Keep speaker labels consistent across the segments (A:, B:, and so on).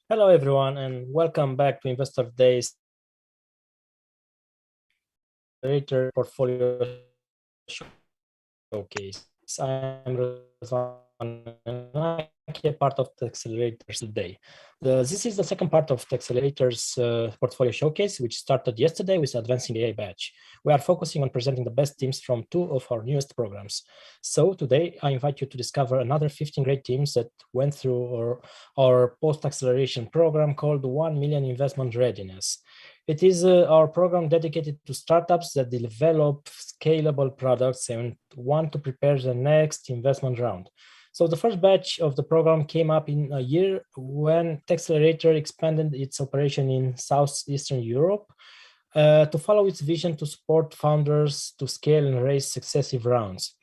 A: Hello, everyone, and welcome back to Investor Days Accelerator Portfolio Showcase. I'm Rizwan, and I'm a part of Techcelerator today. This is the second part of Techcelerator's Portfolio Showcase, which started yesterday with Advancing AI batch. We are focusing on presenting the best teams from two of our newest programs. So today, I invite you to discover another 15 great teams that went through our post-acceleration program called 1 Million Investment Readiness. It is our program dedicated to startups that develop scalable products and want to prepare the next investment round. So the first batch of the program came up in a year when Techcelerator expanded its operation in Southeastern Europe to follow its vision to support founders to scale and raise successive rounds.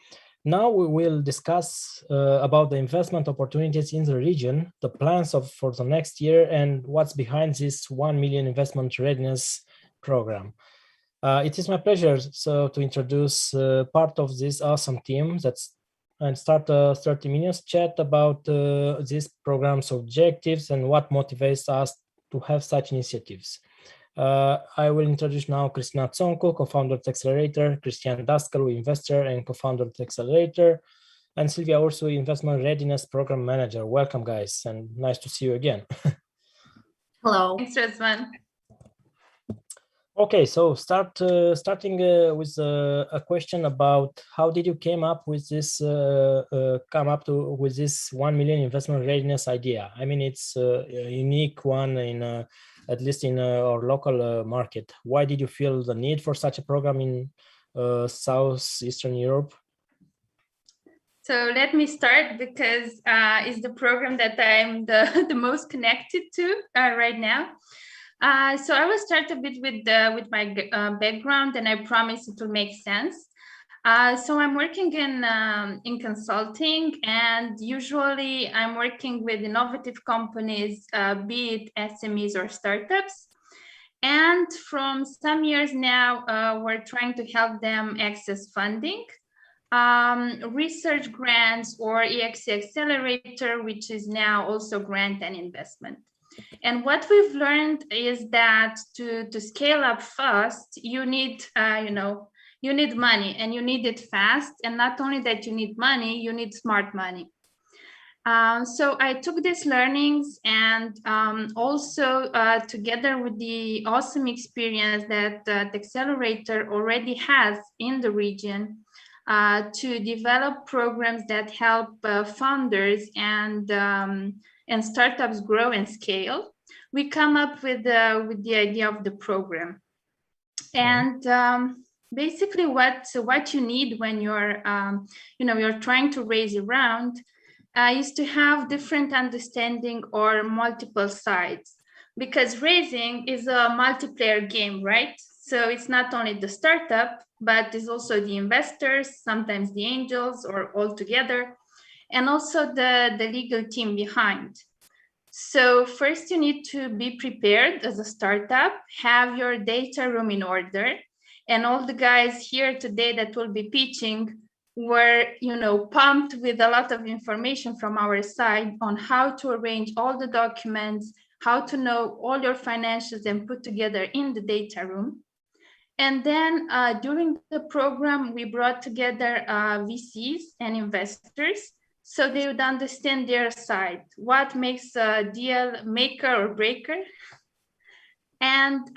A: Now we will discuss about the investment opportunities in the region, the plans for the next year, and what's behind this 1 million investment readiness program. It is my pleasure to introduce part of this awesome team and start a 30 minutes chat about this program's objectives and what motivates us to have such initiatives. I will introduce now Cristina Tsoncu, co-founder of Techcelerator, Cristian Dascălu, investor and co-founder of Techcelerator, and Silvia Ursu, investment readiness program manager. Welcome, guys, and nice to see you again.
B: Hello. Thanks, Rizwan.
A: Okay, so starting with a question about how did you come up with this 1 million investment readiness idea? I mean, it's a unique one in at least in our local market. Why did you feel the need for such a program in Southeastern Europe?
B: So let me start because it's the program that I'm the most connected to right now. So I will start a bit with my background, and I promise it will make sense. So I'm working in consulting, and usually I'm working with innovative companies, be it SMEs or startups. And from some years now, we're trying to help them access funding, research grants, or EXC Accelerator, which is now also grant and investment. And what we've learned is that to scale up fast, you need, you need money, and you need it fast. And not only that you need money, you need smart money. So I took these learnings and also together with the awesome experience that Techcelerator already has in the region to develop programs that help founders and startups grow and scale, we come up with the idea of the program. And basically what you need when you're you're trying to raise a round is to have different understanding or multiple sides, because raising is a multiplayer game, right? So it's not only the startup, but it's also the investors, sometimes the angels, or all together, and also the legal team behind. So first you need to be prepared as a startup, have your data room in order, and all the guys here today that will be pitching were, pumped with a lot of information from our side on how to arrange all the documents, how to know all your financials and put together in the data room. And then during the program, we brought together VCs and investors so they would understand their side, what makes a deal maker or breaker. And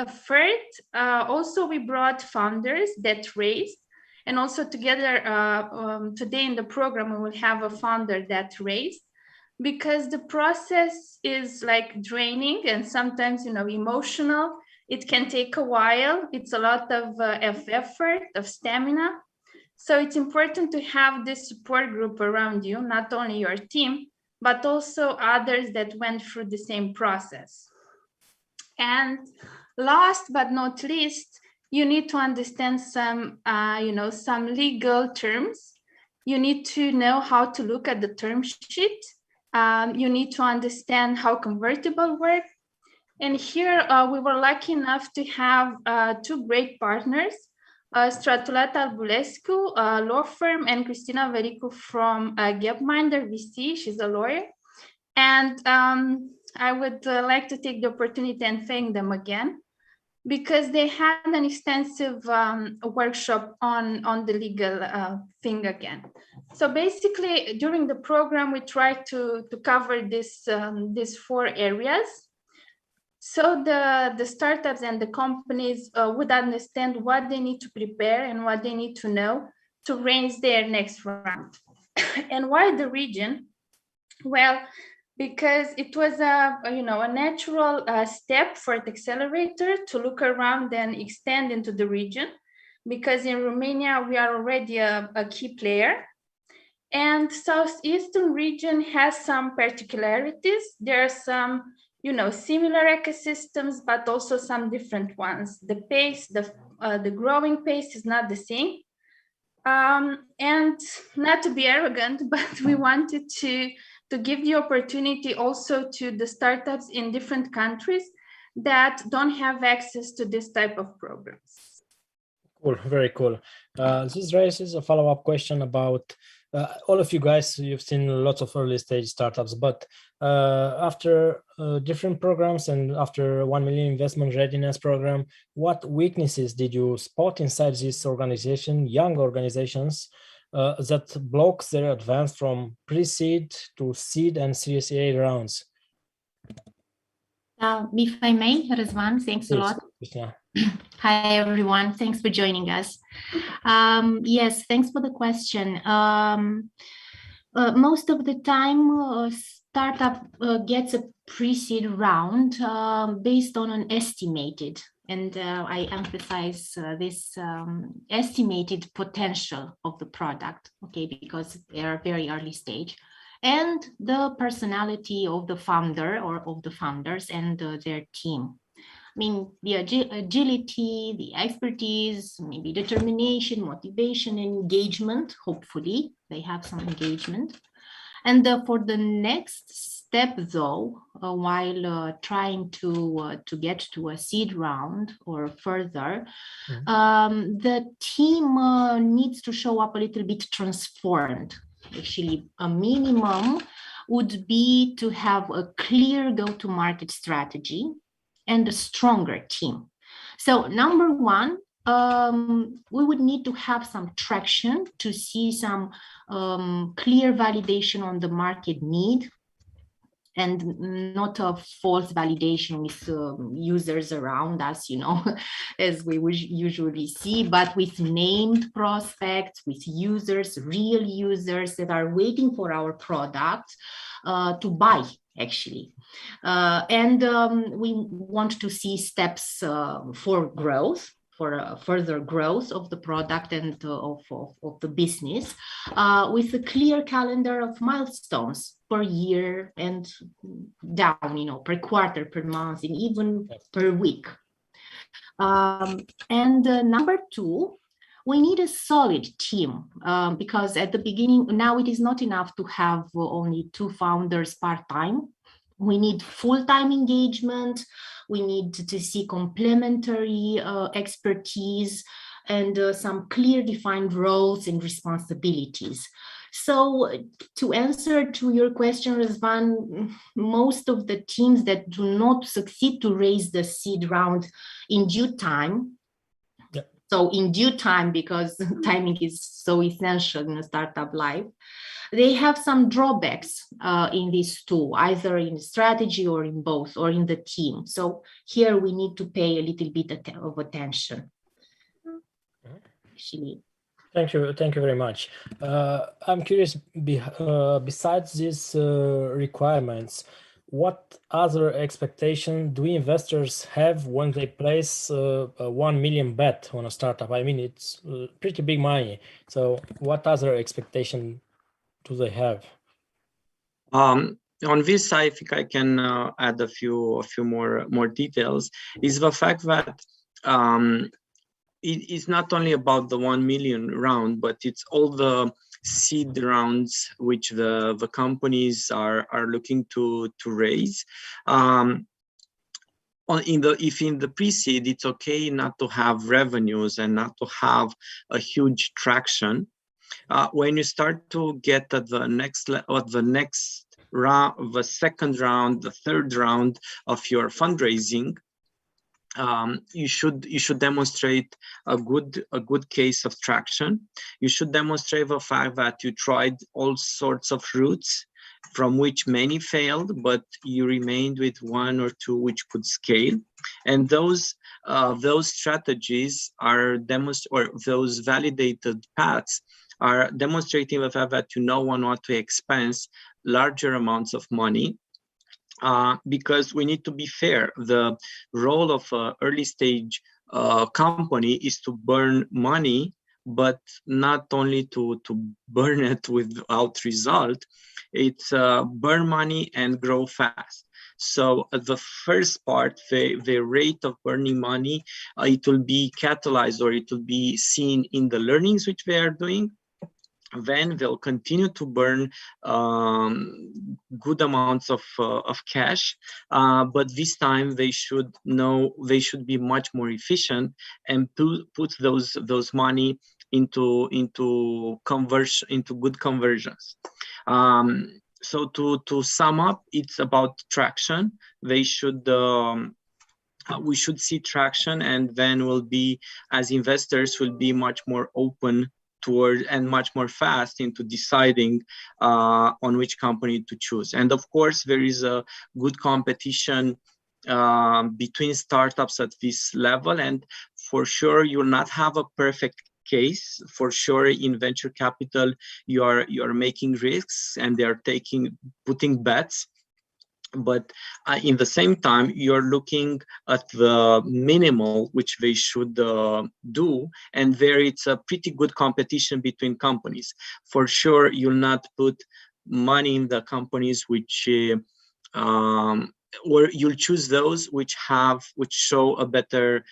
B: third, also we brought founders that raised, and also together today in the program, we will have a founder that raised, because the process is like draining and sometimes, emotional. It can take a while. It's a lot of effort, of stamina. So it's important to have this support group around you, not only your team, but also others that went through the same process. And last but not least, you need to understand some, some legal terms. You need to know how to look at the term sheet. You need to understand how convertible work. And here we were lucky enough to have two great partners, Stratulata Albulescu, a law firm, and Cristina Vericu from Gapminder VC. She's a lawyer. And I would like to take the opportunity and thank them again, because they had an extensive workshop on the legal thing again. So basically, during the program, we tried to cover these 4 areas. So the startups and the companies would understand what they need to prepare and what they need to know to raise their next round. And why the region? Well, because it was a natural step for Techcelerator to look around and extend into the region, because in Romania we are already a key player, and Southeastern region has some particularities. There are some similar ecosystems, but also some different ones. The pace, the growing pace is not the same. And not to be arrogant, but we wanted to give the opportunity also to the startups in different countries that don't have access to this type of programs.
A: Cool, very cool. This raises a follow-up question about all of you guys. You've seen lots of early stage startups, but after different programs and after 1 million investment readiness program, what weaknesses did you spot inside this organization, young organizations, that blocks their advance from pre-seed to seed and Series A rounds?
C: If I may, Răzvan, thanks a lot.
A: Yeah.
C: Hi, everyone. Thanks for joining us. Yes, thanks for the question. Most of the time, startup gets a pre-seed round based on an estimated, and I emphasize this estimated potential of the product, okay, because they are very early stage, and the personality of the founder or of the founders and their team. I mean, the agility, the expertise, maybe determination, motivation, and engagement. Hopefully, they have some engagement. And for the next step, though, while trying to get to a seed round or further, the team needs to show up a little bit transformed. Actually, a minimum would be to have a clear go-to-market strategy and a stronger team. So number one, we would need to have some traction to see some clear validation on the market need, and not a false validation with users around us, as we would usually see, but with named prospects, with users, real users that are waiting for our product to buy, actually. And we want to see steps for growth, for further growth of the product and of the business, with a clear calendar of milestones per year and down, per quarter, per month, and even per week. And number two, we need a solid team, because at the beginning, now it is not enough to have only 2 founders part-time. We need full-time engagement. We need to see complementary expertise and some clear defined roles and responsibilities. So to answer to your question, Răzvan, most of the teams that do not succeed to raise the seed round in due time, so in due time, because timing is so essential in a startup life, they have some drawbacks in these 2, either in strategy or in both, or in the team. So here we need to pay a little bit of attention. Actually.
A: Thank you very much. I'm curious, besides these requirements, what other expectation do investors have when they place a 1 million bet on a startup? I mean, it's pretty big money. So what other expectation do they have?
D: On this, I think I can add a few more details. Is the fact that it is not only about the 1 million round, but it's all the seed rounds which the companies are looking to raise. If in the pre-seed, it's okay not to have revenues and not to have a huge traction. When you start to get at the next the second round, the third round of your fundraising, you should demonstrate a good case of traction. You should demonstrate the fact that you tried all sorts of routes, from which many failed, but you remained with one or two which could scale. And those strategies are or those validated paths are demonstrating the fact that you know how to expense larger amounts of money. Because we need to be fair, the role of an early stage company is to burn money, but not only to burn it without result. It's burn money and grow fast. So the first part, the rate of burning money, it will be catalyzed, or it will be seen in the learnings which they are doing. Then they'll continue to burn good amounts of cash, but this time they should be much more efficient and put those money into good conversions. So to sum up, it's about traction. We should see traction, and then as investors will be much more open toward and much more fast into deciding on which company to choose. And of course, there is a good competition between startups at this level, and for sure you will not have a perfect case. For sure, in venture capital, you are making risks, and they are putting bets. But in the same time, you're looking at the minimal which they should do, and there it's a pretty good competition between companies. For sure, you'll not put money in the companies which or you'll choose those which show a better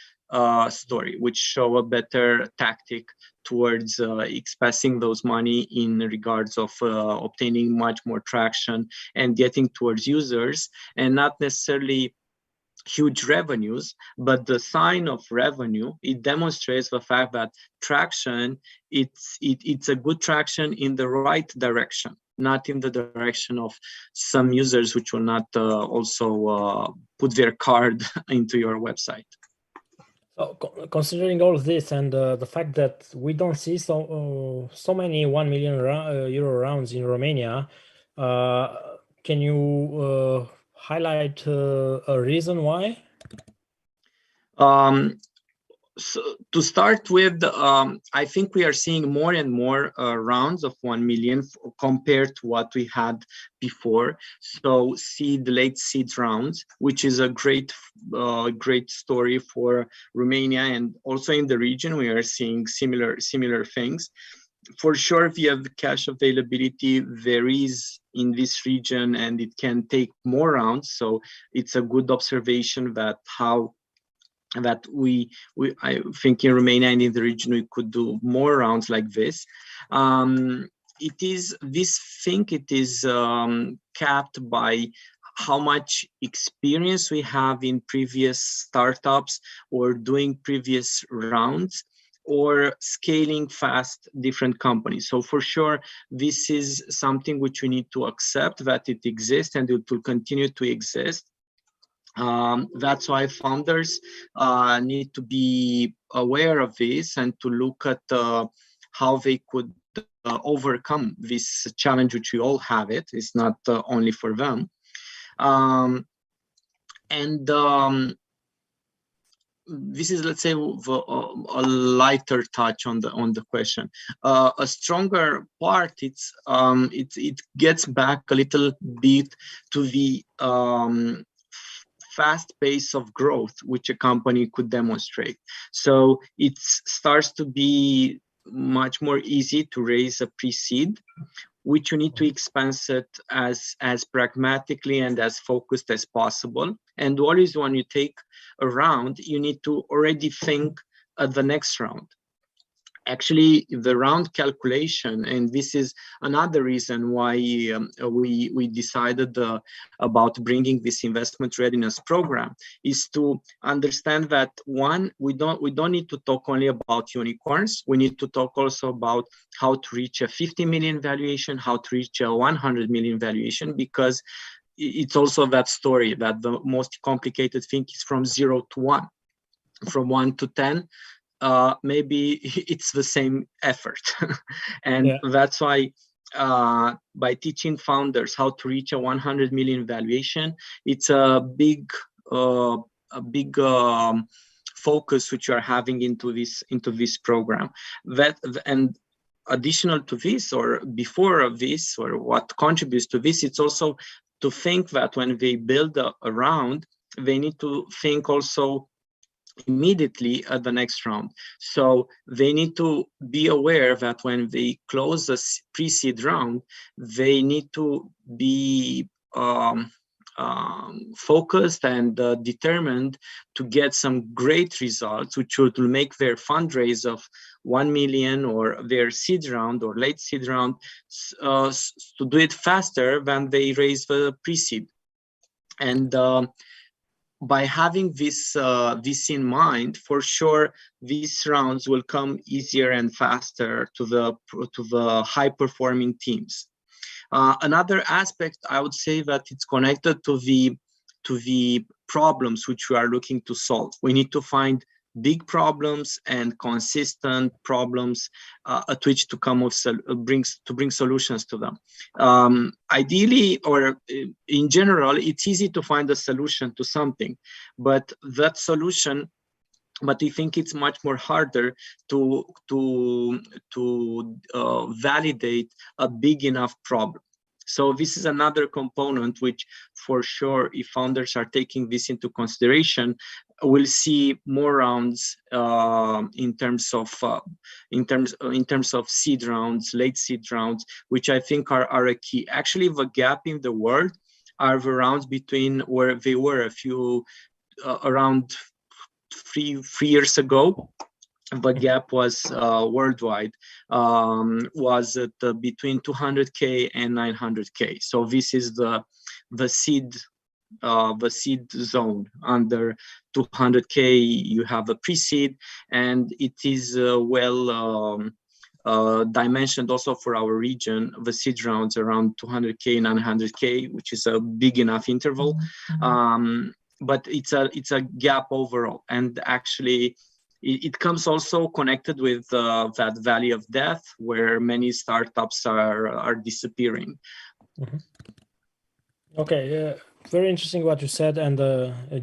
D: story, which show a better tactic towards expressing those money in regards of obtaining much more traction and getting towards users, and not necessarily huge revenues, but the sign of revenue. It demonstrates the fact that traction, it's a good traction in the right direction, not in the direction of some users which will not also put their card into your website.
A: So, considering all this and the fact that we don't see so many 1 million euro rounds in Romania, can you highlight a reason why?
D: So to start with, I think we are seeing more and more rounds of 1 million compared to what we had before. So late seed rounds, which is a great story for Romania, and also in the region we are seeing similar things. For sure, if you have the cash availability, there is in this region, and it can take more rounds. So it's a good observation that I think in Romania and in the region we could do more rounds like this. It is capped by how much experience we have in previous startups or doing previous rounds, or scaling fast different companies. So for sure, this is something which we need to accept, that it exists and it will continue to exist. That's why founders need to be aware of this and to look at how they could overcome this challenge, which we all have. It's not only for them. This is, let's say, a lighter touch on the question. A stronger part, it gets back a little bit to the fast pace of growth which a company could demonstrate. So it starts to be much more easy to raise a pre-seed, which you need to expense it as pragmatically and as focused as possible. And always when you take a round, you need to already think at the next round. actually the round calculation, and this is another reason why we decided about bringing this investment readiness program, is to understand that one, we don't need to talk only about unicorns. We need to talk also about how to reach a 50 million valuation, how to reach a 100 million valuation, because it's also that story that the most complicated thing is from 0 to 1, from 1 to 10. Maybe it's the same effort. And that's why by teaching founders how to reach a 100 million valuation, it's a big focus which you are having into this program. And additional to this, or before this, or what contributes to this, it's also to think that when they build a round, they need to think also immediately at the next round. So they need to be aware that when they close a pre-seed round, they need to be focused and determined to get some great results, which will make their fundraise of 1 million or their seed round or late seed round to do it faster than they raise the pre-seed. And by having this in mind, for sure, these rounds will come easier and faster to the high-performing teams. Another aspect, I would say, that it's connected to the problems which we are looking to solve. We need to find big problems and consistent problems at which to come bring solutions to them. Ideally, or in general, it's easy to find a solution to something, but that solution, but we think it's much more harder to validate a big enough problem. So this is another component which, for sure, if founders are taking this into consideration, we'll see more rounds in terms of seed rounds, late seed rounds, which I think are a key. Actually, the gap in the world are the rounds between where they were around three years ago. The gap was worldwide was at between 200K and 900K. So this is the seed zone. Under 200K you have a pre-seed, and it is dimensioned also for our region. The seed rounds around 200K, 900K, which is a big enough interval. But it's a gap overall, and actually it comes also connected with that valley of death, where many startups are disappearing.
A: Mm-hmm. Okay, very interesting what you said, and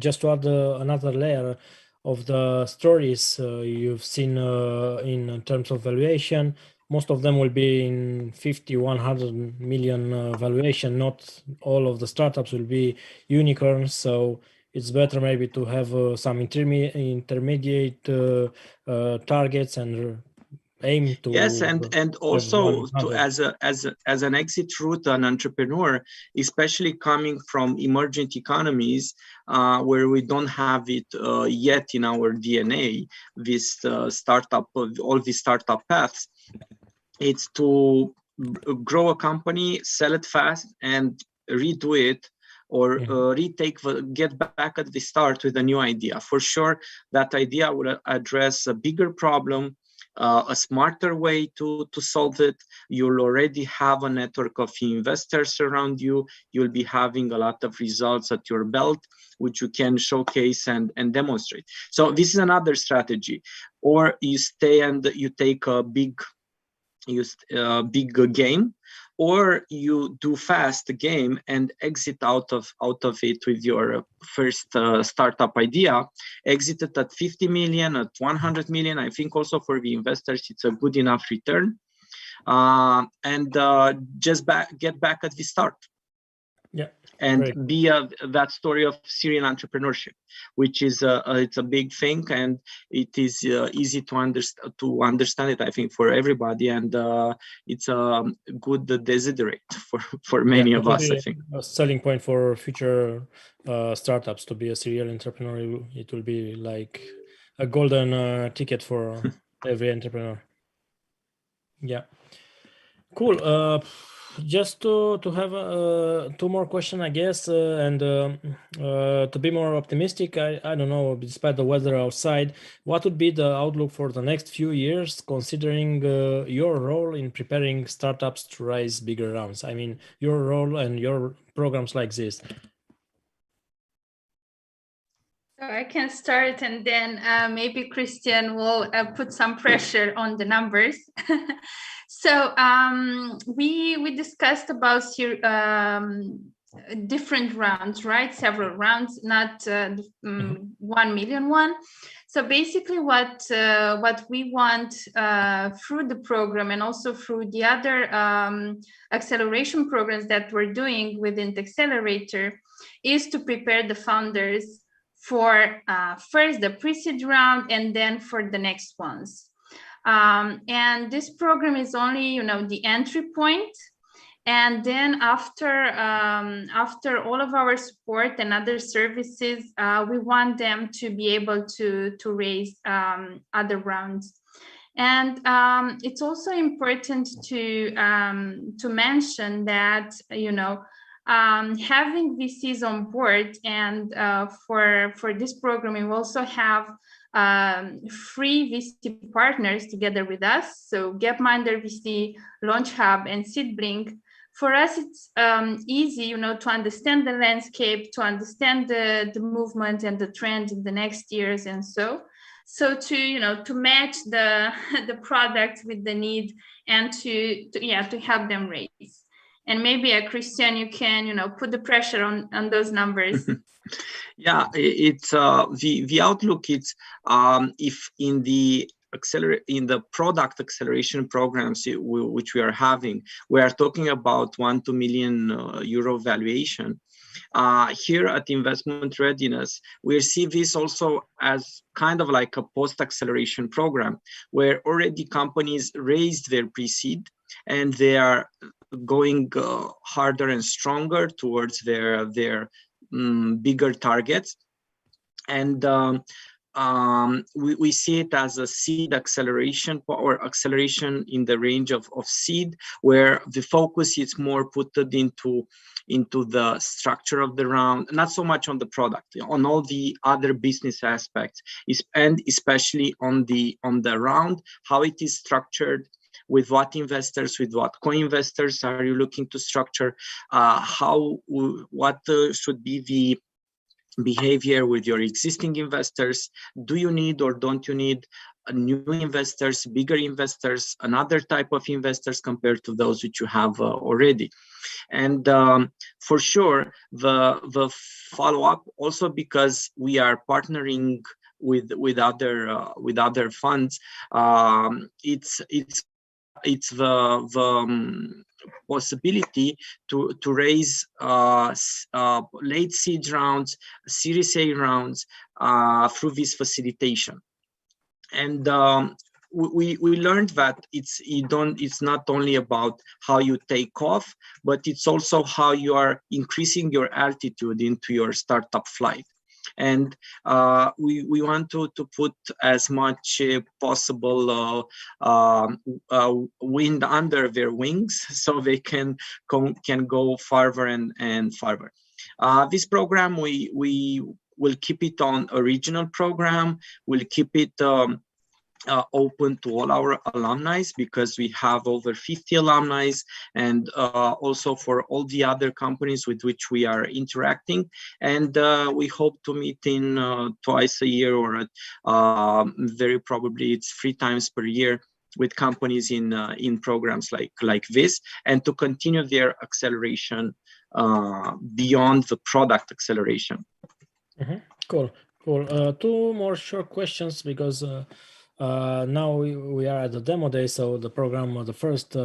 A: just to add another layer of the stories you've seen in terms of valuation, most of them will be in 50, 100 million valuation. Not all of the startups will be unicorns, so it's better maybe to have some intermediate targets and aim to.
D: Yes, and also as an exit route, an entrepreneur, especially coming from emerging economies where we don't have it yet in our DNA, this startup, all these startup paths, it's to grow a company, sell it fast, and redo it, or get back at the start with a new idea. For sure, that idea would address a bigger problem, a smarter way to solve it. You'll already have a network of investors around you. You'll be having a lot of results at your belt, which you can showcase and demonstrate. So this is another strategy. Or you stay and you take a big game, or you do fast game and exit out of it with your first startup idea. Exit it at 50 million, at 100 million. I think also for the investors, it's a good enough return. And just get back at the start.
A: Yeah.
D: And
A: Great.
D: be that story of serial entrepreneurship, which is it's a big thing, and it is easy to understand it, I think, for everybody, and it's a good desiderate for many of us, I think.
A: A selling point for future startups to be a serial entrepreneur. It will be like a golden ticket for every entrepreneur. Yeah. Cool. Just to have two more questions, I guess, and to be more optimistic, I don't know, despite the weather outside, what would be the outlook for the next few years, considering your role in preparing startups to raise bigger rounds? I mean, your role and your programs like this.
B: So I can start, and then maybe Christian will put some pressure on the numbers. So we discussed about different rounds, right? Several rounds, not 1 million one. So basically, what we want through the program and also through the other acceleration programs that we're doing within Techcelerator is to prepare the founders for first the pre-seed round and then for the next ones. And this program is only, the entry point. And then after all of our support and other services, we want them to be able to raise other rounds. And it's also important to mention that, having VCs on board, and for this program, we also have 3 VC partners together with us. So Gapminder VC, Launch Hub, and Seedblink. For us, it's easy, to understand the landscape, to understand the movement and the trend in the next years, and so to match the product with the need, and to help them raise. And maybe Christian, you can put the pressure on those numbers.
D: Yeah, it's the outlook. It's if in the product acceleration programs which we are having, we are talking about 1 to million euro valuation. Here at Investment Readiness, we see this also as kind of like a post-acceleration program, where already companies raised their pre-seed and they are going harder and stronger towards their bigger targets. And we see it as a seed acceleration, or acceleration in the range of seed, where the focus is more put into the structure of the round, not so much on the product, on all the other business aspects, and especially on the round, how it is structured, with what investors, with what co-investors are you looking to structure, what should be the behavior with your existing investors. Do you need or don't you need new investors, bigger investors, another type of investors compared to those which you have already? And for sure, the follow-up, also because we are partnering with other funds, it's the possibility to raise late seed rounds, Series A rounds through this facilitation. And we learned that it's not only about how you take off, but it's also how you are increasing your altitude into your startup flight. And we want to put as much possible wind under their wings, so they can go farther and farther. This program, we will keep it on a regional program. We'll keep it open to all our alumni, because we have over 50 alumni, and also for all the other companies with which we are interacting. And we hope to meet in twice a year, or very probably it's 3 times per year, with companies in programs like this, and to continue their acceleration beyond the product acceleration.
A: Mm-hmm. Cool. 2 more short questions, because now we are at the demo day, so the program, the first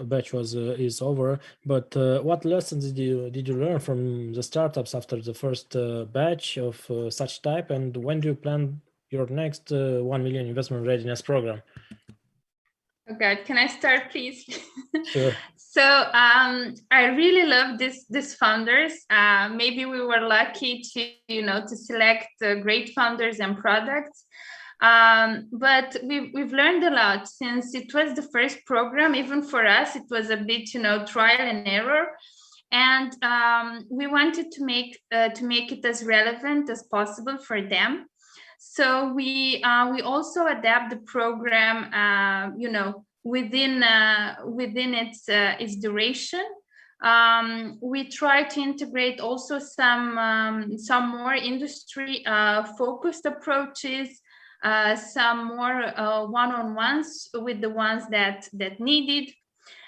A: batch is over. But what lessons did you learn from the startups after the first batch of such type, and when do you plan your next 1 million investment readiness program?
B: Okay, can I start, please?
A: Sure.
B: So I really love these founders. Maybe we were lucky to select great founders and products. But we've learned a lot since it was the first program. Even for us, it was a bit, trial and error. And we wanted to make it as relevant as possible for them. So we also adapt the program, within its duration. We try to integrate also some more industry focused approaches, some more one-on-ones with the ones that needed.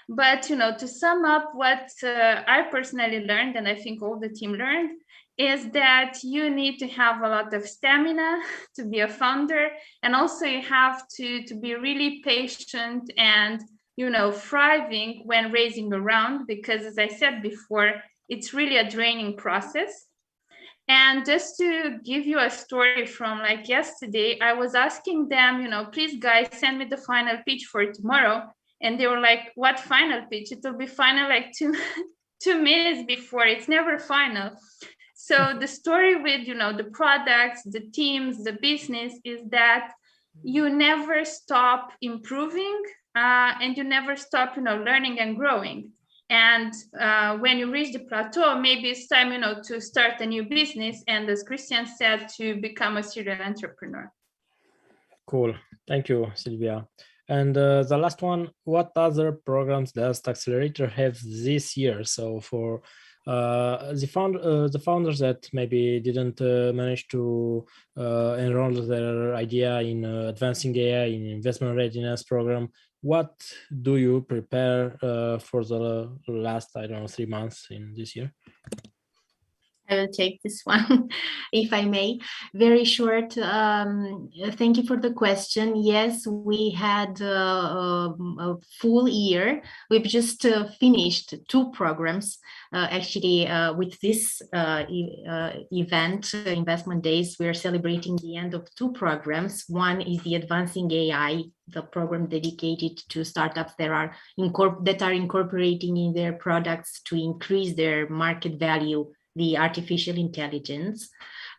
B: But to sum up, what I personally learned, and I think all the team learned, is that you need to have a lot of stamina to be a founder, and also you have to be really patient and thriving when raising a round, because as I said before, it's really a draining process. And just to give you a story from like yesterday, I was asking them, please guys, send me the final pitch for tomorrow. And they were like, what final pitch? It will be final like 2 minutes before. It's never final. So the story with, the products, the teams, the business is that you never stop improving and you never stop, learning and growing. And when you reach the plateau, maybe it's time, to start a new business. And as Christian said, to become a serial entrepreneur.
A: Cool. Thank you, Sylvia. And the last one, what other programs does Techcelerator have this year? So for the founders that maybe didn't manage to enroll their idea in advancing AI in investment readiness program, what do you prepare for the last, 3 months in this year?
C: I will take this one, if I may. Very short. Thank you for the question. Yes, we had a full year. We've just finished 2 programs. Actually, with this event, Investment Days, we are celebrating the end of 2 programs. One is the Advancing AI, the program dedicated to startups that are incorporating in their products to increase their market value the artificial intelligence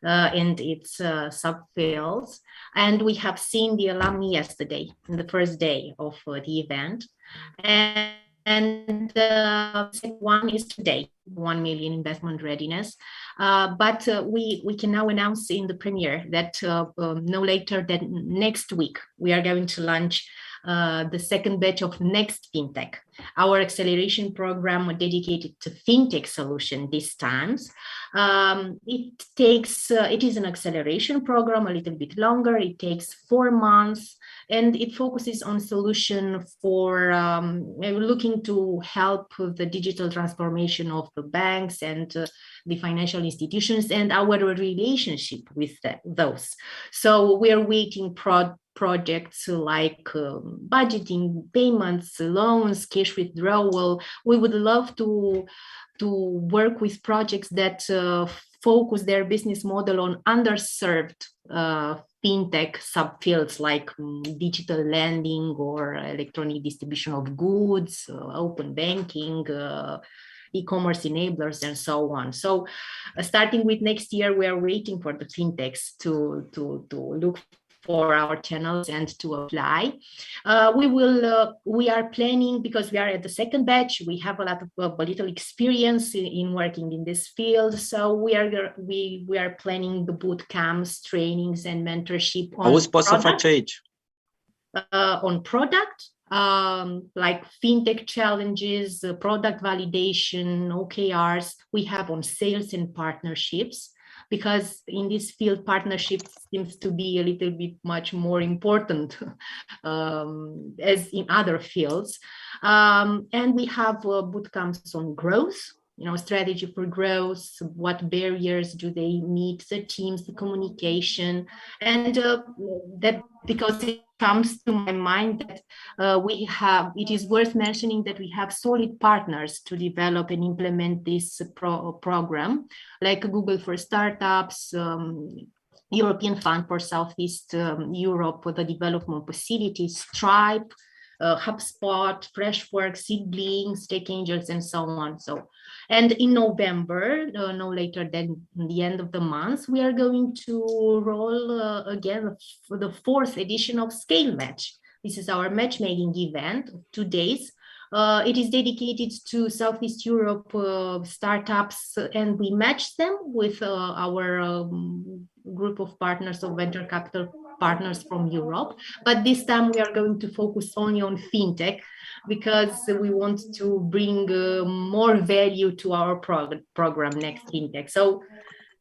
C: and its subfields. And we have seen the alumni yesterday, in the first day of the event. And one is today, 1 million investment readiness. But we can now announce in the premiere that no later than next week, we are going to launch the second batch of Next FinTech, our acceleration program dedicated to FinTech solution this time. It is an acceleration program, a little bit longer. It takes 4 months, and it focuses on solution for looking to help the digital transformation of the banks and the financial institutions and our relationship with those. So we are waiting projects like budgeting, payments, loans, cash withdrawal. We would love to work with projects that focus their business model on underserved fintech subfields like digital lending or electronic distribution of goods, open banking, e-commerce enablers, and so on. So starting with next year, we are waiting for the fintechs to look for our channels and to apply. We are planning, because we are at the second batch, we have a little experience in working in this field. So we are planning the boot camps, trainings, and mentorship on product, like fintech challenges, product validation, OKRs. We have on sales and partnerships, because in this field, partnerships seems to be a little bit much more important as in other fields. And we have bootcamps on growth, strategy for growth, what barriers do they meet, the teams, the communication, and that, because it comes to my mind that it is worth mentioning that we have solid partners to develop and implement this program, like Google for Startups, European Fund for Southeast Europe for the Development Facilities, Stripe, HubSpot, Freshworks, Seedlings, Tech Angels, and so on. And in November, no later than the end of the month, we are going to roll again for the 4th edition of Scale Match. This is our matchmaking event of 2 days. It is dedicated to Southeast Europe startups, and we match them with our group of partners, of venture capital partners from Europe. But this time we are going to focus only on fintech, because we want to bring more value to our program Next Fintech. So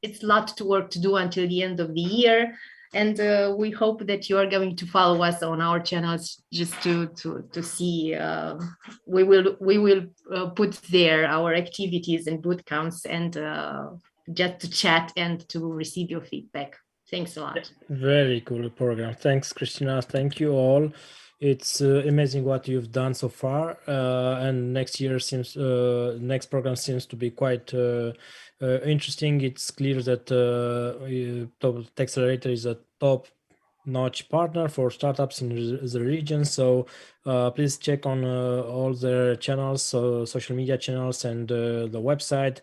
C: it's a lot to work to do until the end of the year. And we hope that you are going to follow us on our channels just to see. We will put there our activities and boot camps, and just to chat and to receive your feedback. Thanks a lot.
A: Very cool program. Thanks, Christina. Thank you all. It's amazing what you've done so far, and next program seems to be quite interesting. It's clear that Techcelerator is a top-notch partner for startups in the region. So please check on all their channels, social media channels, and the website,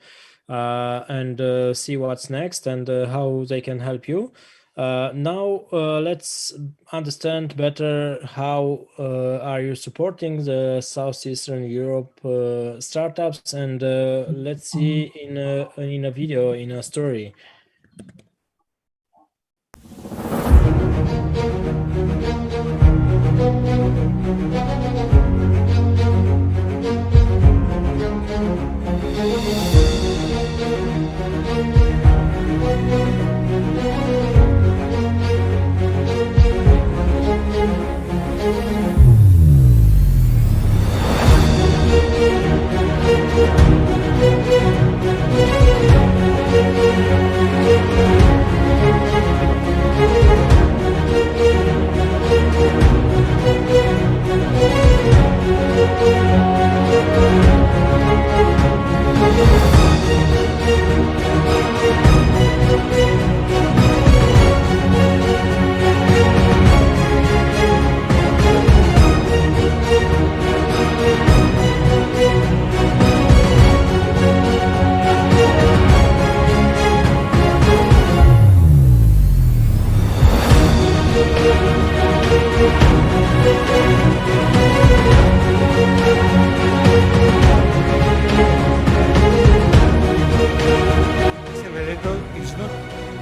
A: and see what's next and how they can help you. Now let's understand better how are you supporting the Southeastern Europe startups, and let's see in a video, in a story.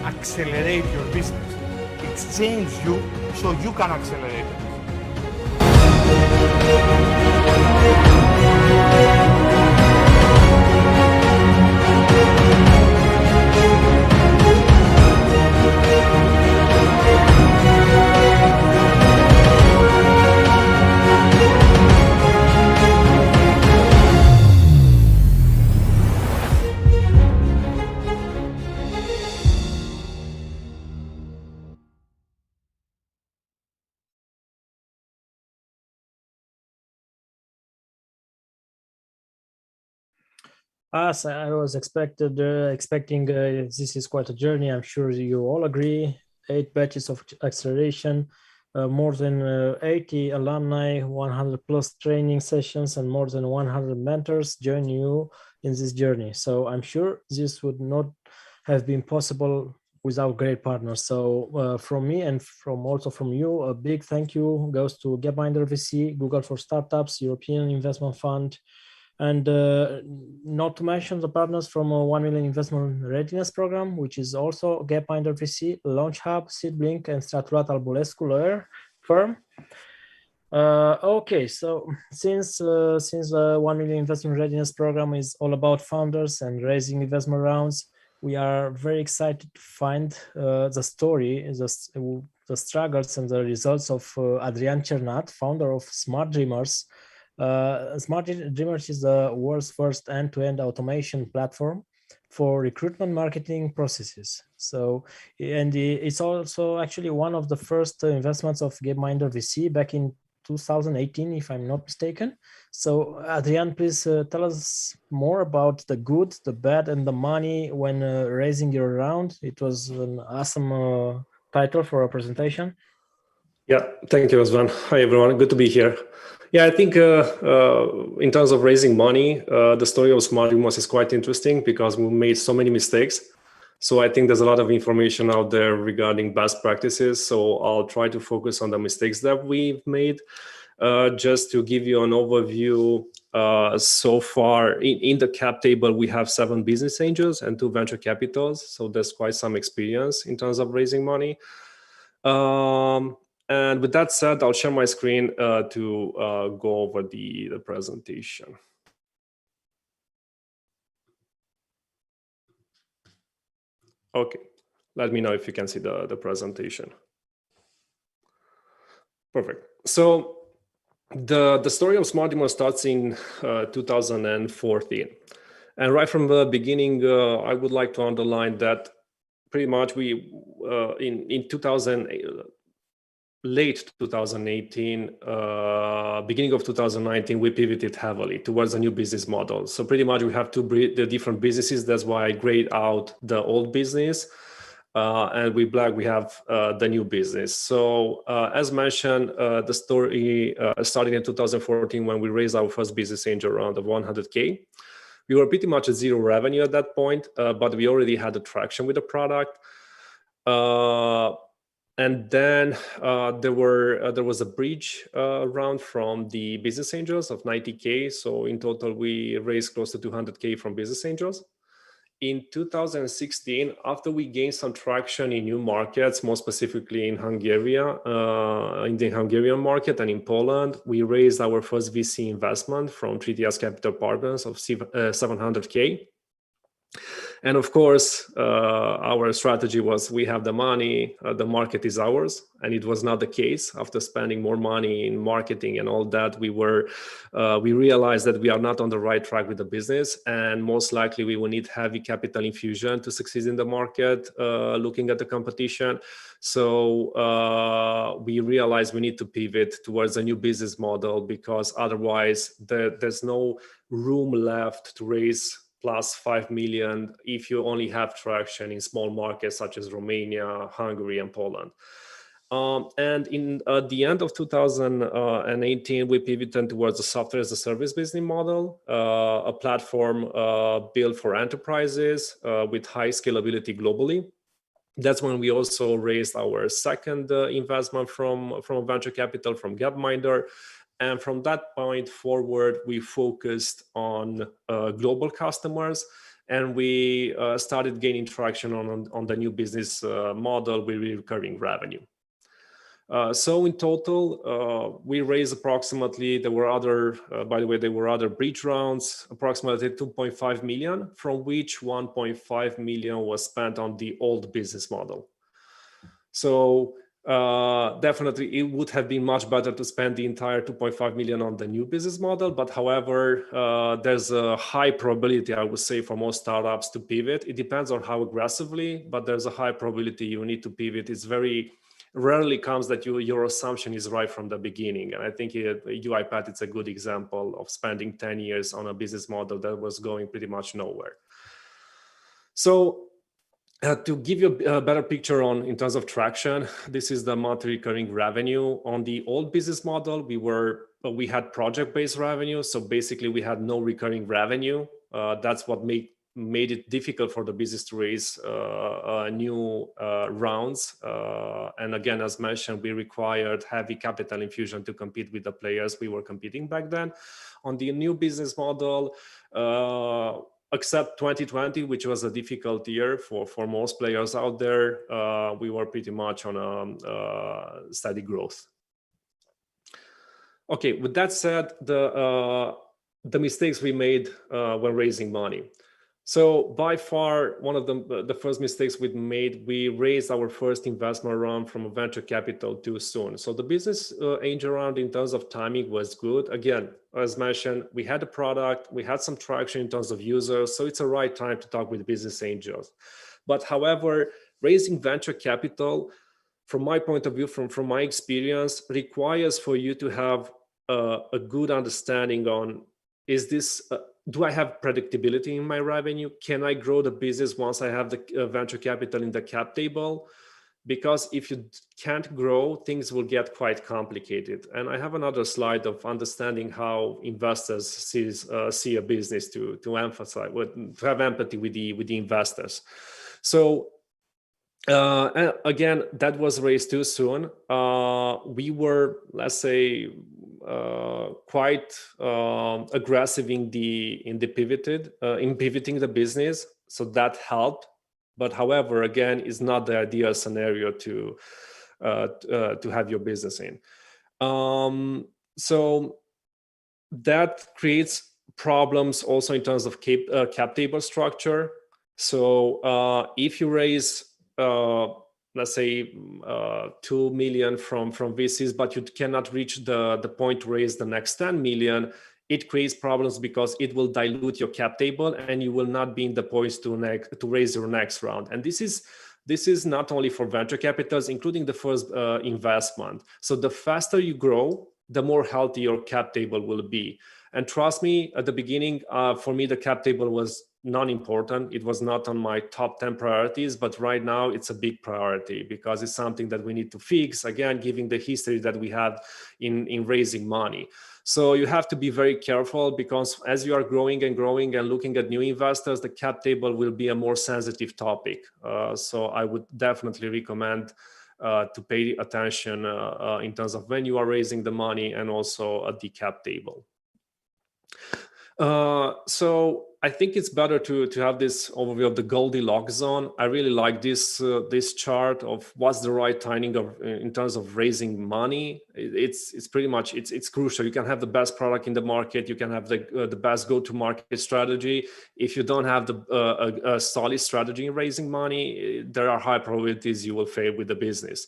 E: Accelerate your business. It's change you so you can accelerate it.
A: As I was expecting, this is quite a journey. I'm sure you all agree. 8 batches of acceleration, more than 80 alumni, 100 plus training sessions, and more than 100 mentors join you in this journey. So I'm sure this would not have been possible without great partners. So from me and also from you, a big thank you goes to Gapminder VC, Google for Startups, European Investment Fund, and not to mention the partners from 1 Million Investment Readiness Program, which is also Gapminder VC, Launch Hub, Seedlink, and Stratura Talbulescu Lawyer Firm. Okay, so since the 1 Million Investment Readiness Program is all about founders and raising investment rounds, we are very excited to find the story, the struggles and the results of Adrian Cernat, founder of Smart Dreamers. Smart Dreamers is the world's first end-to-end automation platform for recruitment marketing processes. So, and it's also actually one of the first investments of Gapminder VC back in 2018, if I'm not mistaken. So, Adrian, please tell us more about the good, the bad, and the money when raising your round. It was an awesome title for a presentation.
F: Yeah, thank you, Osvan. Hi, everyone. Good to be here. Yeah, I think in terms of raising money, the story of Smartrimos is quite interesting because we made so many mistakes. So I think there's a lot of information out there regarding best practices. So I'll try to focus on the mistakes that we've made. Just to give you an overview, so far in the cap table, we have 7 business angels and 2 venture capitals. So there's quite some experience in terms of raising money. And with that said, I'll share my screen to go over the presentation. Okay, let me know if you can see the presentation. Perfect. So the story of Smartrimos starts in 2014. And right from the beginning, I would like to underline that pretty much we, in late 2018, beginning of 2019, we pivoted heavily towards a new business model. So pretty much we have the different businesses. That's why I grayed out the old business. And we have the new business. So as mentioned, the story started in 2014 when we raised our first business angel round of 100K. We were pretty much at 0 revenue at that point, but we already had the traction with the product. And then there was a bridge round from the business angels of 90K. So in total, we raised close to 200K from business angels. In 2016, after we gained some traction in new markets, more specifically in Hungary, in the Hungarian market and in Poland, we raised our first VC investment from 3TS Capital Partners of 700K. And of course, our strategy was we have the money, the market is ours. And it was not the case. After spending more money in marketing and all that, we realized that we are not on the right track with the business. And most likely we will need heavy capital infusion to succeed in the market, looking at the competition. So we realized we need to pivot towards a new business model because otherwise there's no room left to raise plus 5 million if you only have traction in small markets such as Romania, Hungary, and Poland. And in the end of 2018, we pivoted towards a software as a service business model, a platform built for enterprises with high scalability globally. That's when we also raised our second investment from venture capital, from Gapminder. And from that point forward, we focused on global customers, and we started gaining traction on the new business model with recurring revenue. So in total, we raised approximately, there were other bridge rounds, approximately 2.5 million, from which 1.5 million was spent on the old business model. So definitely it would have been much better to spend the entire 2.5 million on the new business model. But however, there's a high probability, I would say, for most startups to pivot. It depends on how aggressively, but there's a high probability you need to pivot. It's very rarely comes that your assumption is right from the beginning. And I think UiPath, it's a good example of spending 10 years on a business model that was going pretty much nowhere. So to give you a better picture in terms of traction, this is the monthly recurring revenue. On the old business model, we had project-based revenue. So basically we had no recurring revenue. That's what made it difficult for the business to raise new rounds. And again, as mentioned, we required heavy capital infusion to compete with the players we were competing back then. On the new business model, except 2020, which was a difficult year for most players out there, we were pretty much on a steady growth. Okay, with that said, the mistakes we made when raising money. So by far, one of the first mistakes we made, we raised our first investment round from a venture capital too soon. So the business angel round in terms of timing was good. Again, as mentioned, we had a product, we had some traction in terms of users, so it's a right time to talk with business angels. But however, raising venture capital, from my point of view, from my experience, requires for you to have a good understanding on, do I have predictability in my revenue? Can I grow the business once I have the venture capital in the cap table? because if you can't grow, things will get quite complicated. And I have another slide of understanding how investors see a business to emphasize, to have empathy with the investors. So and again, that was raised too soon. We were, let's say, quite aggressive in pivoting the business, so that helped. But however, again, it's not the ideal scenario to have your business in. So that creates problems also in terms of cap table structure. So if you raise, let's say, 2 million from VCs, but you cannot reach the point to raise the next 10 million, it creates problems because it will dilute your cap table and you will not be in the poise to raise your next round. And this is not only for venture capitals, including the first investment. So the faster you grow, the more healthy your cap table will be. And trust me, at the beginning, for me, the cap table was non-important. It was not on my top 10 priorities, but right now it's a big priority because it's something that we need to fix, again, given the history that we have in raising money. So you have to be very careful because as you are growing and looking at new investors, the cap table will be a more sensitive topic. So I would definitely recommend to pay attention in terms of when you are raising the money and also at the cap table. So I think it's better to have this overview of the Goldilocks zone. I really like this chart of what's the right timing in terms of raising money. It's pretty much it's crucial. You can have the best product in the market. You can have the best go-to-market strategy. If you don't have a solid strategy in raising money, there are high probabilities you will fail with the business.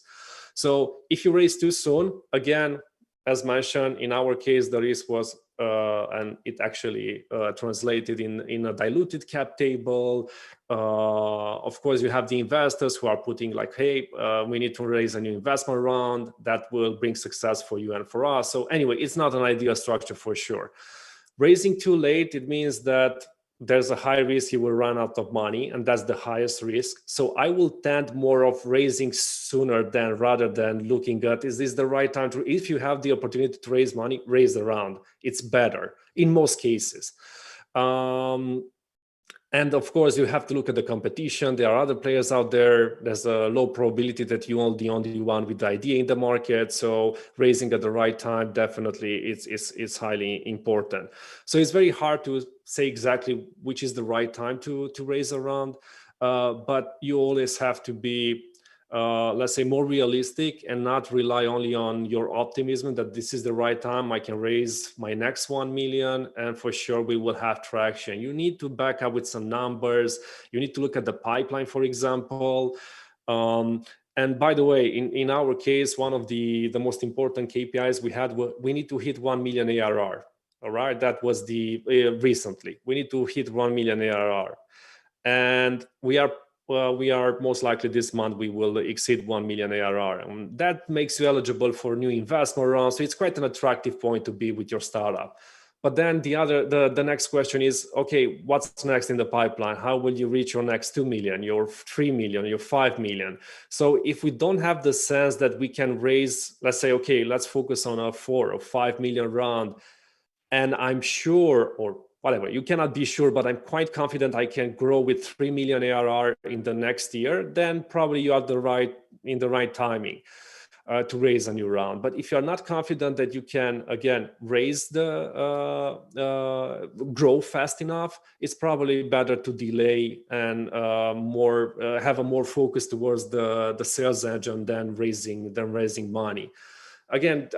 F: So if you raise too soon, again, as mentioned, in our case, the risk was, and it actually translated in a diluted cap table. Of course, you have the investors who are putting like, hey, we need to raise a new investment round that will bring success for you and for us. So anyway, it's not an ideal structure for sure. Raising too late, it means that there's a high risk you will run out of money, and that's the highest risk. So I will tend more of raising sooner rather than looking at, is this the right time to, if you have the opportunity to raise money, raise the round. It's better in most cases. And of course, you have to look at the competition. There are other players out there. There's a low probability that you are the only one with the idea in the market. So raising at the right time, definitely it's highly important. So it's very hard to say exactly which is the right time to raise a round. But you always have to be, let's say, more realistic and not rely only on your optimism that this is the right time. I can raise my next 1 million and for sure we will have traction. You need to back up with some numbers. You need to look at the pipeline, for example. And by the way, in our case, one of the most important KPIs we had, we need to hit 1 million ARR. All right, that was recently. We need to hit 1 million ARR. And we are most likely this month we will exceed 1 million ARR, and that makes you eligible for new investment rounds. So it's quite an attractive point to be with your startup. But then the next question is, okay, what's next in the pipeline? How will you reach your next 2 million, your 3 million, your 5 million? So if we don't have the sense that we can raise, let's say, okay, let's focus on a 4 or 5 million round, and I'm sure, or whatever, you cannot be sure, but I'm quite confident I can grow with 3 million ARR in the next year, then probably you are in the right timing to raise a new round. But if you're not confident that you can, again, raise grow fast enough, it's probably better to delay and have a more focus towards the sales engine than raising money. Again,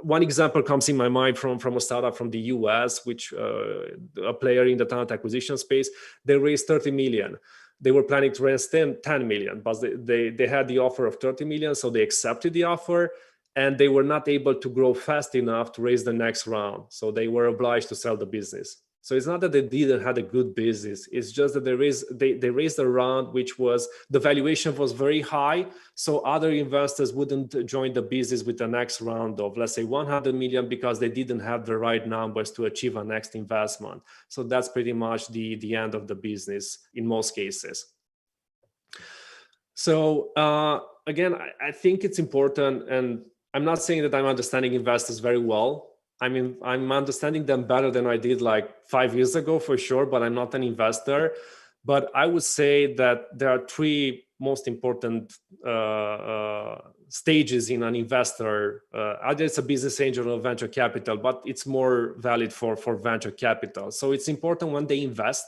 F: one example comes in my mind from a startup from the US, which a player in the talent acquisition space. They raised 30 million. They were planning to raise 10 million, but they had the offer of 30 million, so they accepted the offer, and they were not able to grow fast enough to raise the next round. So they were obliged to sell the business. So it's not that they didn't have a good business. It's just that they raised a round which was, the valuation was very high. So other investors wouldn't join the business with the next round of, let's say, 100 million because they didn't have the right numbers to achieve a next investment. So that's pretty much the end of the business in most cases. So again, I think it's important, and I'm not saying that I'm understanding investors very well. I mean, I'm understanding them better than I did like 5 years ago for sure, but I'm not an investor. But I would say that there are three most important stages in an investor. Either it's a business angel or venture capital, but it's more valid for venture capital. So it's important when they invest.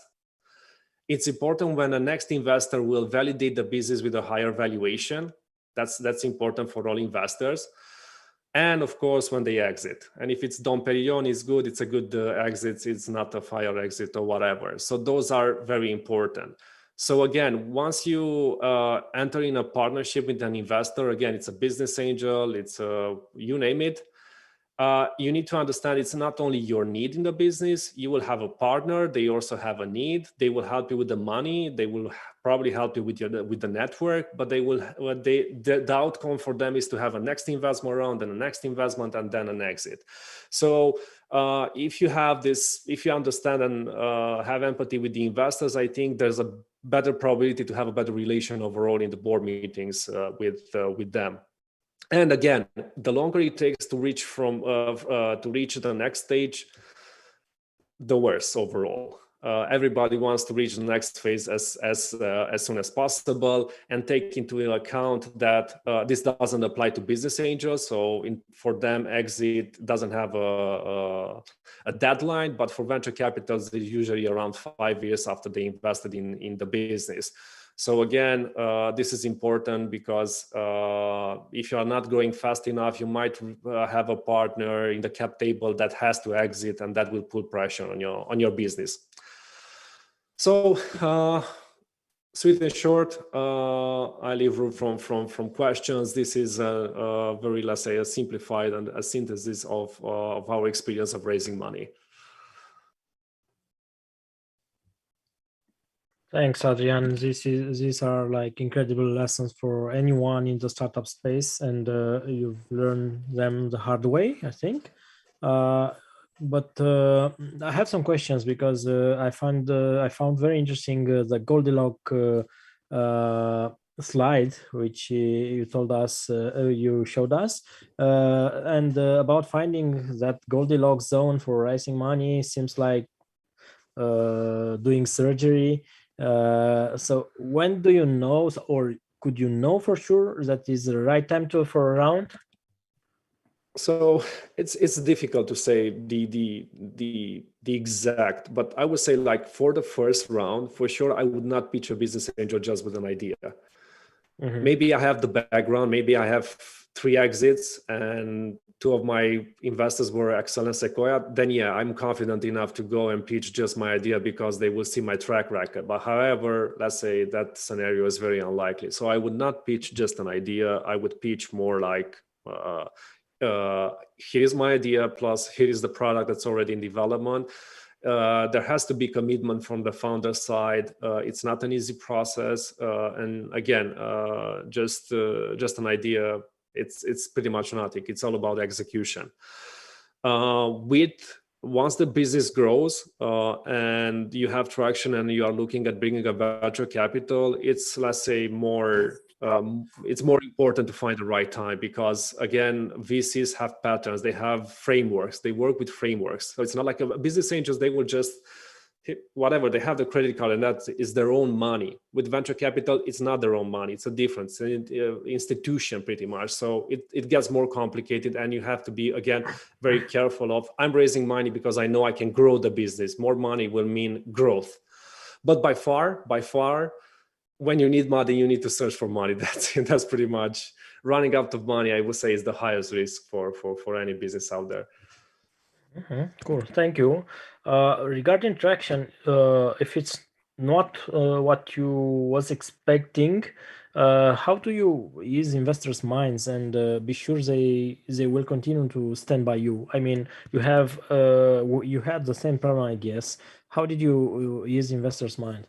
F: It's important when the next investor will validate the business with a higher valuation. That's important for all investors. And of course, when they exit. And if it's Dom Perignon, it's good, it's a good exit, it's not a fire exit or whatever. So those are very important. So again, once you enter in a partnership with an investor, again, it's a business angel, it's you name it, you need to understand it's not only your need in the business. You will have a partner. They also have a need. They will help you with the money. They will probably help you with the network. But the outcome for them is to have a next investment round and a next investment and then an exit. So if you have this, if you understand and have empathy with the investors, I think there's a better probability to have a better relation overall in the board meetings with them. And again, the longer it takes to reach the next stage, the worse overall. Everybody wants to reach the next phase as soon as possible, and take into account that this doesn't apply to business angels. So for them, exit doesn't have a deadline, but for venture capitals, it's usually around 5 years after they invested in the business. So again, this is important because if you are not growing fast enough, you might have a partner in the cap table that has to exit, and that will put pressure on your business. So sweet and short, I leave room from questions. This is a very, let's say, a simplified and a synthesis of our experience of raising money.
A: Thanks, Adrian. These are like incredible lessons for anyone in the startup space, and you've learned them the hard way, I think. But I have some questions because I found very interesting the Goldilocks slide, which you told us, you showed us, and about finding that Goldilocks zone for raising money seems like doing surgery. So when do you know, or could you know for sure that is the right time for a round?
F: So it's difficult to say the exact, but I would say like for the first round, for sure, I would not pitch a business angel just with an idea. Mm-hmm. Maybe I have the background, maybe I have 3 exits and 2 of my investors were excellent Sequoia, then yeah, I'm confident enough to go and pitch just my idea because they will see my track record. But however, let's say that scenario is very unlikely. So I would not pitch just an idea. I would pitch more like, here is my idea, plus here is the product that's already in development. There has to be commitment from the founder side. It's not an easy process. And again, just an idea, it's pretty much nothing. It's all about execution. Once the business grows and you have traction and you are looking at bringing a venture capital, it's, let's say, it's more important to find the right time because, again, VCs have patterns, they have frameworks, they work with frameworks. So it's not like a business angels, they will just whatever, they have the credit card and that is their own money. With venture capital, it's not their own money, it's a difference, institution pretty much. So it gets more complicated and you have to be, again, very careful of, I'm raising money because I know I can grow the business. More money will mean growth. But by far, when you need money, you need to search for money. That's pretty much running out of money, I would say, is the highest risk for any business out there.
A: Mm-hmm. Cool, thank you. Regarding traction, if it's not what you was expecting, how do you ease investors' minds and be sure they will continue to stand by you? I mean, you had the same problem, I guess. How did you ease investors' mind?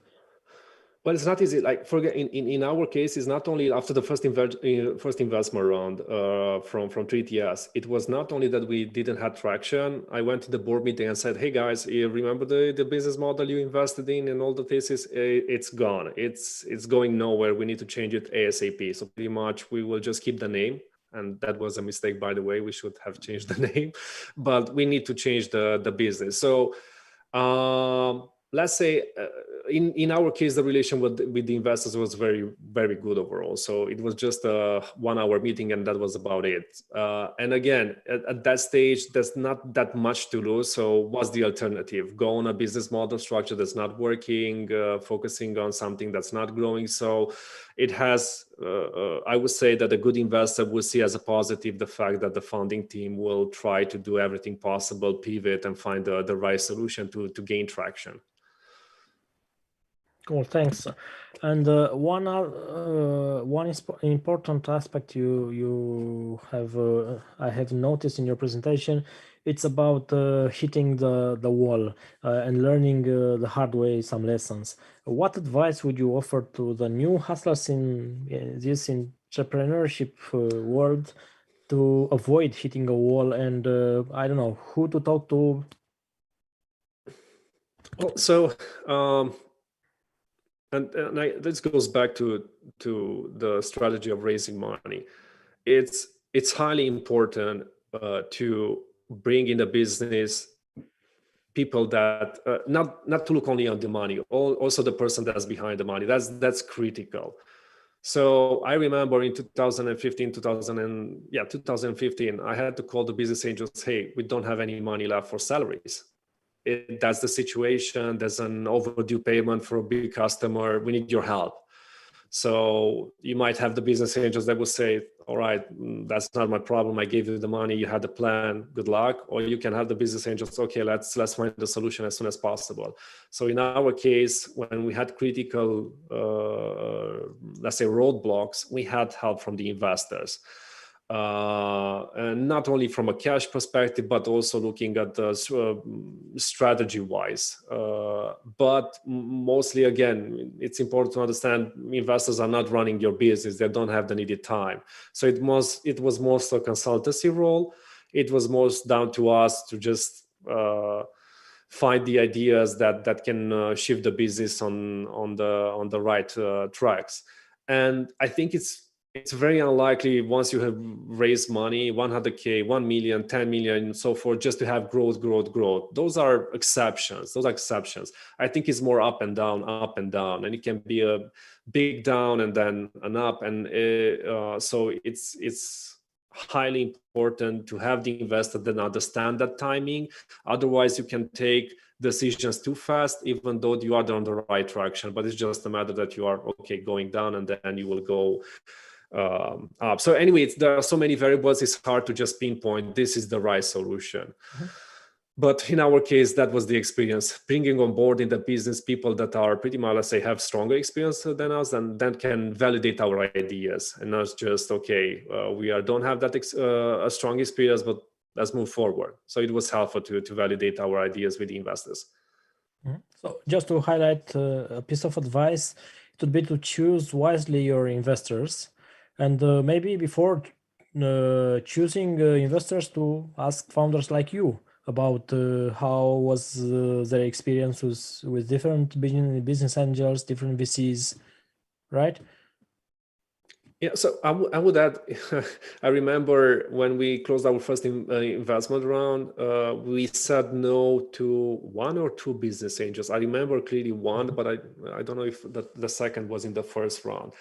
F: Well, it's not easy. Like in our case, it's not only after the first investment round from 3TS. It was not only that we didn't have traction. I went to the board meeting and said, "Hey guys, you remember the business model you invested in and all the thesis? It's gone. It's going nowhere. We need to change it ASAP." So pretty much we will just keep the name. And that was a mistake, by the way. We should have changed the name, but we need to change the business. So let's say in our case, the relation with the investors was very, very good overall. So it was just a 1 hour meeting and that was about it. And again, at that stage, there's not that much to lose. So what's the alternative? Go on a business model structure that's not working, focusing on something that's not growing. So it has, I would say that a good investor will see as a positive the fact that the founding team will try to do everything possible, pivot and find the right solution to gain traction.
A: Cool, thanks. And one important aspect you have I have noticed in your presentation, it's about hitting the wall and learning the hard way some lessons. What advice would you offer to the new hustlers in this entrepreneurship world to avoid hitting a wall, and I don't know who to talk to?
F: Well, so this goes back to the strategy of raising money. It's highly important to bring in the business people that not to look only on the money, also the person that's behind the money. That's critical. So I remember in 2015, 2015, I had to call the business angels. Hey, we don't have any money left for salaries. That's the situation. There's an overdue payment for a big customer. We need your help. So you might have the business angels that will say, all right, that's not my problem. I gave you the money. You had the plan. Good luck. Or you can have the business angels. Okay, let's find the solution as soon as possible. So in our case, when we had critical, let's say roadblocks, we had help from the investors. And not only from a cash perspective, but also looking at the strategy-wise. But mostly, again, it's important to understand investors are not running your business; they don't have the needed time. So it was most a consultancy role. It was most down to us to just find the ideas that can shift the business on the right tracks. And I think it's very unlikely once you have raised money, 100K, 1 million, 10 million, and so forth, just to have growth. Those are exceptions. I think it's more up and down. And it can be a big down and then an up. And so it's highly important to have the investor that understand that timing. Otherwise, you can take decisions too fast, even though you are on the right traction. But it's just a matter that you are, okay, going down and then you will go up. So anyway, there are so many variables, it's hard to just pinpoint this is the right solution. Mm-hmm. But in our case, that was the experience, bringing on board in the business people that are pretty much, let's say, have stronger experience than us, and then can validate our ideas, and not just, okay, we don't have that a strong experience, but let's move forward. So it was helpful to validate our ideas with the investors.
A: Mm-hmm. So just to highlight a piece of advice, it would be to choose wisely your investors. And maybe before choosing investors, to ask founders like you about how was their experience with different business angels, different VCs, right?
F: Yeah, so I would add, I remember when we closed our first investment round, we said no to 1 or 2 business angels. I remember clearly one, but I don't know if the second was in the first round.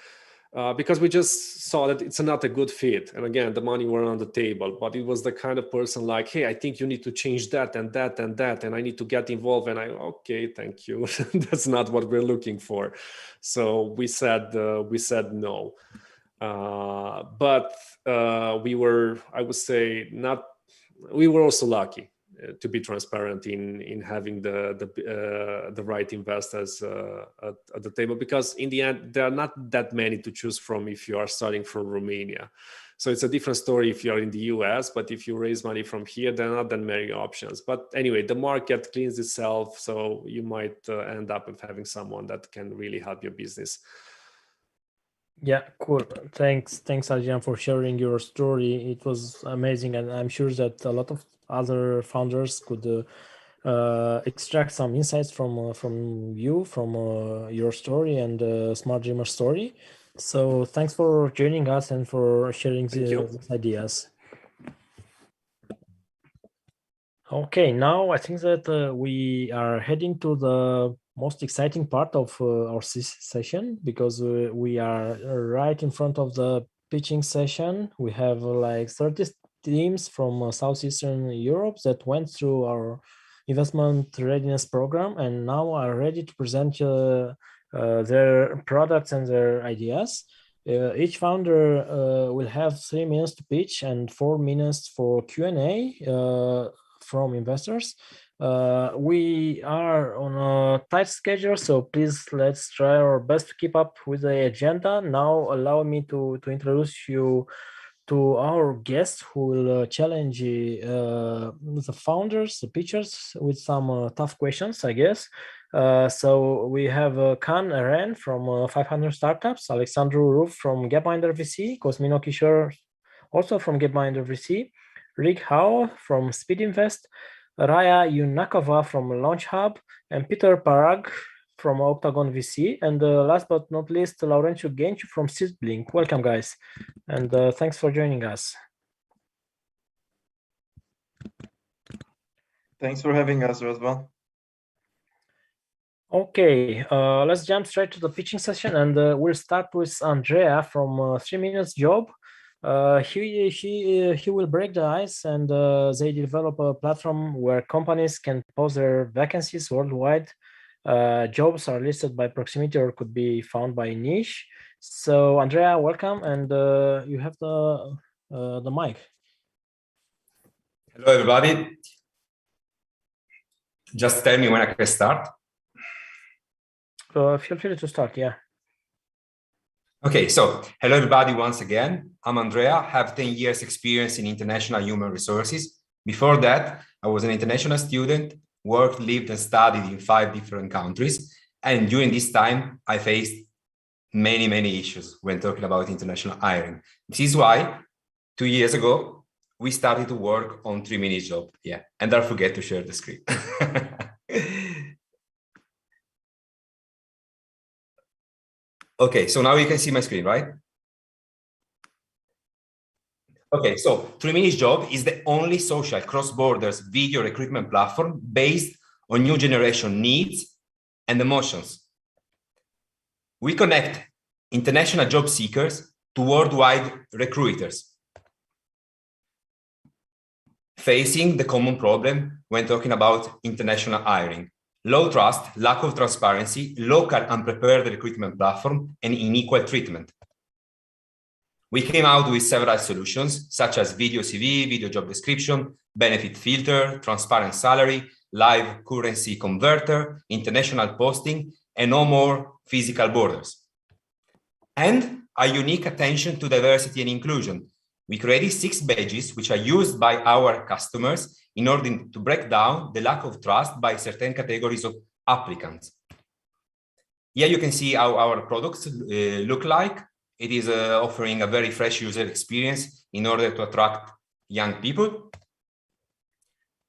F: Because we just saw that it's not a good fit. And again, the money were on the table, but it was the kind of person like, hey, I think you need to change that and that and that, and I need to get involved. And okay, thank you. That's not what we're looking for. So we said no. But we were, I would say, we were also lucky. to be transparent in having the right investors at the table, because in the end there are not that many to choose from if you are starting from Romania. So it's a different story if you're in the US, but if you raise money from here, there are not that many options. But anyway, the market cleans itself, so you might end up with having someone that can really help your business.
A: Yeah, cool. Thanks, Adrian, for sharing your story. It was amazing, and I'm sure that a lot of other founders could extract some insights from you, from your story and Smart Dreamer story. So thanks for joining us and for sharing these ideas. Okay, now I think that we are heading to the most exciting part of our session, because we are right in front of the pitching session. We have like 30 teams from Southeastern Europe that went through our investment readiness program and now are ready to present their products and their ideas. Each founder will have 3 minutes to pitch and 4 minutes for Q&A from investors. We are on a tight schedule, so please let's try our best to keep up with the agenda. Now allow me to introduce you to our guests who will challenge the founders, the pitchers, with some tough questions, I guess. So we have Aaaand from 500 Startups, Alexandru Ruf from Gapminder VC, Cosmin Kishore also from Gapminder VC, Rick Howe from Speed Invest, Raya Yunakova from Launch Hub, and Peter Parag from Octagon VC, and last but not least, Laurențiu Genciu from Seedblink. Welcome, guys, and thanks for joining us.
G: Thanks for having us, Razvan.
A: Okay, let's jump straight to the pitching session, and we'll start with Andrea from 3 Minutes Job. He will break the ice, and they develop a platform where companies can post their vacancies worldwide. Jobs are listed by proximity or could be found by niche. So Andrea, welcome, and you have the mic.
H: Hello, everybody. Just tell me when I can start.
A: Feel free to start, yeah.
H: Okay, so hello, everybody, once again. I'm Andrea, have 10 years experience in international human resources. Before that, I was an international student, worked, lived, and studied in 5 different countries. And during this time, I faced many issues when talking about international hiring. This is why 2 years ago, we started to work on 3 Minutes Job. Yeah, and don't forget to share the screen. Okay, so now you can see my screen, right? Okay, so 3 Minutes Job is the only social cross-borders video recruitment platform based on new generation needs and emotions. We connect international job seekers to worldwide recruiters, facing the common problem when talking about international hiring: low trust, lack of transparency, local unprepared recruitment platform, and unequal treatment. We came out with several solutions, such as video CV, video job description, benefit filter, transparent salary, live currency converter, international posting, and no more physical borders. And a unique attention to diversity and inclusion. We created 6 badges which are used by our customers in order to break down the lack of trust by certain categories of applicants. Here you can see how our products look like. It is offering a very fresh user experience in order to attract young people.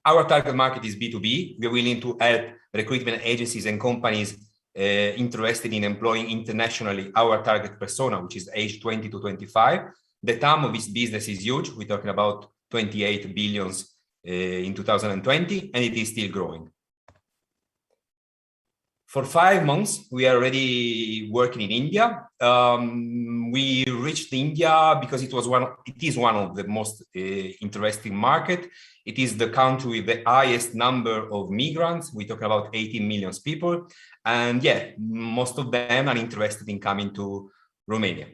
H: Our target market is B2B. We're willing to help recruitment agencies and companies interested in employing internationally our target persona, which is age 20 to 25. The TAM of this business is huge. We're talking about 28 billions in 2020, and it is still growing. For 5 months, we are already working in India. We reached India because it is one of the most interesting market. It is the country with the highest number of migrants. We're talking about 18 million people. And yeah, most of them are interested in coming to Romania.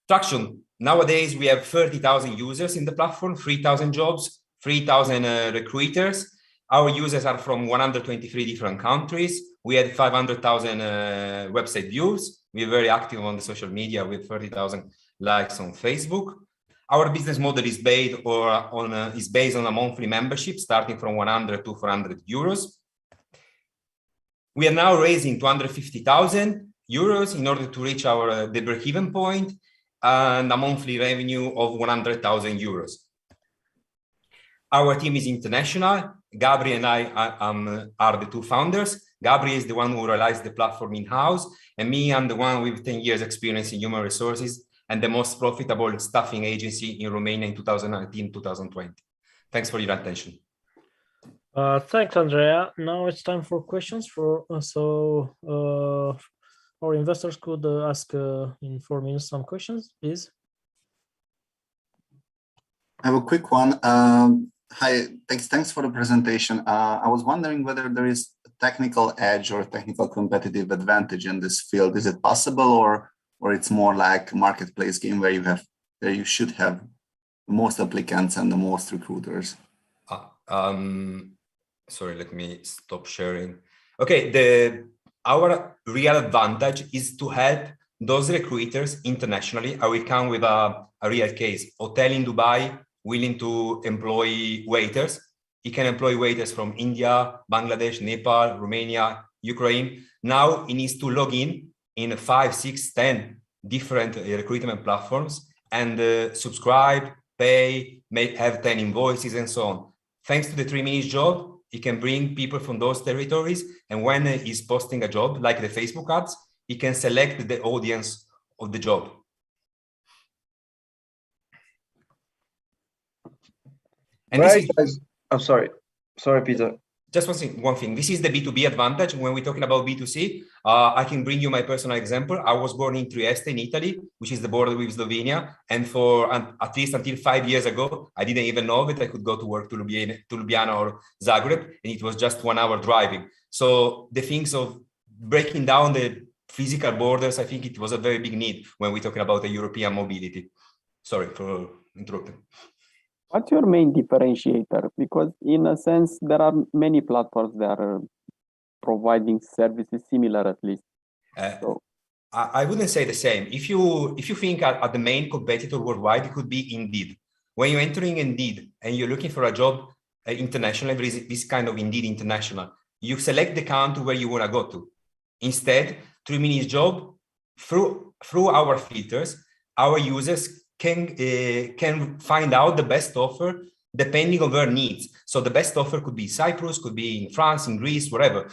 H: Traction. Nowadays, we have 30,000 users in the platform, 3,000 jobs, 3,000 recruiters. Our users are from 123 different countries. We had 500,000 website views. We're very active on the social media with 30,000 likes on Facebook. Our business model is based on a monthly membership starting from 100 to 400 euros. We are now raising 250,000 euros in order to reach the break-even point and a monthly revenue of 100,000 euros. Our team is international. Gabri and I are the two founders. Gabri is the one who realized the platform in-house, and me, I'm the one with 10 years experience in human resources and the most profitable staffing agency in Romania in 2019-2020. Thanks for your attention.
A: Thanks, Andrea. Now it's time for questions. Our investors could ask in 4 minutes some questions, please.
I: I have a quick one. Hi, thanks for the presentation. I was wondering whether there is a technical edge or a technical competitive advantage in this field. Is it possible, or it's more like a marketplace game where you should have the most applicants and the most recruiters?
H: Sorry, let me stop sharing. Okay, our real advantage is to help those recruiters internationally. I will come with a real case. Hotel in Dubai willing to employ waiters. He can employ waiters from India, Bangladesh, Nepal, Romania, Ukraine. Now he needs to log in 5, 6, 10 different recruitment platforms and subscribe, pay, have 10 invoices and so on. Thanks to the 3 minutes job, he can bring people from those territories. And when he's posting a job, like the Facebook ads, he can select the audience of the job. And
G: right, guys. I'm sorry, Peter.
H: Just one thing. This is the B2B advantage. When we're talking about B2C, I can bring you my personal example. I was born in Trieste in Italy, which is the border with Slovenia. And for at least until 5 years ago, I didn't even know that I could go to work to Ljubljana or Zagreb, and it was just 1 hour driving. So the things of breaking down the physical borders, I think it was a very big need when we're talking about the European mobility. Sorry for interrupting.
J: What's your main differentiator? Because in a sense, there are many platforms that are providing services similar, at least.
H: I wouldn't say the same. If you think at the main competitor worldwide, it could be Indeed. When you're entering Indeed and you're looking for a job internationally, there is this kind of Indeed International. You select the country where you want to go to. Instead, 3 minutes job, through our filters, our users can find out the best offer depending on their needs. So the best offer could be Cyprus, could be in France, in Greece, wherever.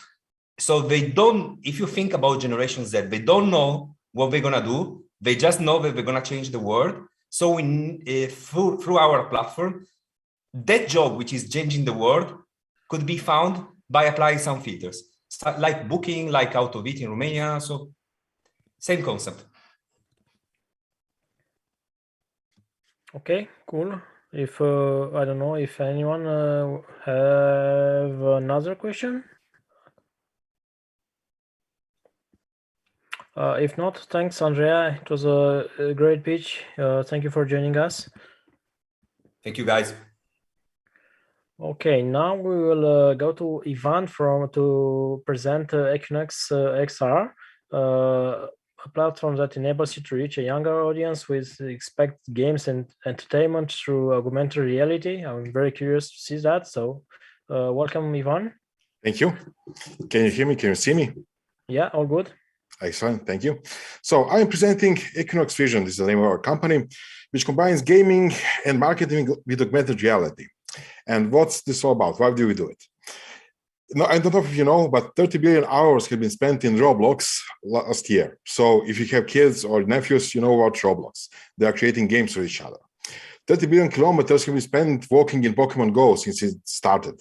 H: So they don't, if you think about Generation Z, they don't know what they're going to do. They just know that they're going to change the world. So through our platform, that job, which is changing the world, could be found by applying some filters, like booking, like Autovit in Romania. So same concept.
A: Okay, cool. If I don't know if anyone have another question. If not, thanks, Andrea. It was a great pitch. Thank you for joining us.
H: Thank you, guys.
A: Okay, now we will go to Ivan to present Equinox Xr, a platform that enables you to reach a younger audience with expect games and entertainment through augmented reality. I'm very curious to see that. So welcome, Ivan.
E: Thank you. Can you hear me? Can you see me?
A: Yeah, all good.
E: Excellent. Thank you. So I'm presenting Equinox Vision. This is the name of our company, which combines gaming and marketing with augmented reality. And what's this all about? Why do we do it? No, I don't know if you know, but 30 billion hours have been spent in Roblox last year. So if you have kids or nephews, you know about Roblox. They are creating games with each other. 30 billion kilometers have been spent walking in Pokemon Go since it started.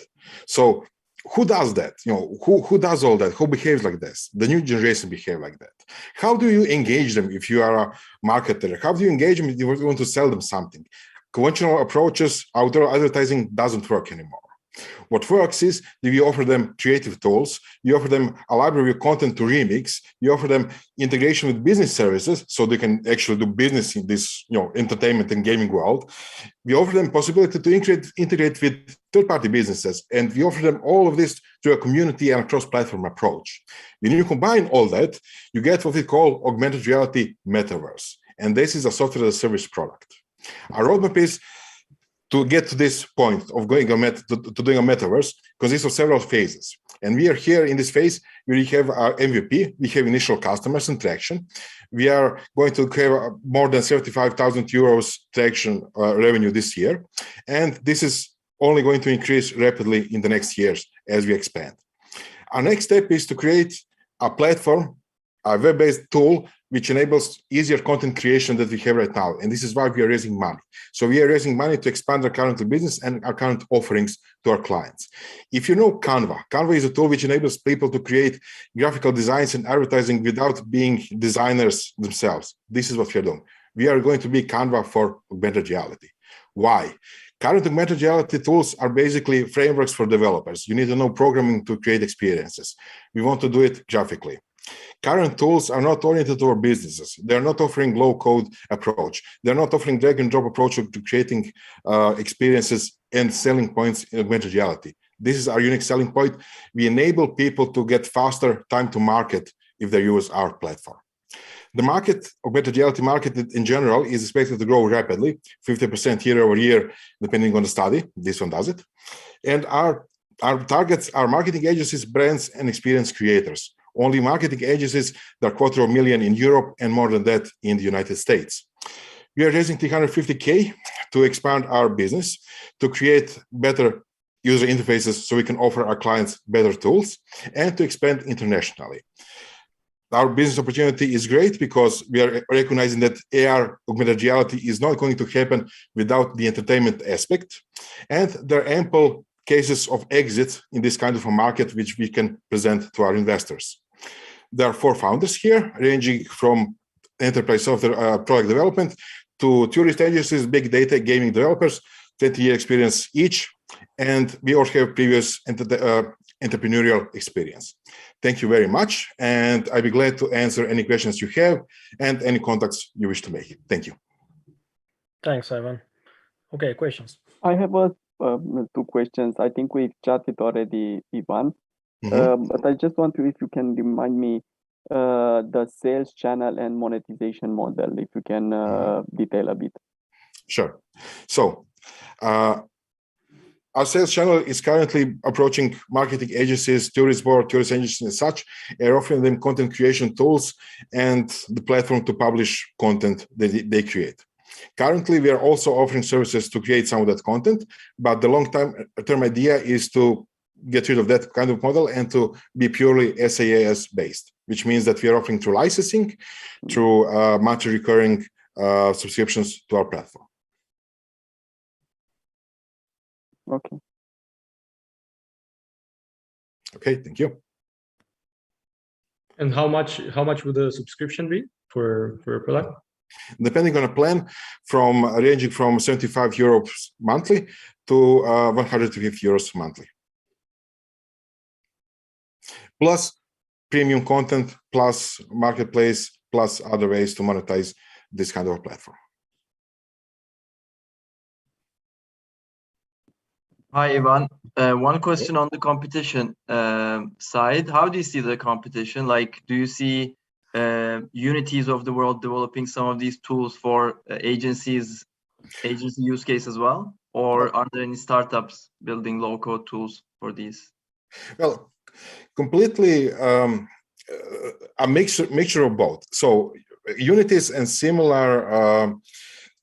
E: So who does that? You know, who does all that? Who behaves like this? The new generation behave like that. How do you engage them if you are a marketer? How do you engage them if you want to sell them something? Conventional approaches, outdoor advertising doesn't work anymore. What works is that we offer them creative tools, we offer them a library of content to remix, we offer them integration with business services so they can actually do business in this entertainment and gaming world. We offer them possibility to integrate with third-party businesses, and we offer them all of this through a community and a cross-platform approach. When you combine all that, you get what we call augmented reality metaverse, and this is a software as a service product. Our roadmap is to get to this point of doing a metaverse consists of several phases. And we are here in this phase where we have our MVP, we have initial customers and traction. We are going to have more than 75,000 euros traction revenue this year. And this is only going to increase rapidly in the next years as we expand. Our next step is to create a platform, a web-based tool which enables easier content creation that we have right now. And this is why we are raising money. So we are raising money to expand our current business and our current offerings to our clients. If you know Canva, Canva is a tool which enables people to create graphical designs and advertising without being designers themselves. This is what we are doing. We are going to be Canva for augmented reality. Why? Current augmented reality tools are basically frameworks for developers. You need to know programming to create experiences. We want to do it graphically. Current tools are not oriented toward businesses. They're not offering low-code approach. They're not offering drag-and-drop approach to creating experiences and selling points in augmented reality. This is our unique selling point. We enable people to get faster time to market if they use our platform. The market, augmented reality market in general, is expected to grow rapidly, 50% year over year, depending on the study. This one does it. And our targets are marketing agencies, brands, and experience creators. Only marketing agencies that are $250,000 in Europe and more than that in the United States. We are raising $350K to expand our business, to create better user interfaces so we can offer our clients better tools, and to expand internationally. Our business opportunity is great because we are recognizing that AR, augmented reality, is not going to happen without the entertainment aspect. And there are ample cases of exit in this kind of a market which we can present to our investors. There are 4 founders here, ranging from enterprise software product development to tourist agencies, big data, gaming developers, 20-year experience each, and we all have previous entrepreneurial experience. Thank you very much, and I'd be glad to answer any questions you have and any contacts you wish to make. Thank you.
A: Thanks, Ivan. Okay, questions.
J: I have 2 questions. I think we've chatted already, Ivan. But I just want to, if you can remind me the sales channel and monetization model, if you can detail a bit.
E: Sure. So our sales channel is currently approaching marketing agencies, tourist board, tourist agencies and such, and offering them content creation tools and the platform to publish content that they create. Currently, we are also offering services to create some of that content, but the long-term idea is to get rid of that kind of model and to be purely SaaS based, which means that we are offering through licensing, through monthly recurring subscriptions to our platform.
J: Okay.
E: Okay, thank you.
F: And how much would the subscription be for a product?
E: Depending on a plan, ranging from 75 euros monthly to 150 euros monthly. Plus premium content, plus marketplace, plus other ways to monetize this kind of a platform.
G: Hi, Ivan. One question on the competition side. How do you see the competition? Like, do you see unities of the world developing some of these tools for agency use case as well? Or are there any startups building low-code tools for these?
E: Well, completely a mixture of both. So unities and similar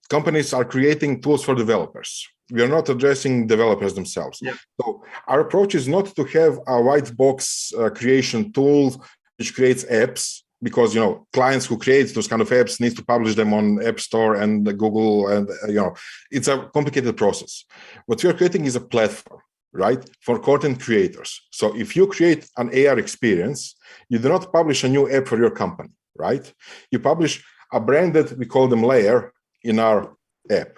E: companies are creating tools for developers. We are not addressing developers themselves.
G: Yep.
E: So our approach is not to have a white box creation tool which creates apps, because clients who create those kind of apps need to publish them on App Store and Google, and it's a complicated process. What we are creating is a platform, right, for content creators. So if you create an AR experience, you do not publish a new app for your company, right? You publish a branded, we call them layer, in our app.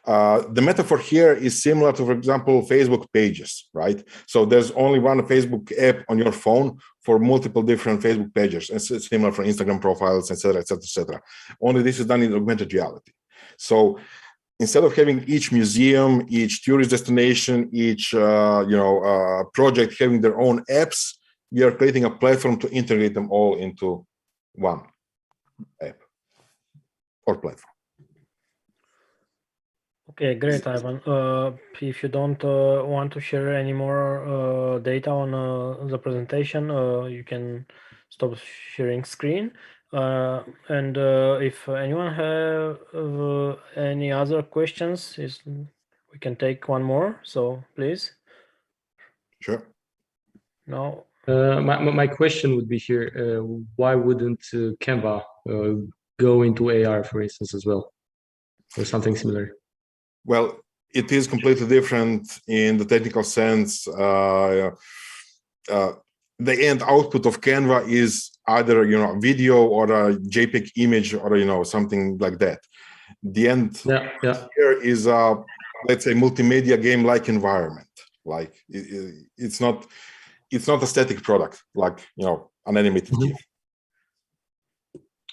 E: The metaphor here is similar to, for example, Facebook pages, right? So there's only one Facebook app on your phone for multiple different Facebook pages. And it's similar for Instagram profiles, etc., etc., etc. Only this is done in augmented reality. So instead of having each museum, each tourist destination, each project having their own apps, we are creating a platform to integrate them all into one app or platform.
A: Okay, great, Ivan. If you don't want to share any more data on the presentation, you can stop sharing screen. And if anyone have any other questions, we can take one more. So please.
E: Sure.
A: No.
K: My question would be here: why wouldn't Canva go into AR, for instance, as well, or something similar?
E: Well, it is completely different in the technical sense. The end output of Canva is either a video or a JPEG image or something like that. The end here is a, let's say, multimedia game-like environment. Like it's not a static product like an animated GIF.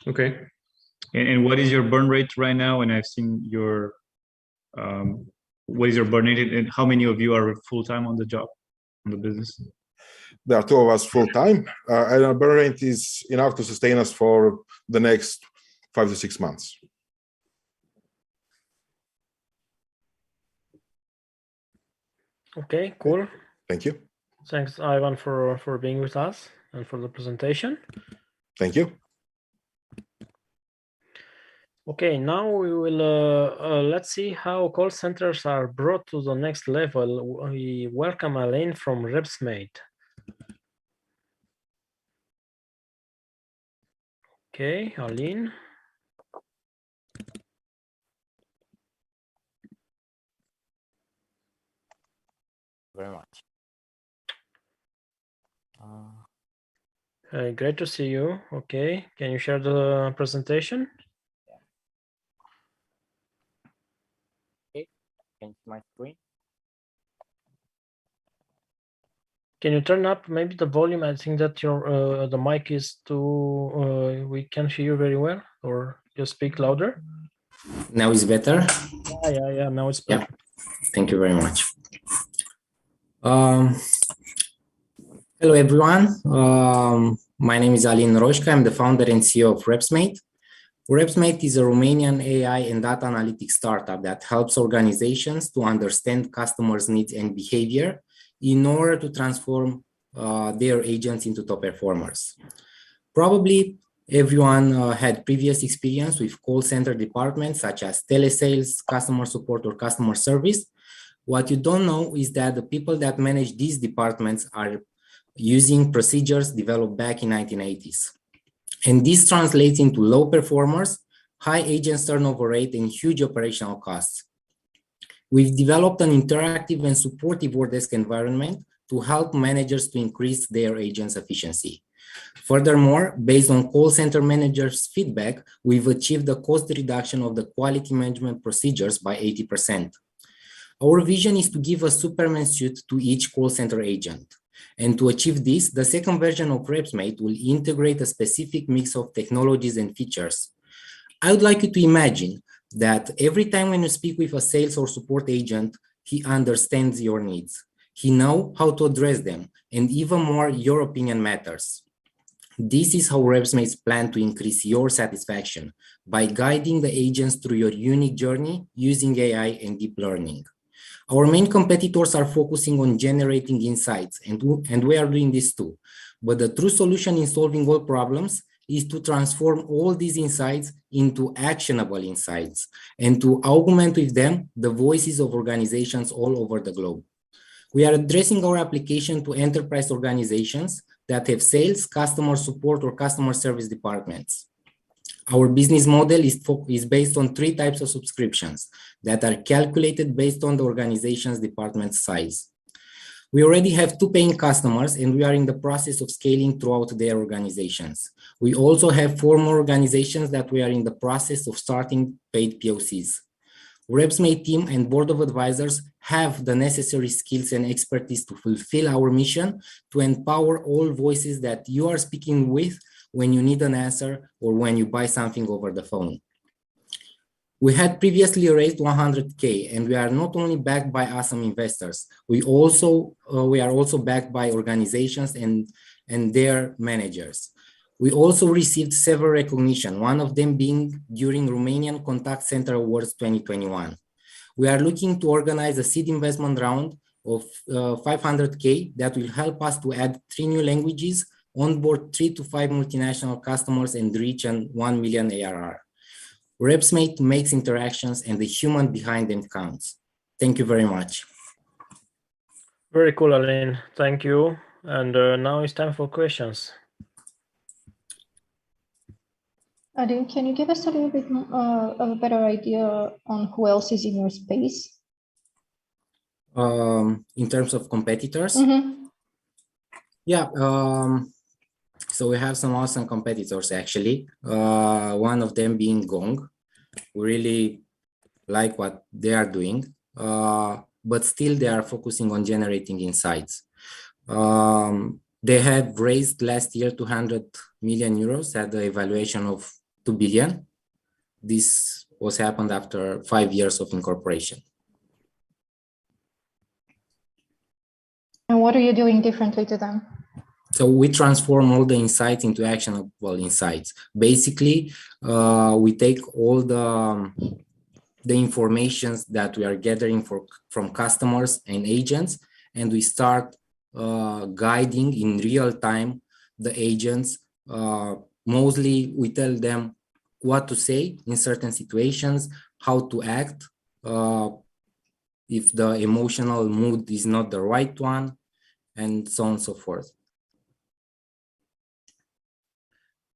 K: Okay. And what is your burn rate right now? And I've seen your what is your burn rate, and how many of you are full-time on the job, on the business?
E: There are 2 of us full-time, and our burn rate is enough to sustain us for the next 5 to 6 months.
A: Okay, cool.
E: Thank you.
A: Thanks, Ivan, for being with us and for the presentation.
E: Thank you.
A: Okay, now we will let's see how call centers are brought to the next level. We welcome Aaaand from RepsMate. Okay, Aaaand.
L: Very much.
A: Great to see you. Okay, can you share the presentation?
L: Okay, can you see my screen?
A: Can you turn up maybe the volume? I think that your the mic is too. We can't hear you very well, or just speak louder.
L: Now it's better.
A: Yeah. Now it's better.
L: Yeah. Thank you very much. Hello, everyone. My name is Alin Roșca. I'm the founder and CEO of RepsMate. RepsMate is a Romanian AI and data analytics startup that helps organizations to understand customers' needs and behavior in order to transform their agents into top performers. Probably everyone had previous experience with call center departments such as telesales, customer support, or customer service. What you don't know is that the people that manage these departments are using procedures developed back in 1980s. And this translates into low performers, high agent turnover rate, and huge operational costs. We've developed an interactive and supportive work desk environment to help managers to increase their agents' efficiency. Furthermore, based on call center managers' feedback, we've achieved a cost reduction of the quality management procedures by 80%. Our vision is to give a Superman suit to each call center agent. And to achieve this, the second version of RepsMate will integrate a specific mix of technologies and features. I would like you to imagine that every time when you speak with a sales or support agent, he understands your needs. He knows how to address them, and even more, your opinion matters. This is how RepsMate's plan to increase your satisfaction by guiding the agents through your unique journey using AI and deep learning. Our main competitors are focusing on generating insights, and we are doing this too. But the true solution in solving all problems is to transform all these insights into actionable insights and to augment with them the voices of organizations all over the globe. We are addressing our application to enterprise organizations that have sales, customer support, or customer service departments. Our business model is based on 3 types of subscriptions that are calculated based on the organization's department size. We already have 2 paying customers, and we are in the process of scaling throughout their organizations. We also have 4 more organizations that we are in the process of starting paid POCs. RepsMate team and board of advisors have the necessary skills and expertise to fulfill our mission to empower all voices that you are speaking with when you need an answer or when you buy something over the phone. We had previously raised 100K, and we are not only backed by awesome investors, we are also backed by organizations and their managers. We also received several recognition, one of them being during Romanian Contact Center Awards 2021. We are looking to organize a seed investment round of 500K that will help us to add 3 new languages, onboard 3 to 5 multinational customers, and reach an 1 million ARR. RepsMate makes interactions and the human behind them counts. Thank you very much.
A: Very cool, Aline. Thank you. And now it's time for questions.
M: Aline, can you give us a little bit of a better idea on who else is in your space?
L: In terms of competitors?
M: Mm-hmm.
L: Yeah, so we have some awesome competitors actually. One of them being Gong. We really like what they are doing, but still they are focusing on generating insights. They had raised last year 200 million euros at the evaluation of 2 billion. This was happened after 5 years of incorporation.
M: And what are you doing differently to them?
L: So we transform all the insights into actionable insights. Basically, we take all the informations that we are gathering from customers and agents, and we start guiding in real time the agents. Mostly we tell them what to say in certain situations, how to act, if the emotional mood is not the right one, and so on and so forth.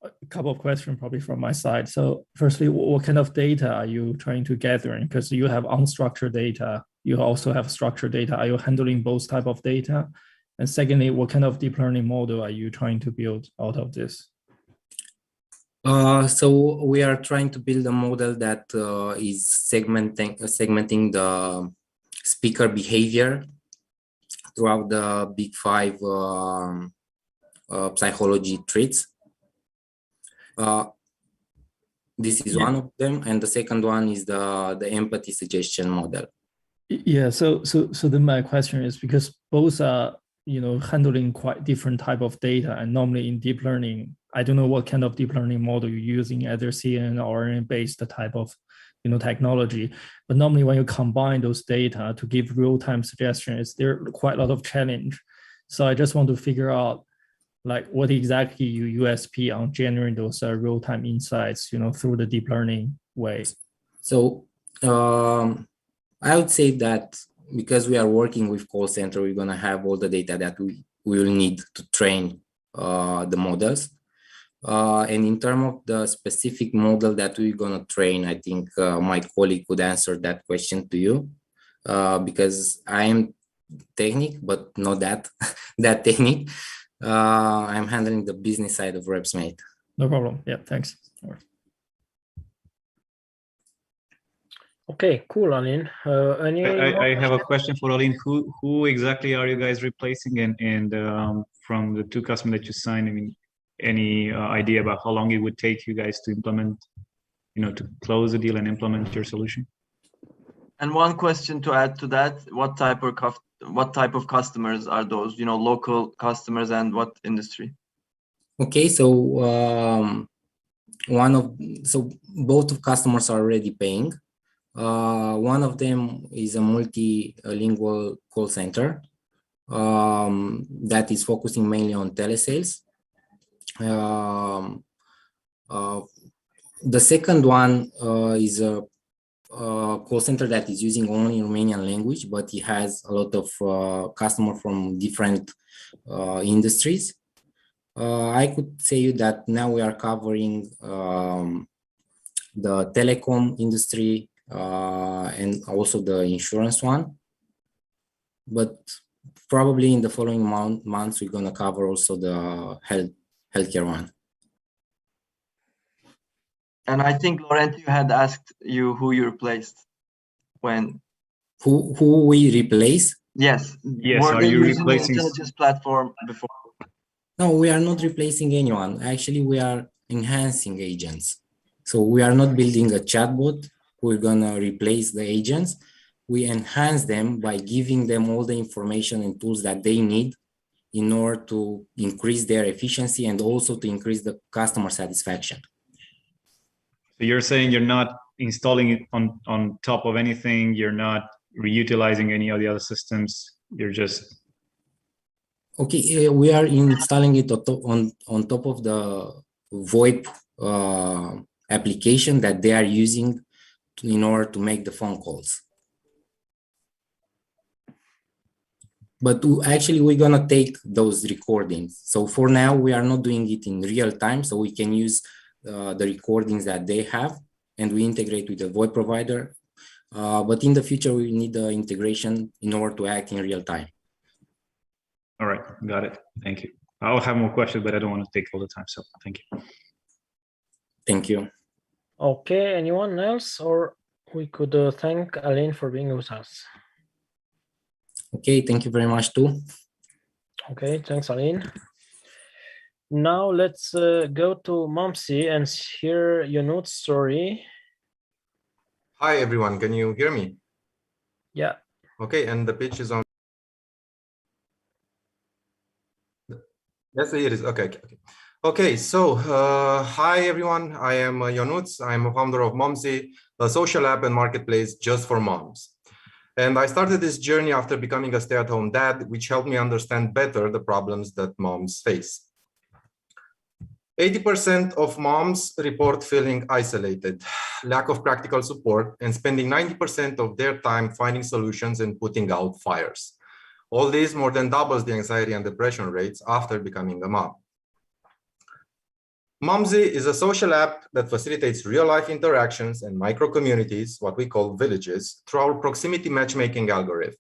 N: A couple of questions probably from my side. So firstly, what kind of data are you trying to gather? Because you have unstructured data, you also have structured data. Are you handling both type of data? And secondly, what kind of deep learning model are you trying to build out of this?
L: So we are trying to build a model that is segmenting the speaker behavior throughout the big 5 psychology traits. This is one of them, and the second one is the empathy suggestion model.
N: Yeah. So then my question is, because both are handling quite different type of data, and normally in deep learning, I don't know what kind of deep learning model you're using, either CNN or RNN-based type of technology. But normally when you combine those data to give real-time suggestions, there are quite a lot of challenge. So I just want to figure out like what exactly you USP on generating those real-time insights, through the deep learning way.
L: So I would say that because we are working with call center, we're going to have all the data that we will need to train the models. And in terms of the specific model that we're going to train, I think my colleague could answer that question to you, because I am technical, but not that technical. I'm handling the business side of RepsMate.
N: No problem. Yeah, thanks.
A: Okay, cool, Aline.
K: I have a question for Aline. Who exactly are you guys replacing? And from the 2 customers that you signed, I mean, any idea about how long it would take you guys to implement, to close the deal and implement your solution?
G: And one question to add to that: what type of customers are those? Local customers, and what industry?
L: Okay, so both of customers are already paying. One of them is a multilingual call center that is focusing mainly on telesales. The second one is a call center that is using only Romanian language, but it has a lot of customers from different industries. I could say you that now we are covering the telecom industry and also the insurance one, but probably in the following months we're going to cover also the healthcare one.
G: And I think Laurent, you had asked who you replaced. when?
L: Who we replace?
G: Yes.
K: Yes,
G: Were
K: are
G: they
K: you
G: using the
K: replacing?
G: intelligence platform before?
L: No, we are not replacing anyone. Actually, we are enhancing agents. So we are not building a chatbot. We're gonna replace the agents. We enhance them by giving them all the information and tools that they need in order to increase their efficiency and also to increase the customer satisfaction.
K: So you're saying you're not installing it on top of anything. You're not reutilizing any of the other systems. You're just
L: Okay, we are installing it on top of the VoIP application that they are using in order to make the phone calls. But actually, we're gonna take those recordings. So for now, we are not doing it in real time, so we can use the recordings that they have, and we integrate with the VoIP provider. But in the future, we need the integration in order to act in real time.
K: all right. Got it. Thank you. I'll have more questions, but I don't want to take all the time. So thank you.
L: Thank you.
A: Okay, anyone else? Or we could thank Aaaand for being with us.
L: Okay, thank you very much too.
A: Okay, thanks, Aaaand. Now let's go to Momsi and hear Yonut's story.
O: Hi, everyone. Can you hear me?
A: Yeah.
O: Okay, and the pitch is on. Yes, it is. Okay. Okay, so hi, everyone. I am Ionut. I'm a founder of Momsi, a social app and marketplace just for moms. And I started this journey after becoming a stay-at-home dad, which helped me understand better the problems that moms face. 80% of moms report feeling isolated, lack of practical support, and spending 90% of their time finding solutions and putting out fires. All this more than doubles the anxiety and depression rates after becoming a mom. Momsi is a social app that facilitates real-life interactions and micro-communities, what we call villages, through our proximity matchmaking algorithm.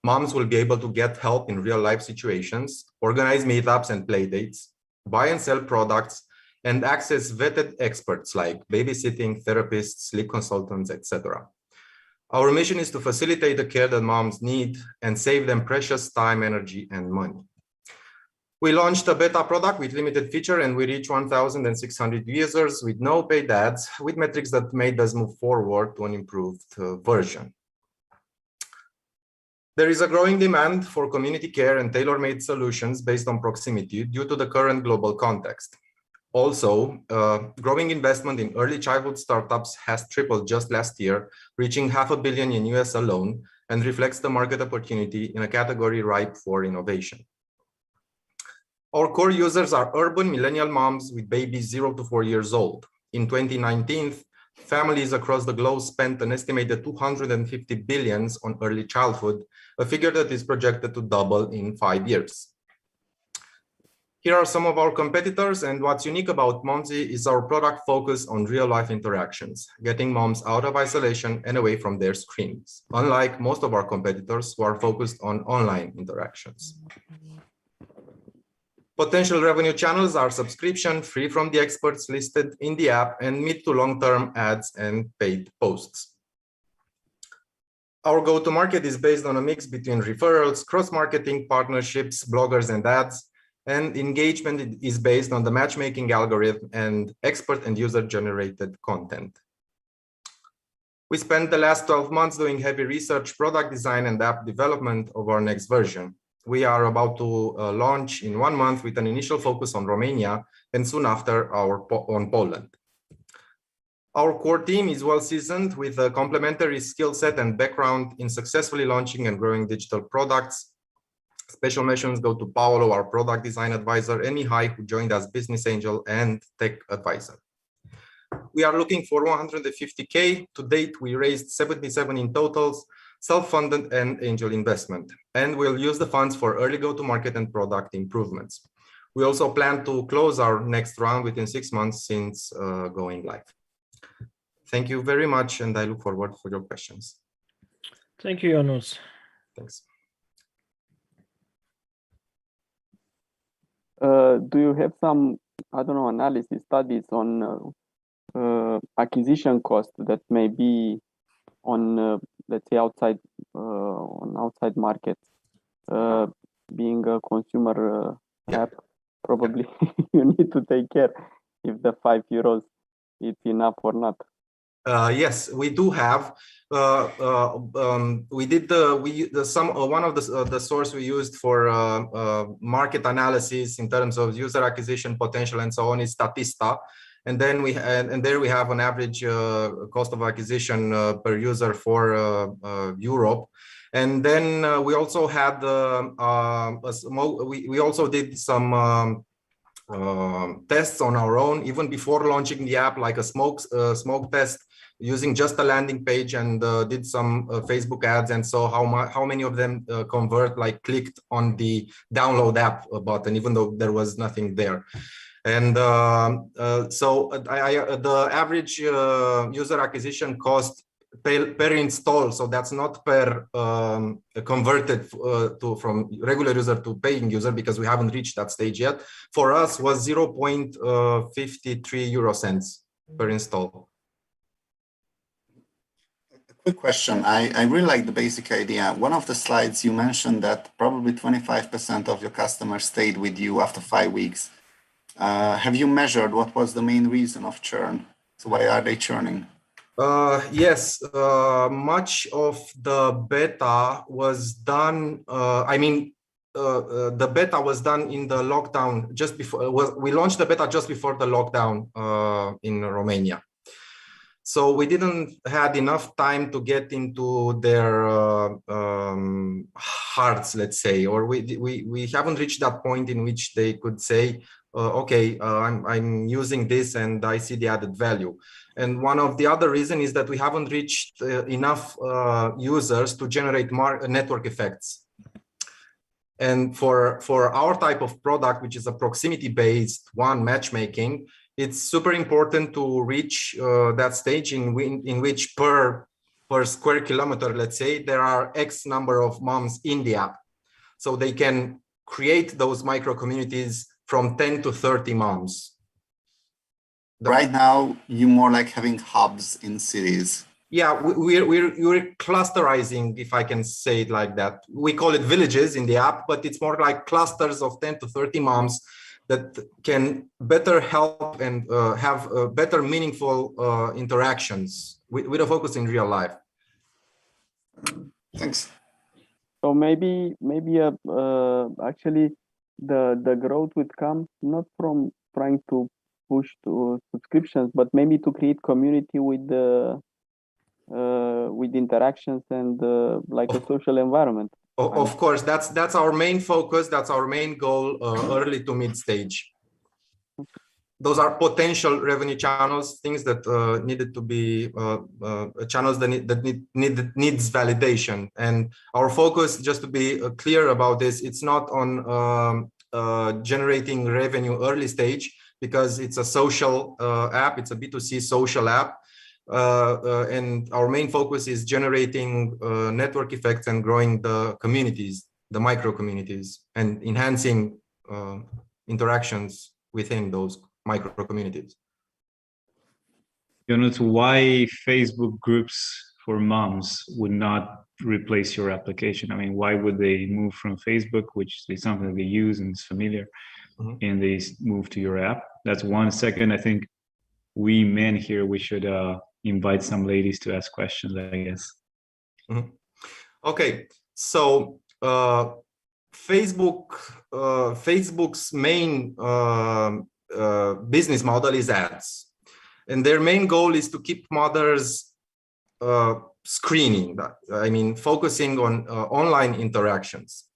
O: Moms will be able to get help in real-life situations, organize meetups and playdates, buy and sell products, and access vetted experts like babysitting, therapists, sleep consultants, etc. Our mission is to facilitate the care that moms need and save them precious time, energy, and money. We launched a beta product with limited feature, and we reached 1,600 users with no paid ads, with metrics that made us move forward to an improved version. There is a growing demand for community care and tailor-made solutions based on proximity due to the current global context. Also, growing investment in early childhood startups has tripled just last year, reaching $500 million in US alone, and reflects the market opportunity in a category ripe for innovation. Our core users are urban millennial moms with babies 0 to 4 years old. In 2019, families across the globe spent an estimated $250 billion on early childhood, a figure that is projected to double in 5 years. Here are some of our competitors, and what's unique about Momsi is our product focus on real-life interactions, getting moms out of isolation and away from their screens, unlike most of our competitors who are focused on online interactions. Potential revenue channels are subscription, free from the experts listed in the app, and mid to long-term ads and paid posts. Our go-to-market is based on a mix between referrals, cross-marketing, partnerships, bloggers, and ads, and engagement is based on the matchmaking algorithm and expert and user-generated content. We spent the last 12 months doing heavy research, product design, and app development of our next version. We are about to launch in 1 month with an initial focus on Romania and soon after on Poland. Our core team is well seasoned with a complementary skill set and background in successfully launching and growing digital products. Special mentions go to Paolo, our product design advisor, and Mihai, who joined as business angel and tech advisor. We are looking for 150K. To date, we raised 77 in totals, self-funded and angel investment, and we'll use the funds for early go-to-market and product improvements. We also plan to close our next round within 6 months since going live. Thank you very much, and I look forward for your questions.
A: Thank you, Ionut.
O: Thanks.
J: Do you have some, I don't know, analysis studies on acquisition cost that may be on let's say outside on outside markets. Being a consumer app, probably you need to take care if the €5 is enough or not.
O: Yes, we do have. We did one of the source we used for market analysis in terms of user acquisition potential and so on is Statista, and then there we have an average cost of acquisition per user for Europe, and then we also had we also did some. Tests on our own, even before launching the app, like a smoke test using just a landing page, and did some Facebook ads, and saw how many of them convert, like clicked on the download app button, even though there was nothing there. And so the average user acquisition cost per install, so that's not per converted from regular user to paying user, because we haven't reached that stage yet, for us was 0.53 euro cents per install.
I: A quick question. I really like the basic idea. One of the slides you mentioned that probably 25% of your customers stayed with you after 5 weeks. Have you measured what was the main reason of churn? So why are they churning?
O: Yes, much of the beta was done. The beta was done in the lockdown just before. We launched the beta just before the lockdown in Romania. So we didn't had enough time to get into their hearts, let's say, or we haven't reached that point in which they could say, okay, I'm using this and I see the added value. And one of the other reasons is that we haven't reached enough users to generate network effects. And for our type of product, which is a proximity-based matchmaking, it's super important to reach that stage in which per square kilometer, let's say, there are X number of moms in the app. So they can create those micro communities from 10 to 30 moms.
I: Right now, you're more like having hubs in cities.
O: Yeah, we're clusterizing, if I can say it like that. We call it villages in the app, but it's more like clusters of 10 to 30 moms that can better help and have better meaningful interactions with a focus in real life.
I: Thanks.
J: So maybe actually the growth would come not from trying to push to subscriptions, but maybe to create community with interactions and like a social environment.
O: Of course, that's our main focus. That's our main goal, early to mid stage. Those are potential revenue channels, things that needed to be channels that needs validation. And our focus, just to be clear about this, it's not on generating revenue early stage, because it's a social app, it's a B2C social app. And our main focus is generating network effects and growing the communities, the micro communities, and enhancing interactions within those micro communities.
K: Jonas, why Facebook groups for moms would not replace your application? I mean, why would they move from Facebook, which is something they use and is familiar, and they move to your app? That's one. Second, I think we men here, we should invite some ladies to ask questions, I guess.
O: Okay, so Facebook's main business model is ads, and their main goal is to keep mothers screening, focusing on online interactions.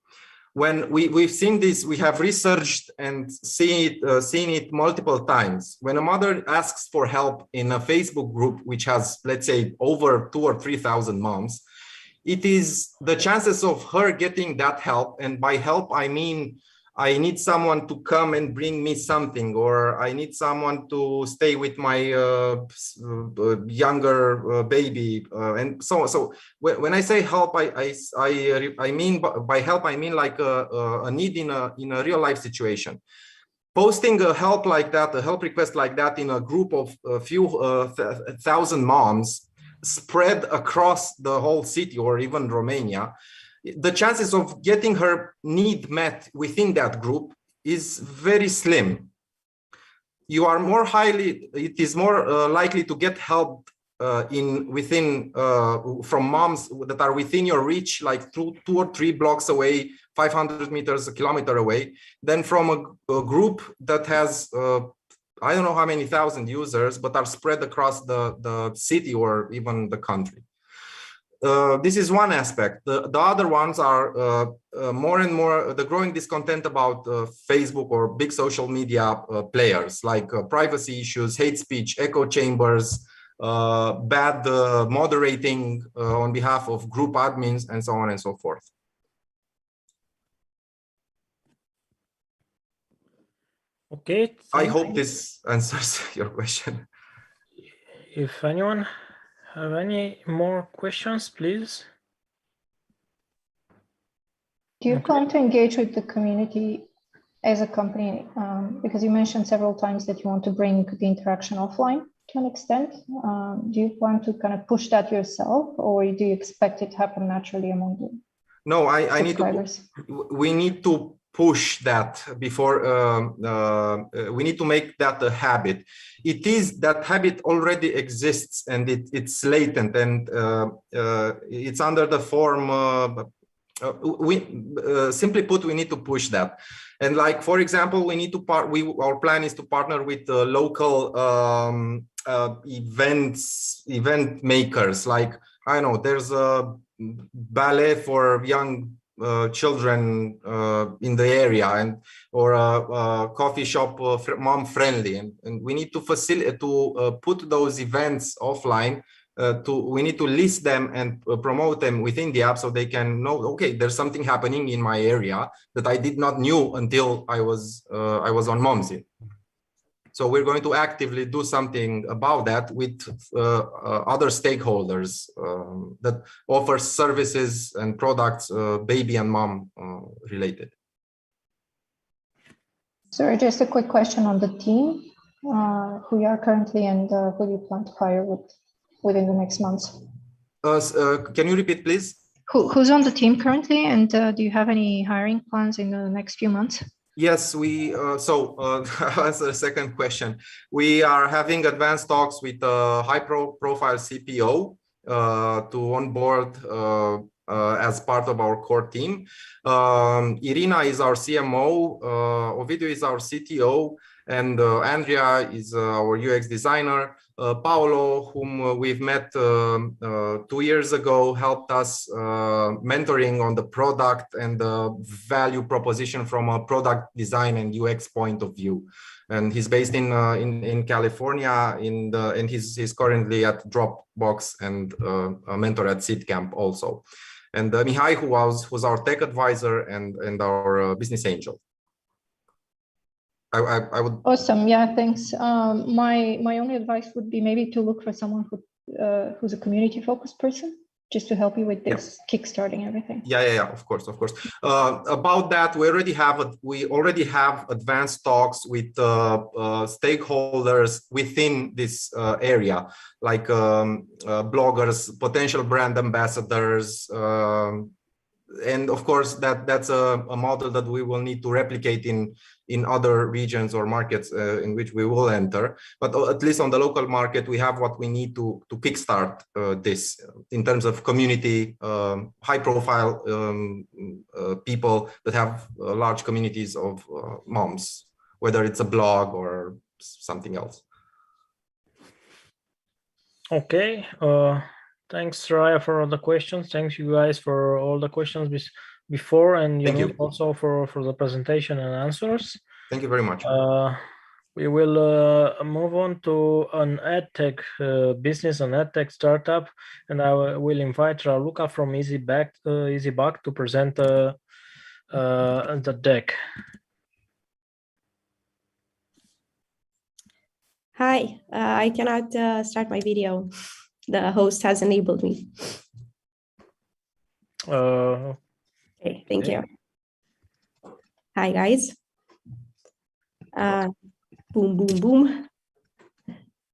O: When we've seen this, we have researched and seen it multiple times. When a mother asks for help in a Facebook group, which has, let's say, over 2,000 or 3,000 moms, it is the chances of her getting that help, and by help, I mean, I need someone to come and bring me something, or I need someone to stay with my younger baby, and so on. So when I say help, I mean by help, I mean like a need in a real life situation. Posting a help like that, a help request like that in a group of a few thousand moms spread across the whole city or even Romania, the chances of getting her need met within that group is very slim. You are more it is more likely to get help from moms that are within your reach, like 2 or 3 blocks away, 500 meters, a kilometer away, than from a group that has I don't know how many thousand users, but are spread across the city or even the country. This is one aspect. The other ones are more and more the growing discontent about Facebook or big social media players, like privacy issues, hate speech, echo chambers, bad moderating on behalf of group admins, and so on and so forth.
A: Okay.
O: I hope this answers your question.
A: If anyone have any more questions, please.
M: Do you plan to engage with the community as a company? Because you mentioned several times that you want to bring the interaction offline to an extent. Do you plan to kind of push that yourself, or do you expect it to happen naturally among the subscribers?
O: We need to push that before we need to make that a habit. That habit already exists, and it's latent, and it's under the form simply put, we need to push that. And like, for example, we need to our plan is to partner with local event makers. Like, I don't know, there's a ballet for young children in the area, or a coffee shop mom friendly, and we need to facilitate put those events offline. We need to list them and promote them within the app, so they can know, okay, there's something happening in my area that I did not knew until I was on Momsy. So we're going to actively do something about that with other stakeholders that offer services and products, baby and mom related.
M: Sorry, just a quick question on the team, who you are currently and who you plan to hire within the next months.
O: Can you repeat, please?
M: Who's on the team currently, and do you have any hiring plans in the next few months?
O: Yes, that's the second question. We are having advanced talks with a high-profile CPO to onboard as part of our core team. Irina is our CMO, Ovidiu is our CTO, and Andrea is our UX designer. Paolo, whom we've met 2 years ago, helped us mentoring on the product and the value proposition from a product design and UX point of view. And he's based in California, and he's currently at Dropbox and a mentor at SeedCamp also. And Mihai, who's our tech advisor and our business angel. I would.
M: Awesome. Yeah, thanks. My only advice would be maybe to look for someone who's a community-focused person, just to help you with this kickstarting everything.
O: Yeah. Of course. About that, we already have advanced talks with stakeholders within this area, like bloggers, potential brand ambassadors. And of course, that's a model that we will need to replicate in other regions or markets in which we will enter. But at least on the local market, we have what we need to kickstart this in terms of community, high-profile people that have large communities of moms, whether it's a blog or something else.
A: Okay. Thanks, Raya, for all the questions. Thanks, you guys, for all the questions before, and also for the presentation and answers.
O: Thank you very much.
A: We will move on to an edtech business, an edtech startup, and I will invite Raluca from EasyBug to present the deck.
P: Hi, I cannot start my video. The host has enabled me. Okay, thank you. Hi, guys. Boom, boom, boom.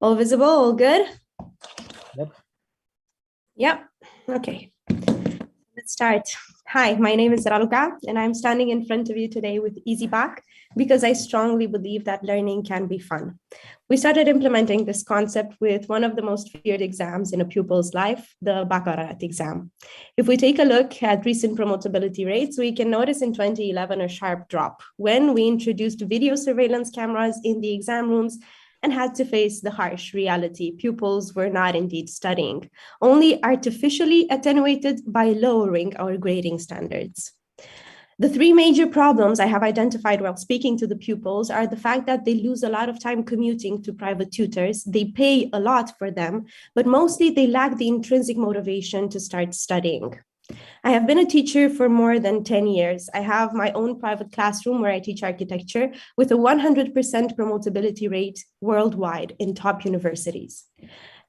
P: All visible, all good?
A: Yep.
P: Yeah, okay. Let's start. Hi, my name is Raluca, and I'm standing in front of you today with EasyBack because I strongly believe that learning can be fun. We started implementing this concept with one of the most feared exams in a pupil's life, the baccalaureate exam. If we take a look at recent promotability rates, we can notice in 2011 a sharp drop when we introduced video surveillance cameras in the exam rooms and had to face the harsh reality. Pupils were not indeed studying, only artificially attenuated by lowering our grading standards. The three major problems I have identified while speaking to the pupils are the fact that they lose a lot of time commuting to private tutors, they pay a lot for them, but mostly they lack the intrinsic motivation to start studying. I have been a teacher for more than 10 years. I have my own private classroom where I teach architecture with a 100% promotability rate worldwide in top universities.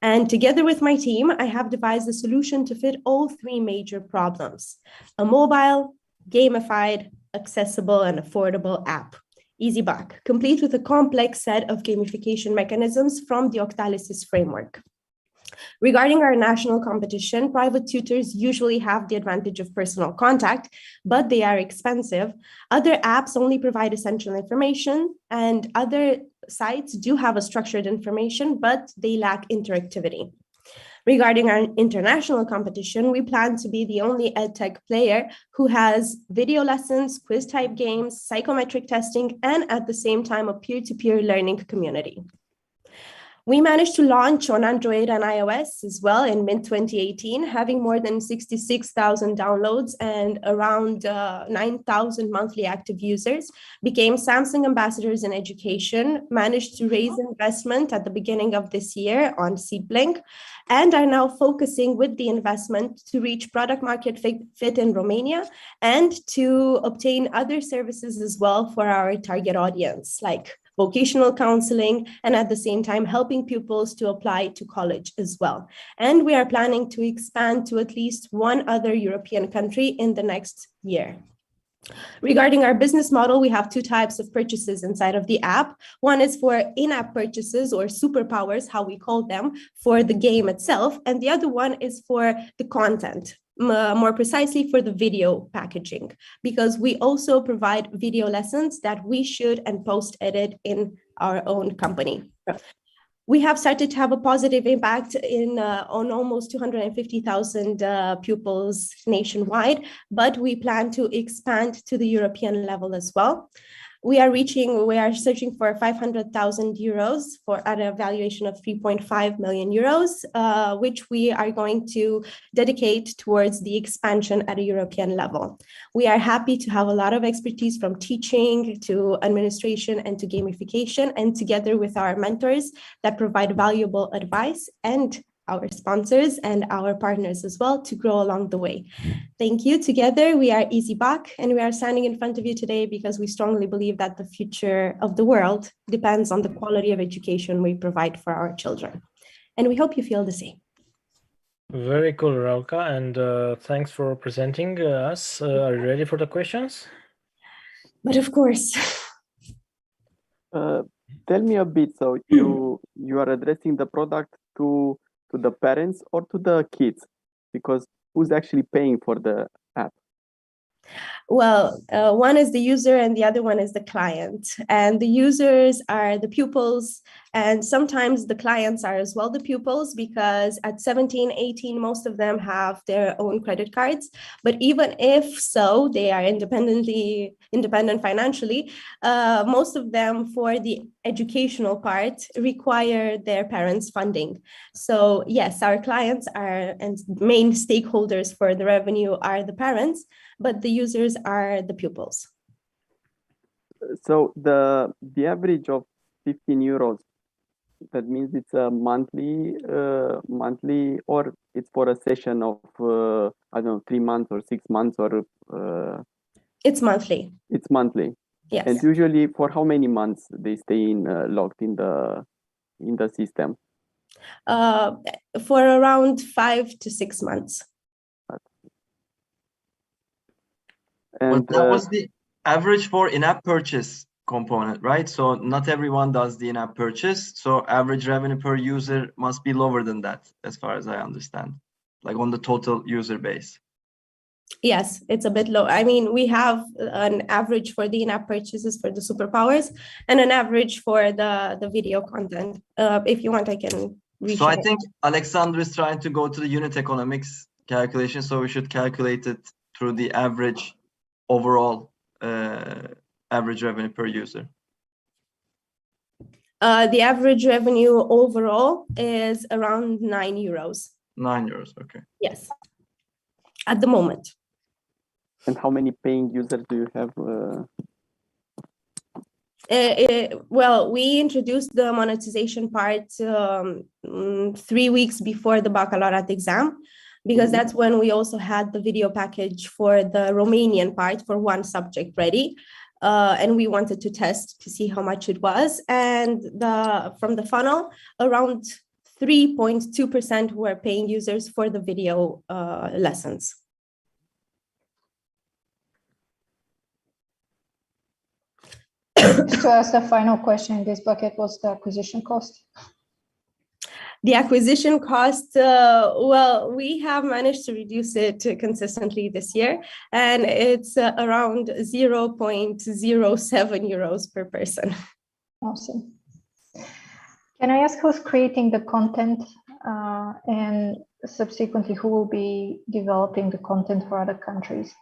P: And together with my team, I have devised a solution to fit all three major problems: a mobile, gamified, accessible, and affordable app, EasyBack, complete with a complex set of gamification mechanisms from the Octalysis framework. Regarding our national competition, private tutors usually have the advantage of personal contact, but they are expensive. Other apps only provide essential information, and other sites do have a structured information, but they lack interactivity. Regarding our international competition, we plan to be the only edtech player who has video lessons, quiz-type games, psychometric testing, and at the same time, a peer-to-peer learning community. We managed to launch on Android and iOS as well in mid-2018, having more than 66,000 downloads and around 9,000 monthly active users, became Samsung ambassadors in education, managed to raise investment at the beginning of this year on SeedLink, and are now focusing with the investment to reach product market fit in Romania and to obtain other services as well for our target audience, like vocational counseling, and at the same time helping pupils to apply to college as well. And we are planning to expand to at least one other European country in the next year. Regarding our business model, we have two types of purchases inside of the app. One is for in-app purchases or superpowers, how we call them, for the game itself. And the other one is for the content, more precisely for the video packaging, because we also provide video lessons that we shoot and post-edit in our own company. We have started to have a positive impact on almost 250,000 pupils nationwide, but we plan to expand to the European level as well. We are searching for 500,000 euros at a valuation of 3.5 million euros, which we are going to dedicate towards the expansion at a European level. We are happy to have a lot of expertise from teaching to administration and to gamification, and together with our mentors that provide valuable advice and our sponsors and our partners as well to grow along the way. Thank you. Together, we are EasyBack, and we are standing in front of you today because we strongly believe that the future of the world depends on the quality of education we provide for our children. And we hope you feel the same.
A: Very cool, Raulka, and thanks for presenting us. Are you ready for the questions?
P: But of course.
J: Tell me a bit, so you are addressing the product to the parents or to the kids, because who's actually paying for the app?
P: Well, one is the user and the other one is the client. And the users are the pupils, and sometimes the clients are as well the pupils, because at 17, 18, most of them have their own credit cards. But even if so, they are independent financially, most of them for the educational part require their parents' funding. So yes, our clients are, and main stakeholders for the revenue are the parents, but the users are the pupils.
J: So the average of 15 euros, that means it's a monthly, or it's for a session of, I don't know, 3 months or 6 months, or?
P: It's monthly.
J: It's monthly.
P: Yes.
J: And usually for how many months they stay locked in the system?
P: For around 5 to 6 months.
G: And that was the average for in-app purchase component, right? So not everyone does the in-app purchase. So average revenue per user must be lower than that, as far as I understand. like on the total user base?
P: Yes, it's a bit low. I mean, we have an average for the in-app purchases for the superpowers and an average for the video content. If you want, I can reach.
G: So I think Alexander is trying to go to the unit economics calculation. So we should calculate it through the average overall average revenue per user.
P: The average revenue overall is around €9.
G: €9, okay.
P: Yes, at the moment.
J: And how many paying users do you have?
P: Well, we introduced the monetization part 3 weeks before the baccalaureate exam, because that's when we also had the video package for the Romanian part for one subject ready. And we wanted to test to see how much it was. And from the funnel, around 3.2% were paying users for the video lessons.
M: To ask the final question in this bucket, what's the acquisition cost?
P: The acquisition cost, well, we have managed to reduce it consistently this year, and it's around €0.07 per person.
M: Awesome. Can I ask who's creating the content and subsequently who will be developing the content for other countries?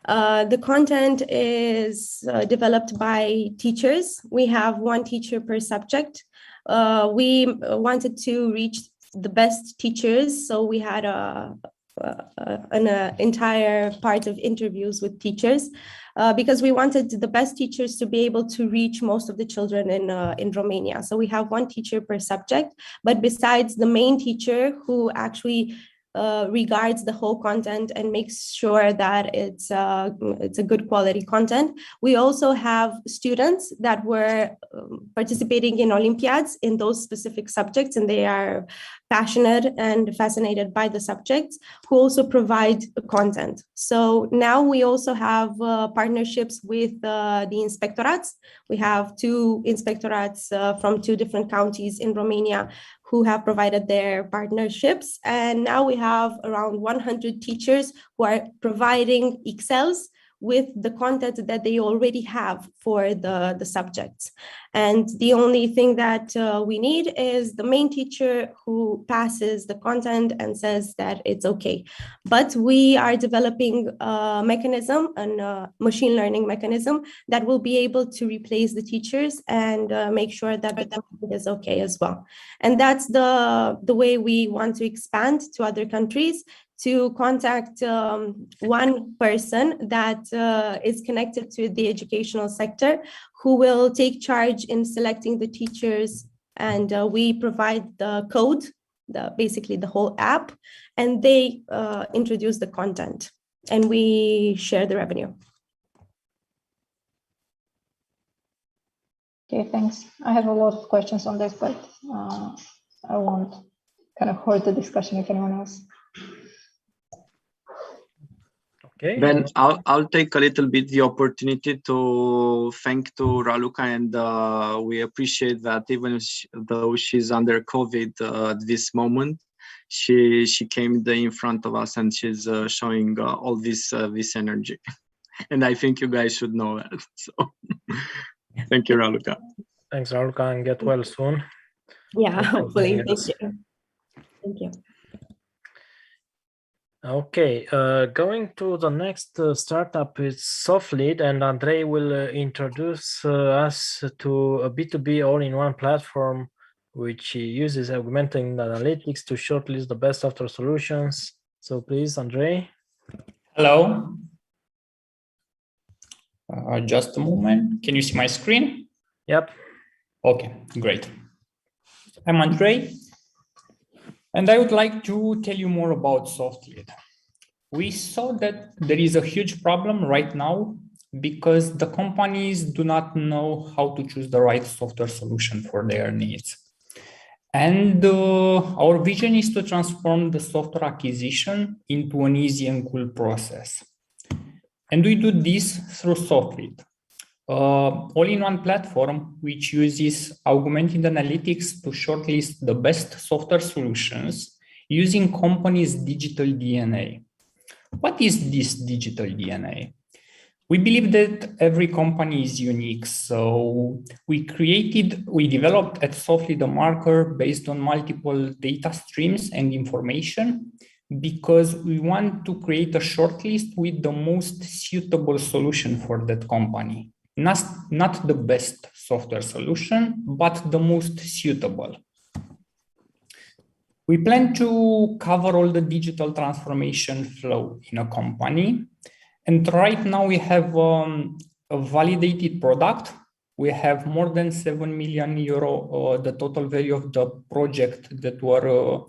P: The content is developed by teachers. We have one teacher per subject. We wanted to reach the best teachers, so we had an entire part of interviews with teachers because we wanted the best teachers to be able to reach most of the children in Romania. So we have one teacher per subject, but besides the main teacher who actually regards the whole content and makes sure that it's a good quality content. We also have students that were participating in Olympiads in those specific subjects, and they are passionate and fascinated by the subjects, who also provide content. So now we also have partnerships with the inspectorats. We have 2 inspectorats from 2 different counties in Romania who have provided their partnerships. And now we have around 100 teachers who are providing Excels with the content that they already have for the subjects. And the only thing that we need is the main teacher who passes the content and says that it's okay. But we are developing a mechanism, a machine learning mechanism that will be able to replace the teachers and make sure that the content is okay as well. And that's the way we want to expand to other countries, to contact one person that is connected to the educational sector, who will take charge in selecting the teachers, and we provide the code, basically the whole app, and they introduce the content, and we share the revenue.
M: Okay, thanks. I have a lot of questions on this, but I won't kind of hold the discussion if anyone else.
A: Okay.
D: Ben, I'll take a little bit the opportunity to thank to Raluca, and we appreciate that even though she's under COVID at this moment, she came in front of us and she's showing all this energy, and I think you guys should know that. So thank you, Raluca.
A: Thanks, Raluca, and get well soon.
P: Yeah, hopefully. Thank you. Thank you.
A: Okay, going to the next startup is SoftLead, and Andrei will introduce us to a B2B all-in-one platform which uses augmented analytics to shortlist the best software solutions. So please, Andrei.
Q: Hello. Just a moment. Can you see my screen?
A: Yep.
Q: Okay, great. I'm Andrei, and I would like to tell you more about SoftLead. We saw that there is a huge problem right now because the companies do not know how to choose the right software solution for their needs. And our vision is to transform the software acquisition into an easy and cool process. And we do this through SoftLead, all-in-one platform which uses augmented analytics to shortlist the best software solutions using companies' digital DNA. What is this digital DNA? We believe that every company is unique. So we developed at Softly the marker based on multiple data streams and information, because we want to create a shortlist with the most suitable solution for that company. Not the best software solution, but the most suitable. We plan to cover all the digital transformation flow in a company. And right now we have a validated product. We have more than 7 million euro, the total value of the project that were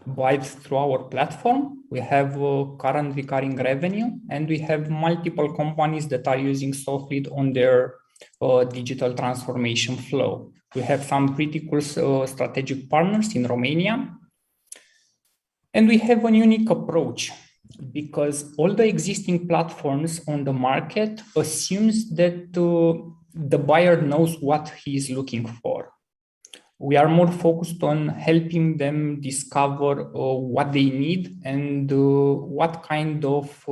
Q: bought through our platform. We have current recurring revenue, and we have multiple companies that are using SoftLead on their digital transformation flow. We have some pretty cool strategic partners in Romania. And we have a unique approach, because all the existing platforms on the market assumes that the buyer knows what he is looking for. We are more focused on helping them discover what they need and what kind of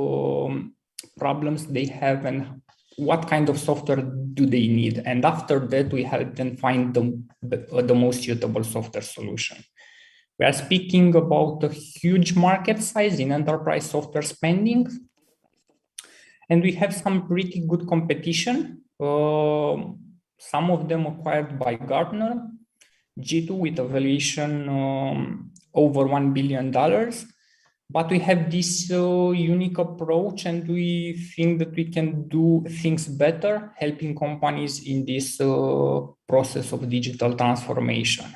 Q: problems they have and what kind of software do they need. And after that, we help them find the most suitable software solution. We are speaking about a huge market size in enterprise software spending. And we have some pretty good competition. Some of them acquired by Gartner, G2 with a valuation over $1 billion. But we have this unique approach, and we think that we can do things better, helping companies in this process of digital transformation.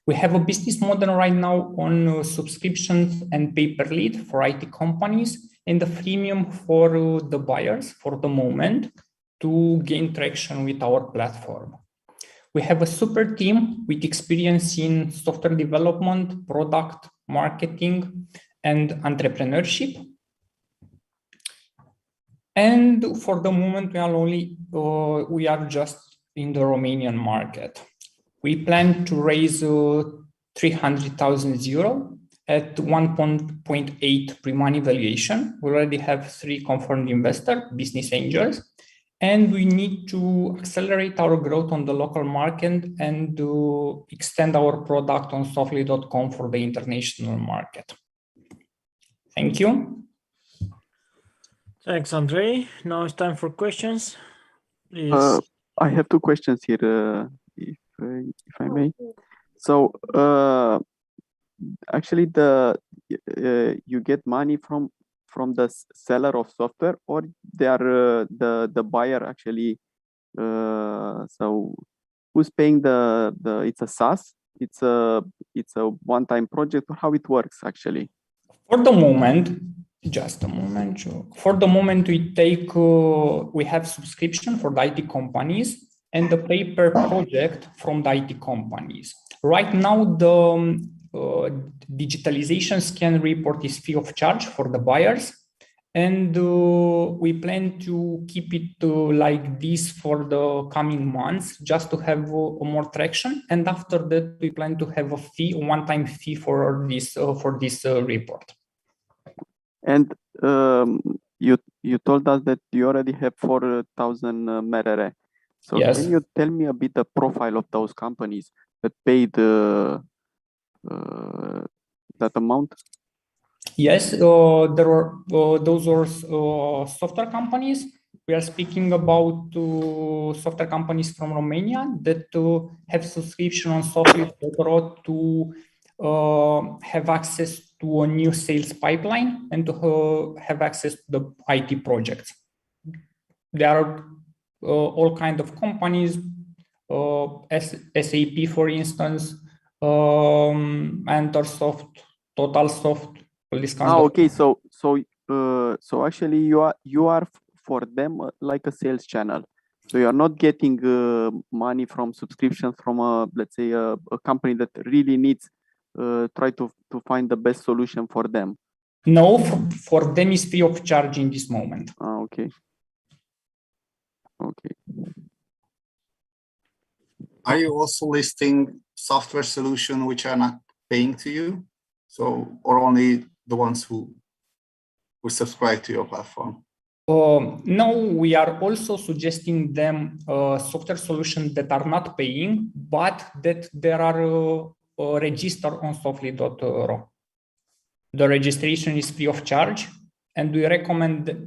Q: We have a business model right now on subscriptions and pay-per-lead for IT companies, and a freemium for the buyers for the moment to gain traction with our platform. We have a super team with experience in software development, product marketing, and entrepreneurship. And for the moment, we are just in the Romanian market. We plan to raise 300,000 euro at 1.8 pre-money valuation. We already have 3 confirmed investors, business angels, and we need to accelerate our growth on the local market and extend our product on softly.com for the international market. Thank you.
A: Thanks, Andrei. Now it's time for questions. Please.
J: I have 2 questions here, if I may. So actually, you get money from the seller of software, or they are the buyer actually. So who's paying it's a SaaS? It's a one-time project, or how it works actually?
Q: For the moment, just a moment. For the moment, we have subscription for the IT companies and the pay-per project from the IT companies. Right now, the digitalization scan report is free of charge for the buyers, and we plan to keep it like this for the coming months, just to have more traction. And after that, we plan to have a one-time fee for this report.
J: And you told us that you already have 4,000 merere. So
Q: yes.
J: Can you tell me a bit the profile of those companies that paid that amount?
Q: Yes, those are software companies. We are speaking about software companies from Romania that have subscription on software to have access to a new sales pipeline and to have access to the IT projects. There are all kinds of companies, SAP, for instance, Entersoft, TotalSoft.
J: Okay, so actually you are for them like a sales channel. So you are not getting money from subscriptions from let's say a company that really needs try to find the best solution for them.
Q: No, for them is free of charge in this moment.
J: Okay. Okay.
I: Are you also listing software solutions which are not paying to you? So, or only the ones who subscribe to your platform?
Q: No, we are also suggesting them software solutions that are not paying, but that there are registered on softly.ro. The registration is free of charge, and we recommend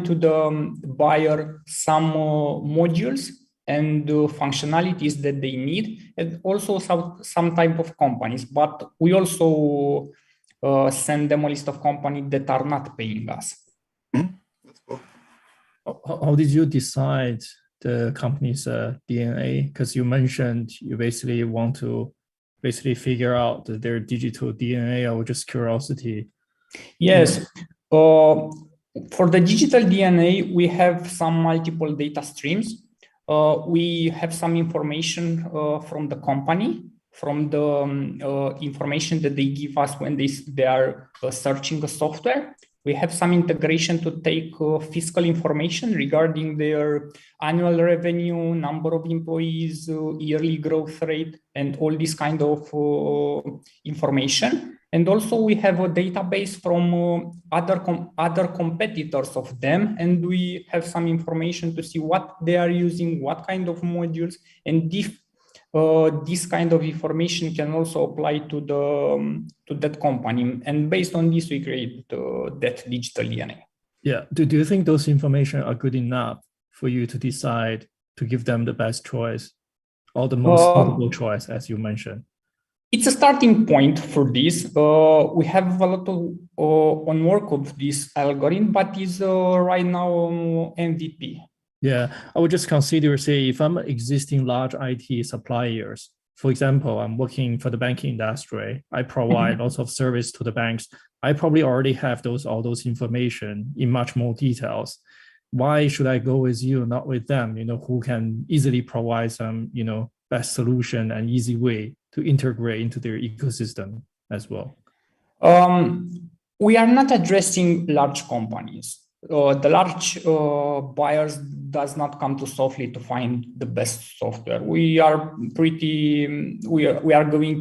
Q: to the buyer some modules and functionalities that they need, and also some type of companies. But we also send them a list of companies that are not paying us.
N: How did you decide the company's DNA? Because you mentioned you basically want to figure out their digital DNA. Or just curiosity.
Q: Yes. For the digital DNA, we have some multiple data streams. We have some information from the company, from the information that they give us when they are searching the software. We have some integration to take fiscal information regarding their annual revenue, number of employees, yearly growth rate, and all this kind of information. And also we have a database from other competitors of them, and we have some information to see what they are using, what kind of modules, and if this kind of information can also apply to that company. And based on this, we create that digital DNA.
N: Yeah. Do you think those information are good enough for you to decide to give them the best choice or the most suitable choice, as you mentioned?
Q: It's a starting point for this. We have a lot of on work of this algorithm, but is right now MVP.
N: Yeah, I would just consider, say, if I'm existing large IT suppliers, for example, I'm working for the banking industry, I provide lots of service to the banks. I probably already have all those information in much more details. Why should I go with you, not with them, who can easily provide some, best solution and easy way to integrate into their ecosystem as well?
Q: We are not addressing large companies. The large buyers does not come to Softly to find the best software. We are going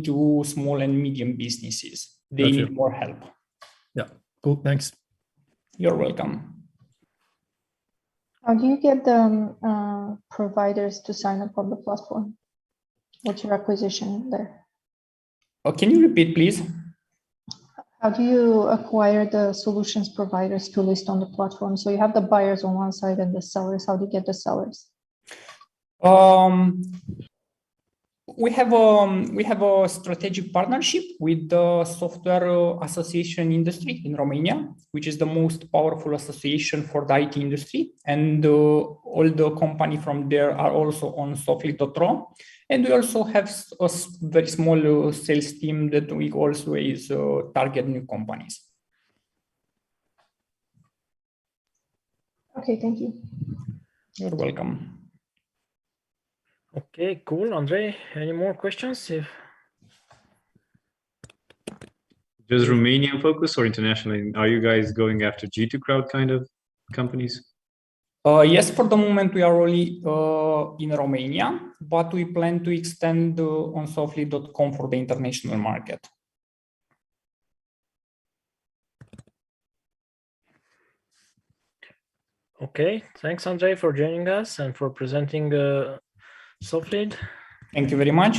Q: to small and medium businesses. They need more help.
N: Yeah, cool, thanks.
Q: You're welcome.
M: How do you get the providers to sign up on the platform? What's your acquisition there?
Q: Can you repeat, please?
M: How do you acquire the solutions providers to list on the platform? So you have the buyers on one side and the sellers. How do you get the sellers?
Q: We have a strategic partnership with the Software Association industry in Romania, which is the most powerful association for the IT industry. And all the companies from there are also on softly.ro. And we also have a very small sales team that we always target new companies.
M: Okay, thank you.
Q: You're welcome.
A: Okay, cool. Andre, any more questions?
K: Just Romanian focus or internationally? Are you guys going after G2 crowd kind of companies?
Q: Yes, for the moment we are only in Romania, but we plan to extend on softly.com for the international market.
A: Okay, thanks, Andre, for joining us and for presenting Softly.
Q: Thank you very much.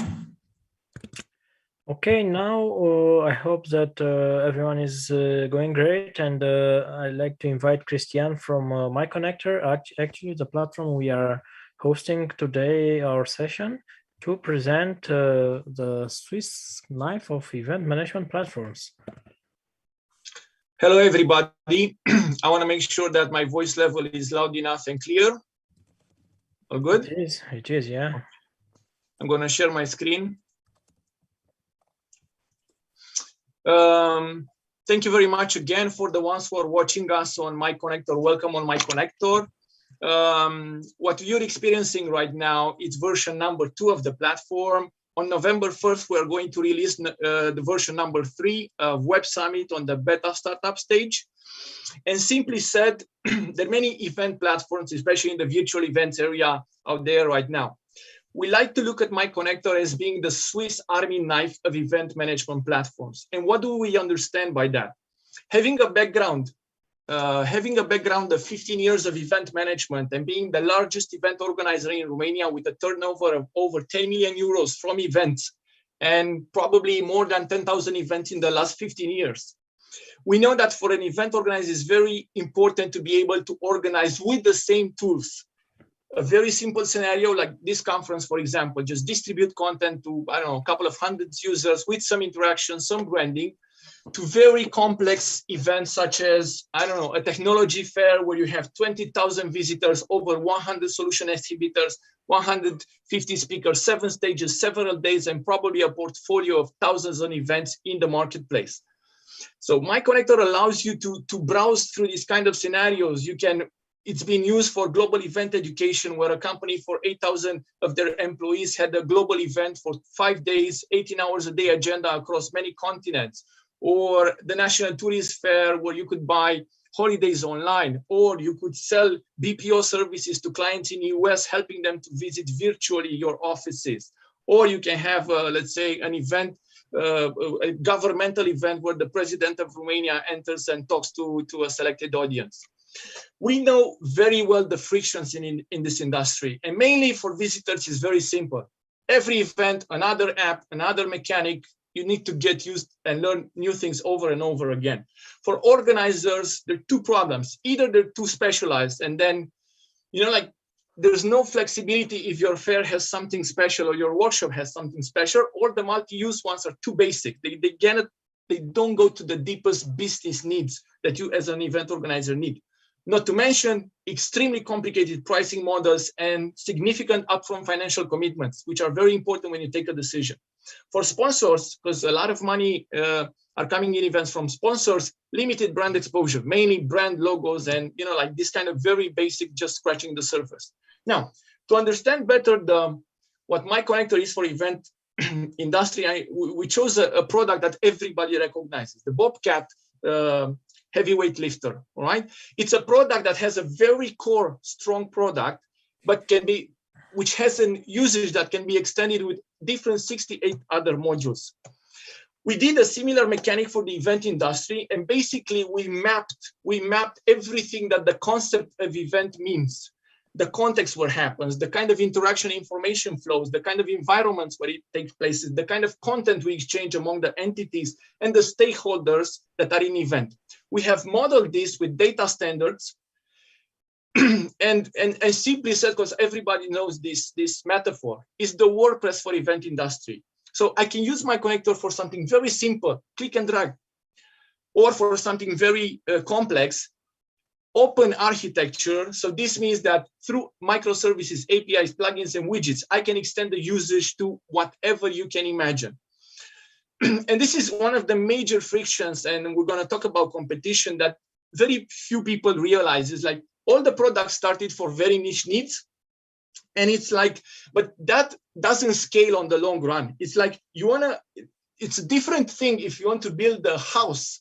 A: Okay, now I hope that everyone is going great, and I'd like to invite Christian from MyConnector, actually the platform we are hosting today our session, to present the Swiss knife of event management platforms.
R: Hello, everybody. I want to make sure that my voice level is loud enough and clear. All good?
A: It is, yeah.
R: I'm going to share my screen. Thank you very much again for the ones who are watching us on MyConnector. Welcome on MyConnector. What you're experiencing right now is version number 2 of the platform. On November 1st, we're going to release the version number 3 of Web Summit on the beta startup stage. And simply said, there are many event platforms, especially in the virtual events area out there right now. we like to look at MyConnector as being the Swiss Army knife of event management platforms. And what do we understand by that? Having a background of 15 years of event management and being the largest event organizer in Romania with a turnover of over 10 million euros from events and probably more than 10,000 events in the last 15 years. We know that for an event organizer, it's very important to be able to organize with the same tools. A very simple scenario like this conference, for example, just distribute content to, I don't know, a couple of hundreds users with some interaction, some branding, to very complex events such as, I don't know, a technology fair where you have 20,000 visitors, over 100 solution exhibitors, 150 speakers, 7 stages, several days, and probably a portfolio of thousands of events in the marketplace. So MyConnector allows you to browse through these kind of scenarios. It's been used for global event education, where a company for 8,000 of their employees had a global event for 5 days, 18 hours a day agenda across many continents. Or the National Tourist Fair, where you could buy holidays online, or you could sell BPO services to clients in the US, helping them to visit virtually your offices. Or you can have, let's say, an event, a governmental event where the president of Romania enters and talks to a selected audience. We know very well the frictions in this industry, and mainly for visitors is very simple. Every event, another app, another mechanic, you need to get used and learn new things over and over again. For organizers, there are two problems. Either they're too specialized, and then, like, there's no flexibility if your fair has something special or your workshop has something special, or the multi-use ones are too basic. They don't go to the deepest business needs that you as an event organizer need. Not to mention extremely complicated pricing models and significant upfront financial commitments, which are very important when you take a decision. For sponsors, because a lot of money are coming in events from sponsors, limited brand exposure, mainly brand logos and, like this kind of very basic, just scratching the surface. Now, to understand better what MyConnector is for event industry, we chose a product that everybody recognizes, the Bobcat heavyweight lifter, all right? It's a product that has a very core, strong product, but which has an usage that can be extended with different 68 other modules. We did a similar mechanic for the event industry, and basically we mapped everything that the concept of event means. The context where it happens, the kind of interaction information flows, the kind of environments where it takes place, the kind of content we exchange among the entities and the stakeholders that are in event. We have modeled this with data standards and simply said, because everybody knows this metaphor, is the WordPress for event industry. So I can use MyConnector for something very simple, click and drag, or for something very complex, open architecture. So this means that through microservices, APIs, plugins, and widgets, I can extend the usage to whatever you can imagine. And this is one of the major frictions, and we're going to talk about competition that very few people realize, is like all the products started for very niche needs. And it's like, but that doesn't scale on the long run. It's like it's a different thing if you want to build a house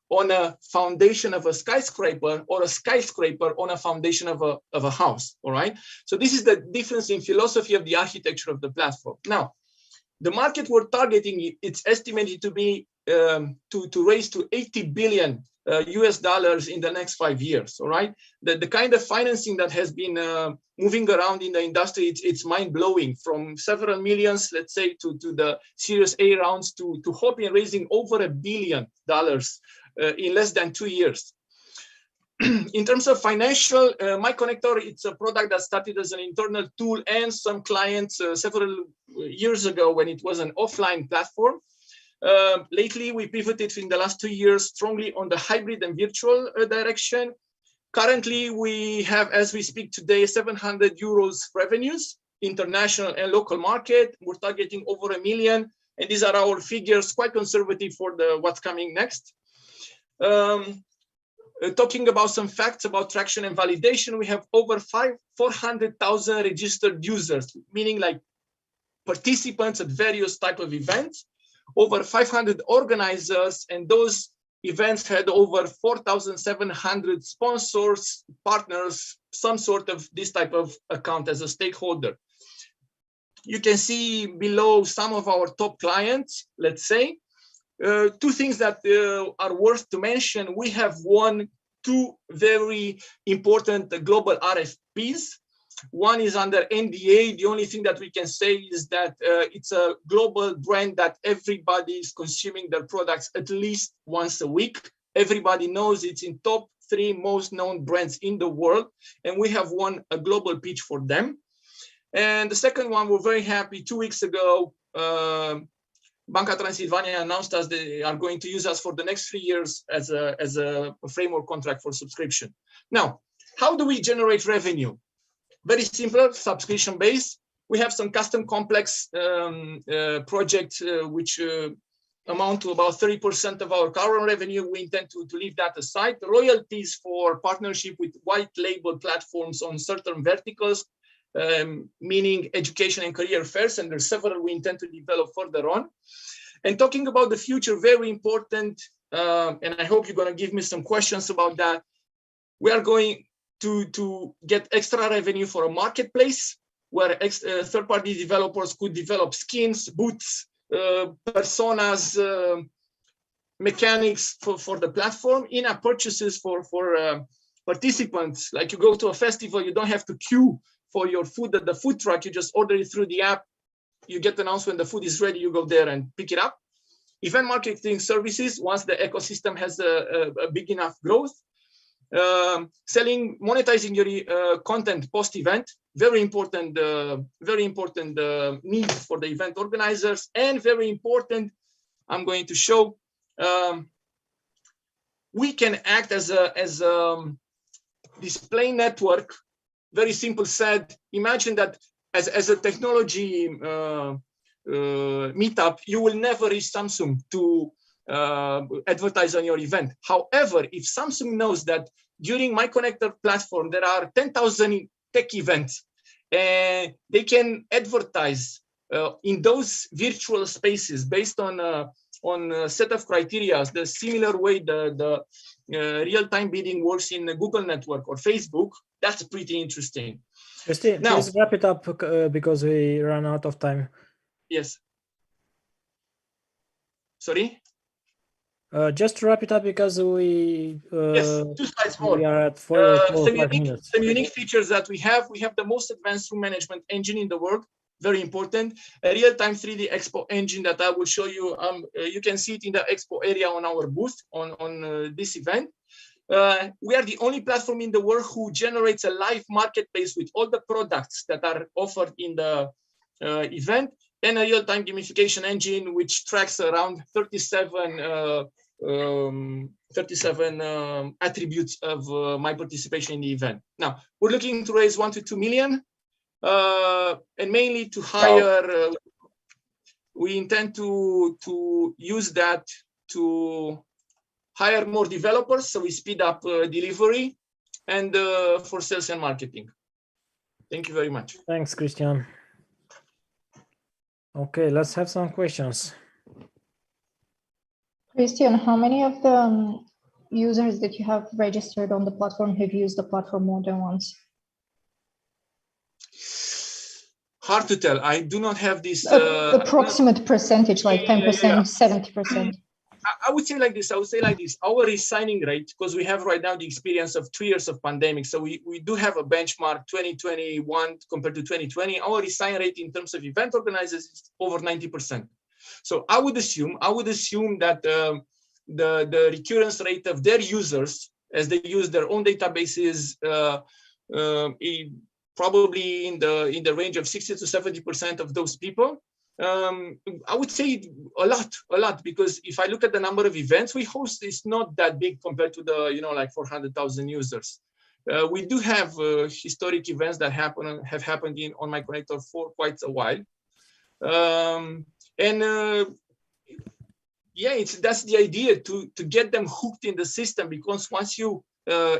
R: on a foundation of a skyscraper, or a skyscraper on a foundation of a house, all right? So this is the difference in philosophy of the architecture of the platform. Now, the market we're targeting, it's estimated to be to raise to $80 billion US dollars in the next 5 years, all right? The kind of financing that has been moving around in the industry, it's mind-blowing, from several millions, let's say, to the Series A rounds to hoping raising over $1 billion in less than 2 years. In terms of financial, MyConnector, it's a product that started as an internal tool and some clients several years ago when it was an offline platform. Lately, we pivoted in the last 2 years strongly on the hybrid and virtual direction. Currently, we have, as we speak today, 700 euros revenues, international and local market. We're targeting over 1 million. And these are our figures, quite conservative for what's coming next. Talking about some facts about traction and validation, we have over 400,000 registered users, meaning like participants at various types of events, over 500 organizers, and those events had over 4,700 sponsors, partners, some sort of this type of account as a stakeholder. you can see below some of our top clients, let's say. Two things that are worth to mention. We have won two very important global RFPs. One is under NDA. The only thing that we can say is that it's a global brand that everybody is consuming their products at least once a week. Everybody knows it's in top 3 most known brands in the world, and we have won a global pitch for them. And the second one, we're very happy. 2 weeks ago, Banca Transilvania announced us they are going to use us for the next 3 years as a framework contract for subscription. Now, how do we generate revenue? Very simple, subscription based. We have some custom complex projects which amount to about 30% of our current revenue. We intend to leave that aside. The royalties for partnership with white label platforms on certain verticals, meaning education and career fairs, and there's several we intend to develop further on. And talking about the future, very important, and I hope you're going to give me some questions about that. We are going to get extra revenue for a marketplace where third-party developers could develop skins, boots, personas, mechanics for the platform. In-app purchases for participants, like you go to a festival, you don't have to queue for your food at the food truck. You just order it through the app. You get announced when the food is ready, you go there and pick it up. Event marketing services, once the ecosystem has a big enough growth. Monetizing your content post-event, very important need for the event organizers, and very important, I'm going to show, we can act as a display network. Very simple said, imagine that as a technology meetup, you will never reach Samsung to advertise on your event. However, if Samsung knows that during My Connector platform, there are 10,000 tech events, and they can advertise in those virtual spaces based on a set of criteria, the similar way the real-time bidding works in the Google network or Facebook. That's pretty interesting.
A: Christine,
R: now,
A: please wrap it up because we ran out of time.
R: Yes. Sorry?
A: Just to wrap it up because we
R: yes, 2 slides more.
A: We are at 4 or 5 minutes.
R: Some unique features that we have the most advanced room management engine in the world. Very important. A real-time 3D Expo engine that I will show you. You can see it in the Expo area on our booth on this event. We are the only platform in the world who generates a live marketplace with all the products that are offered in the event, and a real-time gamification engine which tracks around 37 attributes of my participation in the event. Now, we're looking to raise 1 to 2 million, and mainly to hire, we intend to use that to hire more developers, so we speed up delivery, and for sales and marketing. Thank you very much.
A: Thanks, Christian. Okay, let's have some questions.
M: Christian, how many of the users that you have registered on the platform have used the platform more than once?
R: Hard to tell. I do not have this
M: approximate percentage, like 10%, 70%.
R: I would say like this. Our resigning rate, because we have right now the experience of 2 years of pandemic, so we do have a benchmark 2021 compared to 2020. Our resign rate in terms of event organizers is over 90%. So I would assume that the recurrence rate of their users, as they use their own databases, probably in the range of 60 to 70% of those people. I would say a lot, because if I look at the number of events we host, it's not that big compared to the like 400,000 users. We do have historic events that have happened on My Connector for quite a while, that's the idea, to get them hooked in the system, because once you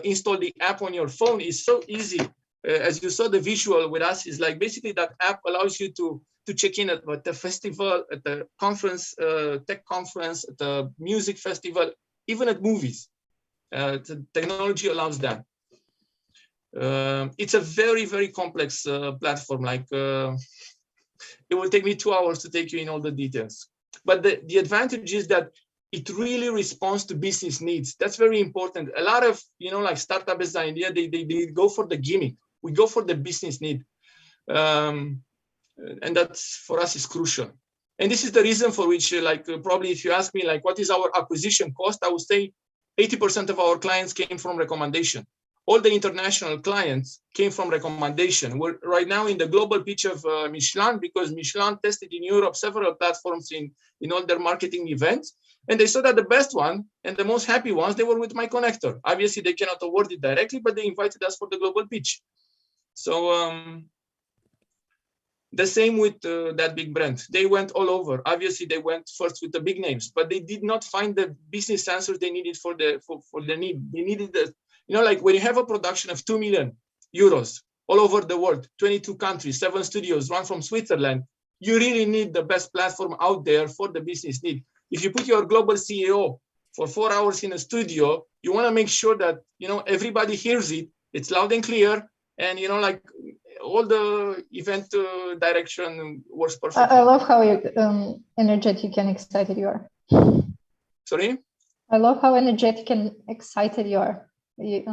R: install the app on your phone, it's so easy. As you saw the visual with us, is like basically that app allows you to check in at the festival, at the conference, tech conference, at the music festival, even at movies. The technology allows that. It's a very, very complex platform. Like It will take me 2 hours to take you in all the details. But the advantage is that it really responds to business needs. That's very important. A lot of, like startup as an idea, they go for the gimmick. We go for the business need. And that's, for us, is crucial. And this is the reason for which, probably if you ask me, what is our acquisition cost, I would say 80% of our clients came from recommendation. All the international clients came from recommendation. We're right now in the global pitch of Michelin, because Michelin tested in Europe several platforms in all their marketing events. And they saw that the best one and the most happy ones, they were with My Connector. Obviously, they cannot award it directly, but they invited us for the global pitch. So the same with that big brand. They went all over. Obviously, they went first with the big names, but they did not find the business answers they needed for the need. They needed the, when you have a production of 2 million euros all over the world, 22 countries, 7 studios, one from Switzerland, you really need the best platform out there for the business need. If you put your global CEO for 4 hours in a studio, you want to make sure that, everybody hears it, it's loud and clear, and, all the event direction works perfectly.
M: I love how energetic and excited you are.
R: Sorry?
M: I love how energetic and excited you are. It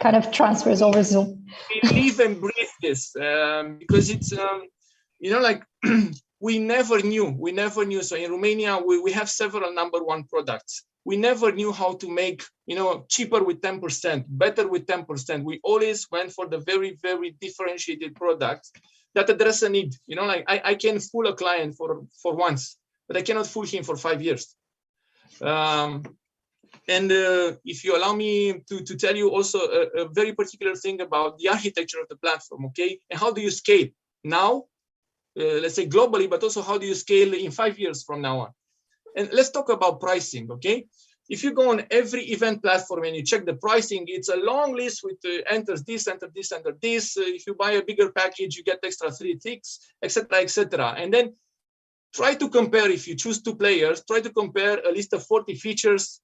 M: kind of transfers over Zoom.
R: We live and breathe this because it's, we never knew. So in Romania, we have several #1 products. We never knew how to make, cheaper with 10%, better with 10%. We always went for the very, very differentiated products that address a need. I can fool a client for once, but I cannot fool him for 5 years. And if you allow me to tell you also a very particular thing about the architecture of the platform, okay? And how do you scale now, let's say globally, but also how do you scale in 5 years from now on? And let's talk about pricing, okay? If you go on every event platform and you check the pricing, it's a long list with enters this, enter this, enter this. If you buy a bigger package, you get extra 3 ticks, etc., etc. And then try to compare, if you choose 2 players, try to compare a list of 40 features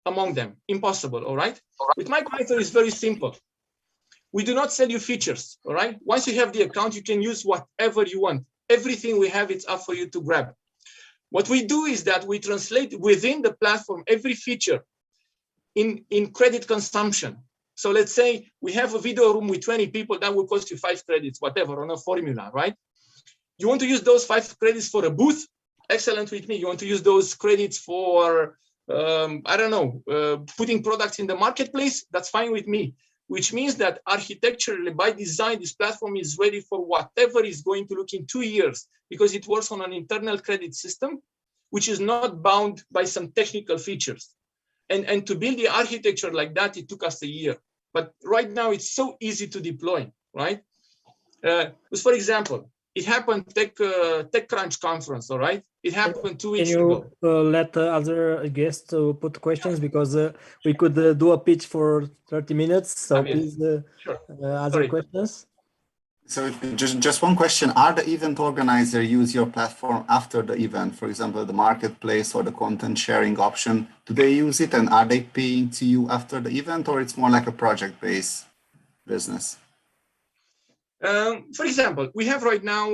R: among them. Impossible, all right? With My Connector, it's very simple. We do not sell you features, all right? Once you have the account, you can use whatever you want. Everything we have, it's up for you to grab. What we do is that we translate within the platform every feature in credit consumption. So let's say we have a video room with 20 people, that will cost you 5 credits, whatever, on a formula, right? You want to use those 5 credits for a booth? Excellent with me. You want to use those credits for, putting products in the marketplace? That's fine with me. Which means that architecturally, by design, this platform is ready for whatever is going to look in 2 years, because it works on an internal credit system, which is not bound by some technical features. And to build the architecture like that, it took us a year. But right now, it's so easy to deploy, right? For example, it happened TechCrunch conference, all right? It happened 2 weeks ago.
A: Can you let other guests put questions, because we could do a pitch for 30 minutes. So please,
R: sure.
A: Other questions.
I: So just one question: are the event organizer use your platform after the event? For example, the marketplace or the content sharing option. Do they use it, and are they paying to you after the event, or it's more like a project-based business?
R: For example, we have right now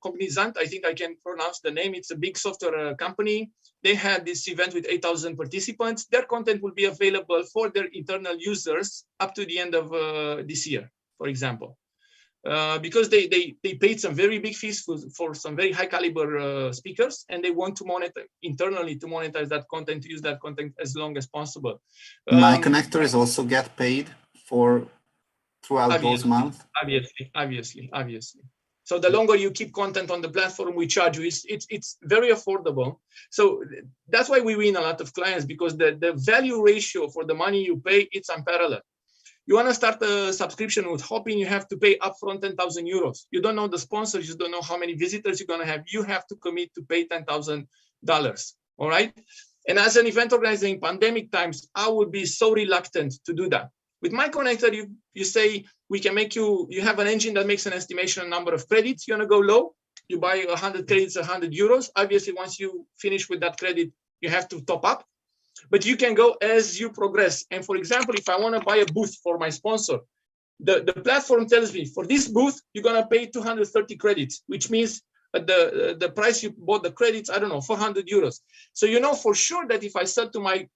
R: Cognizant, I think I can pronounce the name. It's a big software company. They had this event with 8,000 participants. Their content will be available for their internal users up to the end of this year, for example. Because they paid some very big fees for some very high caliber speakers, and they want to monetize internally, to monetize that content, to use that content as long as possible.
I: My Connectors also get paid for throughout those months?
R: Obviously. So the longer you keep content on the platform, we charge you. It's very affordable. So that's why we win a lot of clients, because the value ratio for the money you pay, it's unparalleled. You want to start a subscription with Hopin, you have to pay upfront 10,000 euros. You don't know the sponsors, you don't know how many visitors you're going to have. You have to commit to pay $10,000, all right? And as an event organizer in pandemic times, I would be so reluctant to do that. With My Connector, you say, we can make you have an engine that makes an estimation number of credits. You want to go low, you buy 100 credits, 100 euros. Obviously, once you finish with that credit, you have to top up. But you can go as you progress. And for example, if I want to buy a booth for my sponsor, the platform tells me, for this booth, you're going to pay 230 credits, which means but the price you bought the credits, I don't know, 400 euros. So you know for sure that if I sell to my,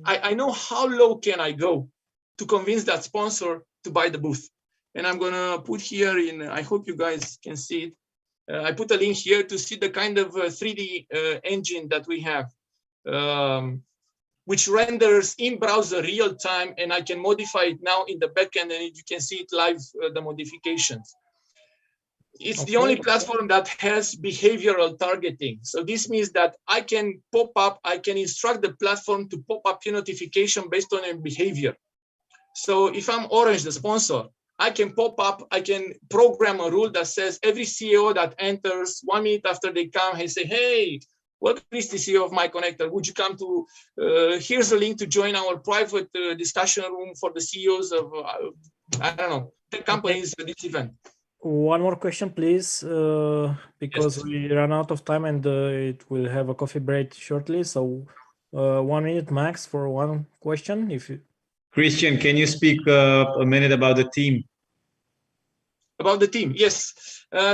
R: I know how low can I go to convince that sponsor to buy the booth. And I'm gonna put here in, I hope you guys can see it. I put a link here to see the kind of 3D engine that we have, which renders in browser real time, and I can modify it now in the backend, and you can see it live, the modifications. It's the only platform that has behavioral targeting. So this means that I can pop up, I can instruct the platform to pop up your notification based on your behavior. So if I'm Orange, the sponsor, I can pop up, I can program a rule that says every CEO that enters 1 minute after they come, I say, hey, welcome, Christy, CEO of My Connector. Would you come to, here's a link to join our private discussion room for the CEOs of, I don't know, tech companies at this event.
A: One more question, please, because
R: Yes.
A: we run out of time and it will have a coffee break shortly. So 1 minute max for one question. If you...
K: Christian, can you speak a minute about the team?
R: About the team, yes.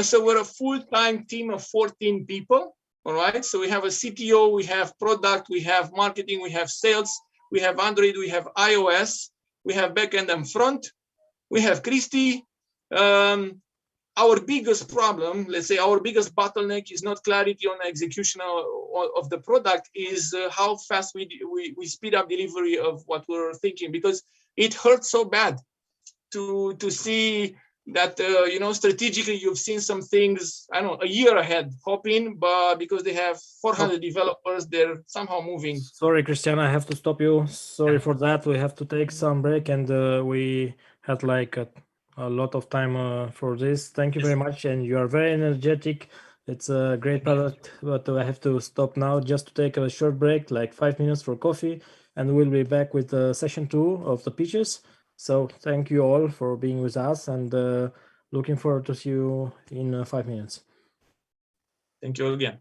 R: So we're a full-time team of 14 people, all right? So we have a CTO, we have product, we have marketing, we have sales, we have Android, we have iOS, we have backend and front, we have Christy. Our biggest problem, let's say our biggest bottleneck is not clarity on execution of the product, is how fast we speed up delivery of what we're thinking, because it hurts so bad to see that, you know, strategically you've seen some things, I don't know, a year ahead hoping, but because they have 400 developers, they're somehow moving.
A: Sorry, Christian, I have to stop you. Sorry for that. We have to take some break, and we had like a lot of time for this. Thank you very much, and you are very energetic. It's a great product, but I have to stop now just to take a short break, like 5 minutes for coffee, and we'll be back with session 2 of the pitches. So thank you all for being with us, and looking forward to see you in 5 minutes.
R: Thank you again.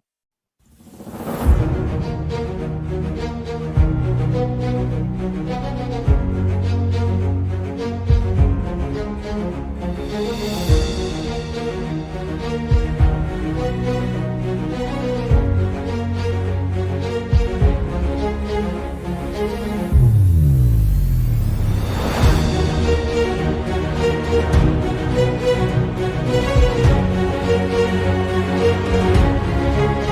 S: Thank you.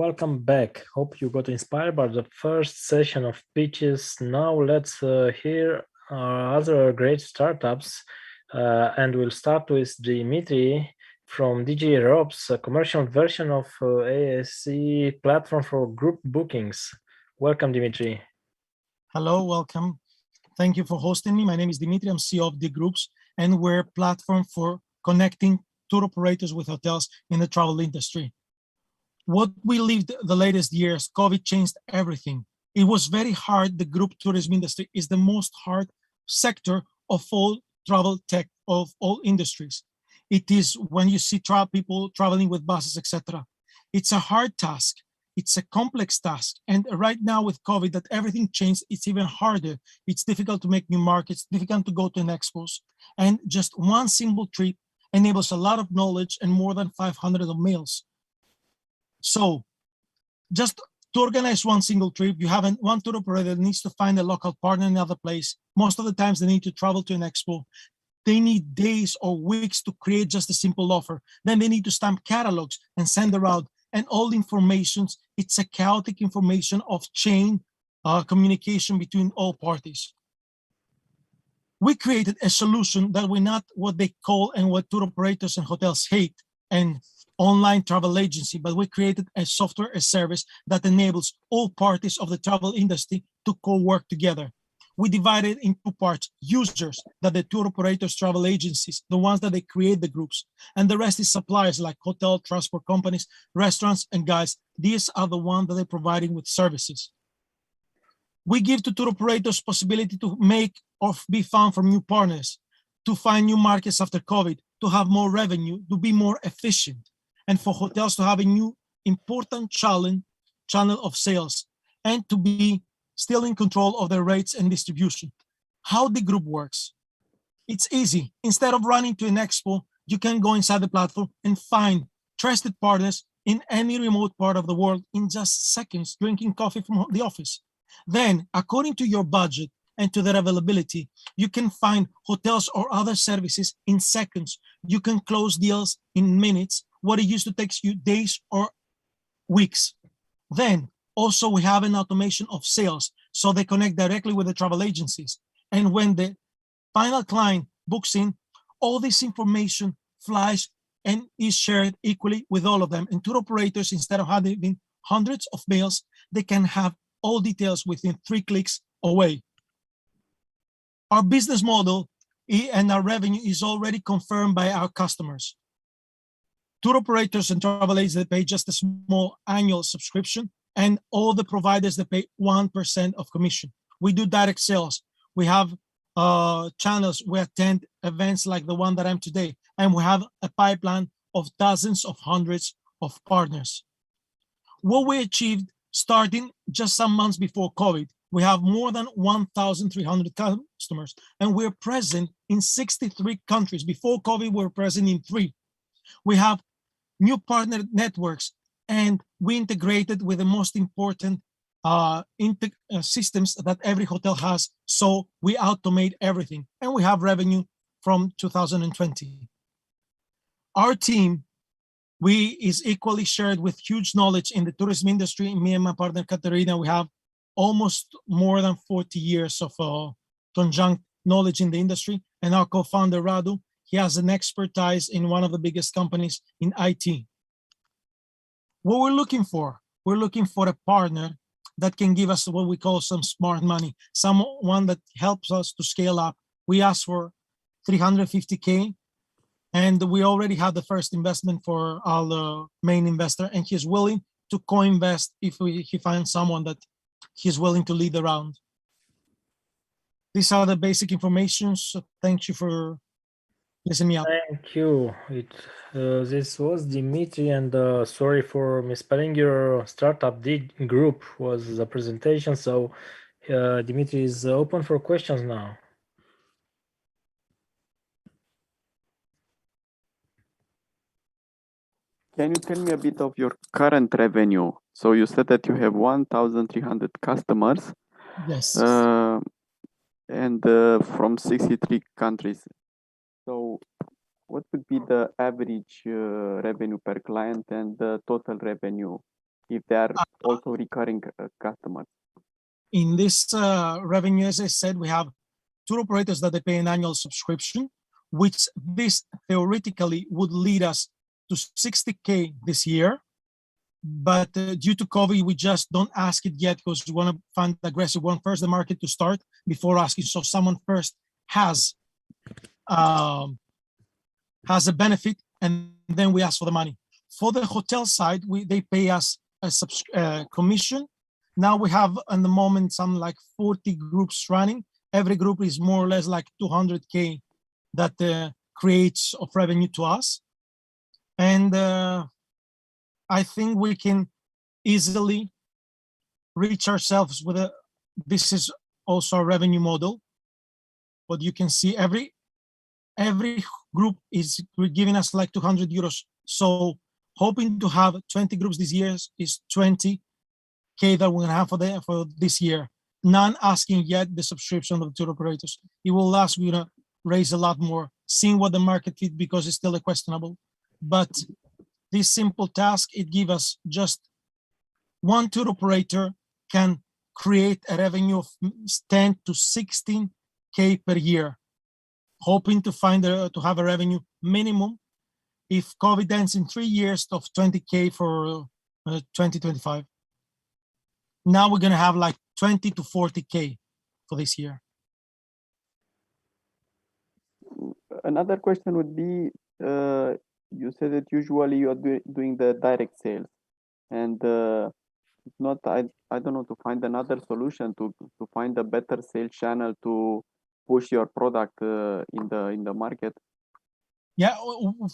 A: welcome back. Hope you got inspired by the first session of pitches. Now let's hear other great startups, and we'll start with Dimitri from DG Ropes, a commercial version of ASC platform for group bookings. Welcome, Dimitri.
S: Hello, welcome. Thank you for hosting me. My name is Dimitri. I'm CEO of D Groups, and we're a platform for connecting tour operators with hotels in the travel industry. What we lived the latest years, COVID changed everything. It was very hard. The group tourism industry is the most hard sector of all travel tech, of all industries. It is when you see people traveling with buses, etc. It's a hard task. It's a complex task. And right now with COVID, that everything changed, it's even harder. It's difficult to make new markets, difficult to go to an expos. And just one simple trip enables a lot of knowledge and more than 500 of meals. So just to organize one single trip, you have one tour operator that needs to find a local partner in another place. Most of the times they need to travel to an expo. They need days or weeks to create just a simple offer. Then they need to stamp catalogs and send them out. And all the information, it's a chaotic information of chain communication between all parties. We created a solution that we're not what they call and what tour operators and hotels hate, and online travel agency, but we created a software, a service that enables all parties of the travel industry to co-work together. We divided in two parts: users, that the tour operators, travel agencies, the ones that they create the groups, and the rest is suppliers like hotel, transport companies, restaurants, and guides. These are the ones that they're providing with services. We give to tour operators possibility to make or be found from new partners, to find new markets after COVID, to have more revenue, to be more efficient, and for hotels to have a new important channel of sales, and to be still in control of their rates and distribution. How the group works. It's easy. Instead of running to an expo, you can go inside the platform and find trusted partners in any remote part of the world in just seconds, drinking coffee from the office. Then, according to your budget and to their availability, you can find hotels or other services in seconds. You can close deals in minutes, what it used to take you days or weeks. Then, also, we have an automation of sales, so they connect directly with the travel agencies. And when the final client books in, all this information flies and is shared equally with all of them. And tour operators, instead of having hundreds of mails, they can have all details within 3 clicks away. Our business model and our revenue is already confirmed by our customers. Tour operators and travel agents, they pay just a small annual subscription, and all the providers, they pay 1% of commission. We do direct sales. We have channels. We attend events like the one that I'm today, and we have a pipeline of dozens of hundreds of partners. What we achieved starting just some months before COVID, we have more than 1,300 customers, and we're present in 63 countries. Before COVID, we were present in 3. We have new partner networks, and we integrated with the most important systems that every hotel has. So we automate everything, and we have revenue from 2020. Our team, is equally shared with huge knowledge in the tourism industry. Me and my partner Katerina, we have almost more than 40 years of conjunct knowledge in the industry. And our co-founder Radu, he has an expertise in one of the biggest companies in IT. What we're looking for a partner that can give us what we call some smart money, someone that helps us to scale up. We asked for 350K, and we already had the first investment for our main investor, and he's willing to co-invest if he finds someone that he's willing to lead the round. These are the basic information. So thank you for listening me out.
A: Thank you. This was Dimitri, and sorry for misspelling your startup. D Group was the presentation. So Dimitri is open for questions now.
J: Can you tell me a bit of your current revenue? So you said that you have 1,300 customers.
S: Yes.
J: And from 63 countries. So what would be the average revenue per client and the total revenue if they are also recurring customers?
S: In this revenue, as I said, we have tour operators that they pay an annual subscription, which this theoretically would lead us to 60K this year. But due to COVID, we just don't ask it yet because we want to find aggressive. We want first the market to start before asking. So someone first has a benefit, and then we ask for the money. For the hotel side, they pay us a commission. Now we have, at the moment, some like 40 groups running. Every group is more or less like 200K that creates of revenue to us. And I think we can easily reach ourselves with this is also a revenue model. But you can see every group is giving us like 200 euros. So hoping to have 20 groups this year is 20K that we're gonna have for this year. None asking yet the subscription of the tour operators. It will ask you to raise a lot more, seeing what the market fit because it's still a questionable. But this simple task, it gives us just one tour operator can create a revenue of 10 to 16K per year, hoping to to have a revenue minimum if COVID ends in 3 years of 20K for 2025. Now we're gonna have like 20 to 40K for this year.
J: Another question would be, you said that usually you are doing the direct sales, and if not, I don't know, to find another solution to find a better sales channel to push your product in the market.
S: Yeah,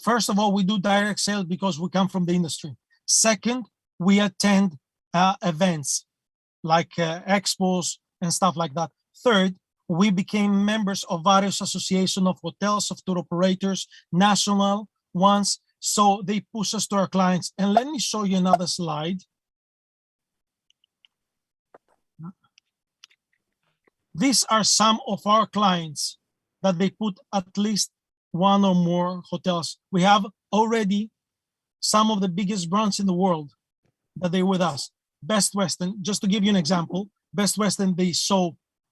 S: first of all, we do direct sales because we come from the industry. Second, we attend events like expos and stuff like that. Third, we became members of various associations of hotels, of tour operators, national ones, so they push us to our clients. And let me show you another slide. These are some of our clients that they put at least one or more hotels. We have already some of the biggest brands in the world that they're with us. Best Western, just to give you an example, Best Western, they saw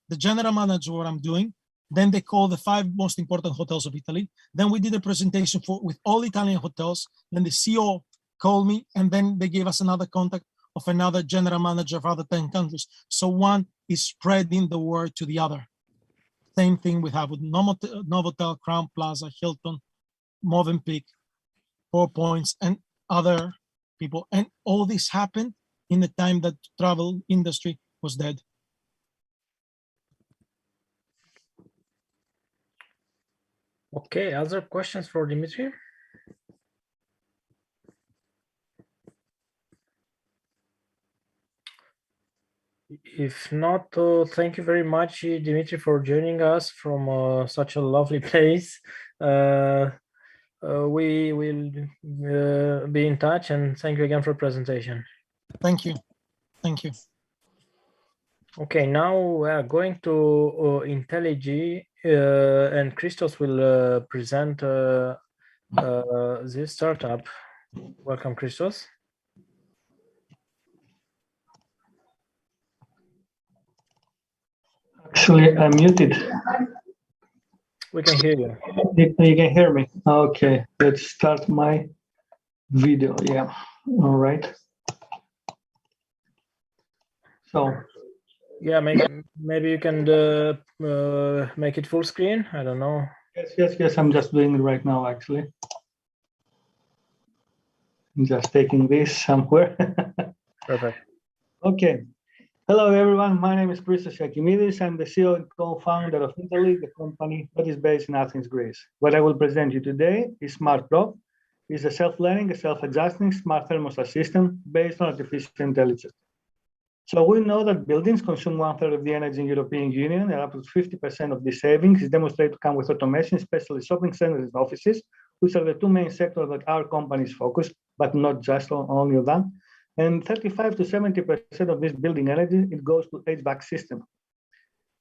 S: the general manager what I'm doing, then they call the 5 most important hotels of Italy. Then we did a presentation with all Italian hotels. Then the CEO called me, and then they gave us another contact of another general manager of other 10 countries. So one is spreading the word to the other. Same thing we have with Novotel, Crown Plaza, Hilton, Movenpick, 4 Points, and other people. And all this happened in the time that travel industry was dead.
A: Okay, other questions for Dimitri? If not, thank you very much, Dimitri, for joining us from such a lovely place. We will be in touch, and thank you again for presentation.
S: Thank you. Thank you.
A: Okay, now we are going to IntelliG, and Christos will present this startup. Welcome, Christos.
T: Actually, I'm muted.
A: We can hear you.
T: You can hear me. Okay, let's start my video. Yeah, all right. So.
A: Yeah, maybe you can make it full screen. I don't know.
T: Yes. I'm just doing it right now, actually. I'm just taking this somewhere.
A: Perfect.
T: Okay. Hello, everyone. My name is Christos Yakimidis. I'm the CEO and co-founder of IntelliG, the company that is based in Athens, Greece. What I will present you today is Smart Drop. It's a self-learning, a self-adjusting smart thermostat system based on artificial intelligence. So we know that buildings consume 1/3 of the energy in the European Union, and up to 50% of this savings is demonstrated to come with automation, especially shopping centers and offices, which are the 2 main sectors that our companies focus, but not just only on that. And 35 to 70% of this building energy, it goes to HVAC system.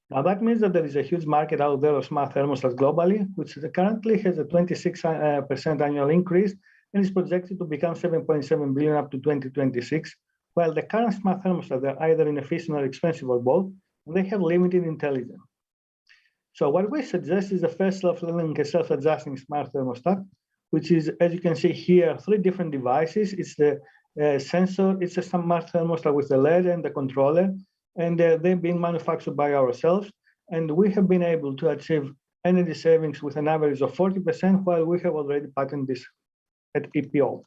T: Now that means that there is a huge market out there of smart thermostats globally, which currently has a 26% annual increase and is projected to become 7.7 billion up to 2026, While the current smart thermostats are either inefficient or expensive or both, and they have limited intelligence. So what we suggest is the first self-learning and self-adjusting smart thermostat, which is, as you can see here, 3 different devices. It's the sensor, it's a smart thermostat with the LED and the controller, and they've been manufactured by ourselves. And we have been able to achieve energy savings with an average of 40%, while we have already patented this at EPO.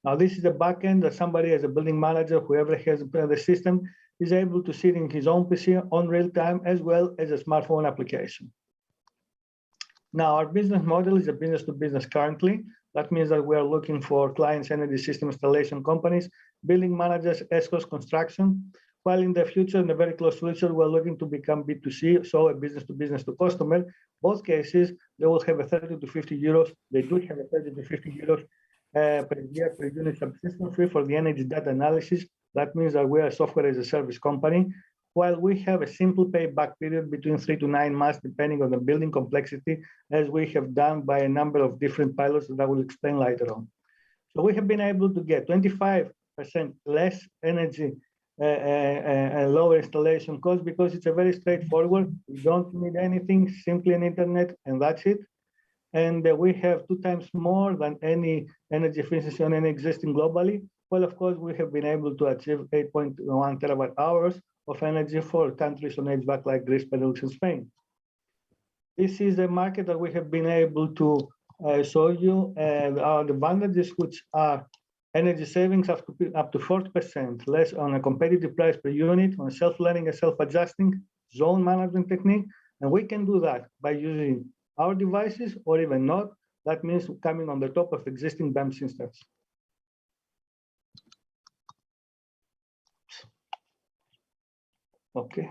T: Now, this is the back end that somebody as a building manager, whoever has the system, is able to sit in his own PC on real time, as well as a smartphone application. Now, our business model is a business to business currently. That means that we are looking for clients, energy system installation companies, building managers, ESCOs, construction, while in the future, in the very close future, we're looking to become B2C, so a business to customer. Both cases, they will have a 30 to 50 euros. They do have a 30 to 50 euros per year per unit subscription fee for the energy data analysis. That means that we are a software as a service company, while we have a simple payback period between 3 to 9 months, depending on the building complexity, as we have done by a number of different pilots that I will explain later on. So we have been able to get 25% less energy and lower installation cost, because it's a very straightforward. We don't need anything, simply an internet, and that's it. And we have 2 times more than any energy efficiency on any existing globally. Well, of course, we have been able to achieve 8.1 terawatt hours of energy for countries on HVAC like Greece, Benelux, and Spain. This is a market that we have been able to show you, and our advantages, which are energy savings up to 40% less on a competitive price per unit, on self-learning and self-adjusting zone management technique. And we can do that by using our devices or even not. That means coming on the top of existing BEMS instance. Okay.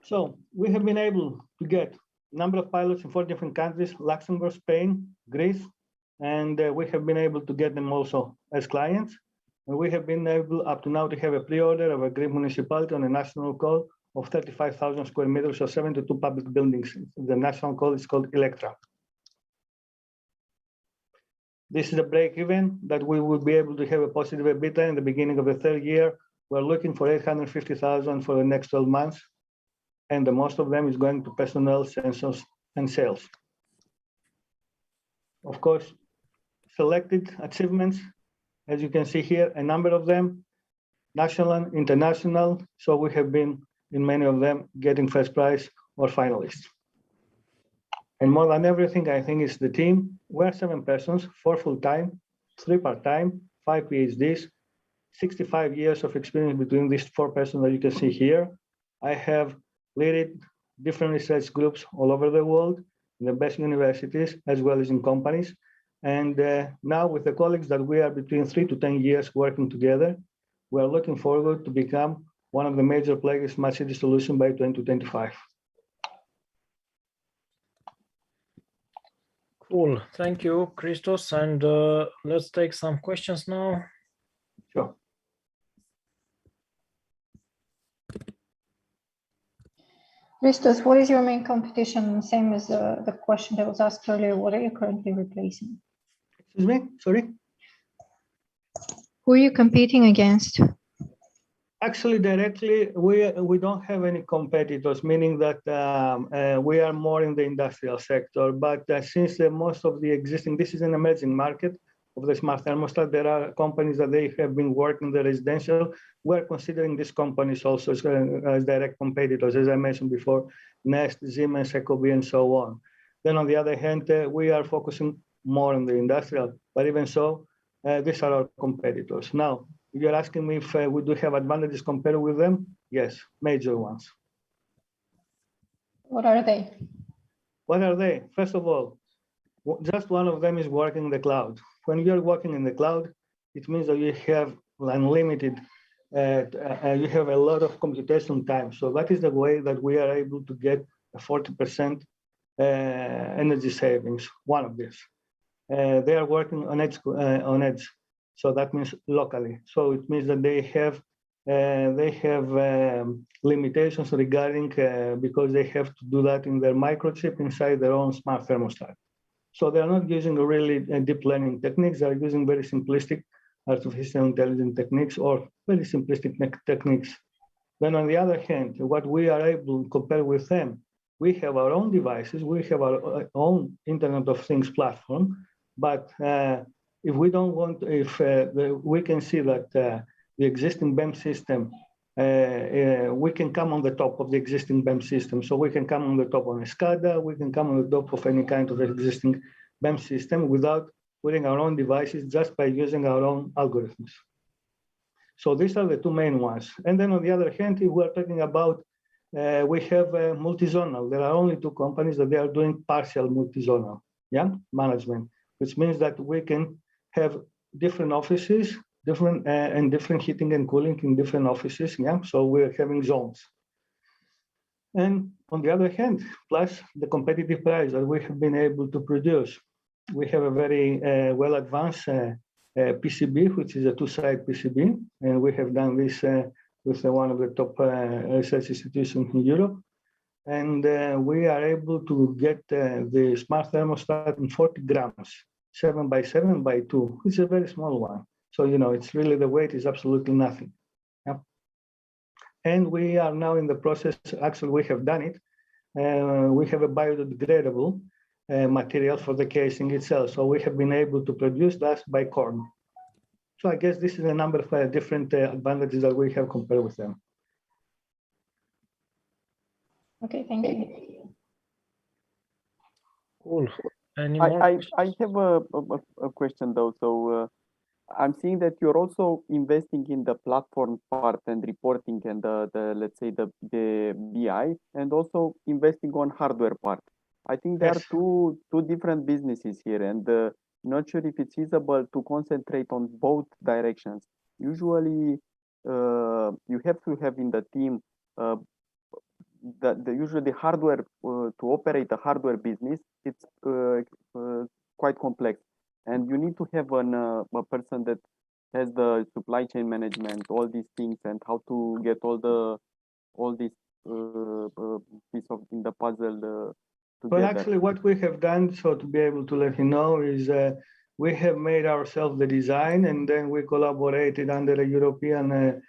T: So we have been able to get a number of pilots in 4 different countries: Luxembourg, Spain, Greece, and we have been able to get them also as clients. And we have been able up to now to have a pre-order of a Greek municipality on a national call of 35,000 square meters or 72 public buildings. The national call is called Electra. This is a break-even that we will be able to have a positive EBITDA in the beginning of the 3rd year. We're looking for 850,000 for the next 12 months. And the most of them is going to personnel, sensors, and sales. Of course, selected achievements, as you can see here, a number of them, national and international. So we have been in many of them getting first prize or finalists. And more than everything, I think it's the team. We're 7 persons, 4 full-time, 3 part-time, 5 PhDs, 65 years of experience between these 4 persons that you can see here. I have led different research groups all over the world, in the best universities, as well as in companies. And now with the colleagues that we are between 3 to 10 years working together, we are looking forward to become one of the major players in smart city solution by 2025.
A: Cool, thank you, Christos. And let's take some questions now.
T: Sure.
M: Christos, what is your main competition? Same as the question that was asked earlier, what are you currently replacing?
T: Excuse me, sorry?
M: Who are you competing against?
T: Actually, directly, we don't have any competitors, meaning that we are more in the industrial sector. But since most of the existing, this is an emerging market of the smart thermostat, there are companies that they have been working the residential. We're considering these companies also as direct competitors, as I mentioned before, Nest, Siemens, Ecobee, and so on. Then on the other hand, we are focusing more on the industrial, but even so, these are our competitors. Now, you're asking me if we do have advantages compared with them? Yes, major ones.
M: What are they?
T: What are they? First of all, just one of them is working in the cloud. When you're working in the cloud, it means that you have unlimited, you have a lot of computation time. So that is the way that we are able to get a 40% energy savings, one of these. They are working on edge. So that means locally. So it means that they have limitations regarding because they have to do that in their microchip inside their own smart thermostat. So they are not using really deep learning techniques. They are using very simplistic artificial intelligence techniques or very simplistic techniques. Then on the other hand, what we are able to compare with them, we have our own devices, we have our own Internet of Things platform, but if we don't want, if we can see that the existing BEM system, we can come on the top of the existing BEM system. So we can come on the top of a SCADA, we can come on the top of any kind of existing BEM system without putting our own devices, just by using our own algorithms. So these are the two main ones. And then on the other hand, if we're talking about, we have multi-zonal. There are only two companies that they are doing partial multi-zonal management, which means that we can have different offices, different heating and cooling in different offices. So we're having zones. And on the other hand, plus the competitive price that we have been able to produce, we have a very well advanced PCB, which is a two-side PCB, and we have done this with one of the top research institutions in Europe. And we are able to get the smart thermostat in 40 grams, 7 by 7 by 2. It's a very small one. So, it's really, the weight is absolutely nothing. And we are now in the process, actually we have done it. We have a biodegradable material for the casing itself. So we have been able to produce that by corn. So I guess this is a number of different advantages that we have compared with them.
M: Okay, thank you.
A: Cool.
J: I have a question though. So I'm seeing that you're also investing in the platform part and reporting and the let's say the BI, and also investing on hardware part. I think there are two different businesses here, and not sure if it's feasible to concentrate on both directions. Usually, you have to have in the team usually the hardware to operate a hardware business. It's quite complex, and you need to have a person that has the supply chain management, all these things, and how to get all these piece of in the puzzle.
T: Well, actually, what we have done, so to be able to let you know, is we have made ourselves the design, and then we collaborated under a European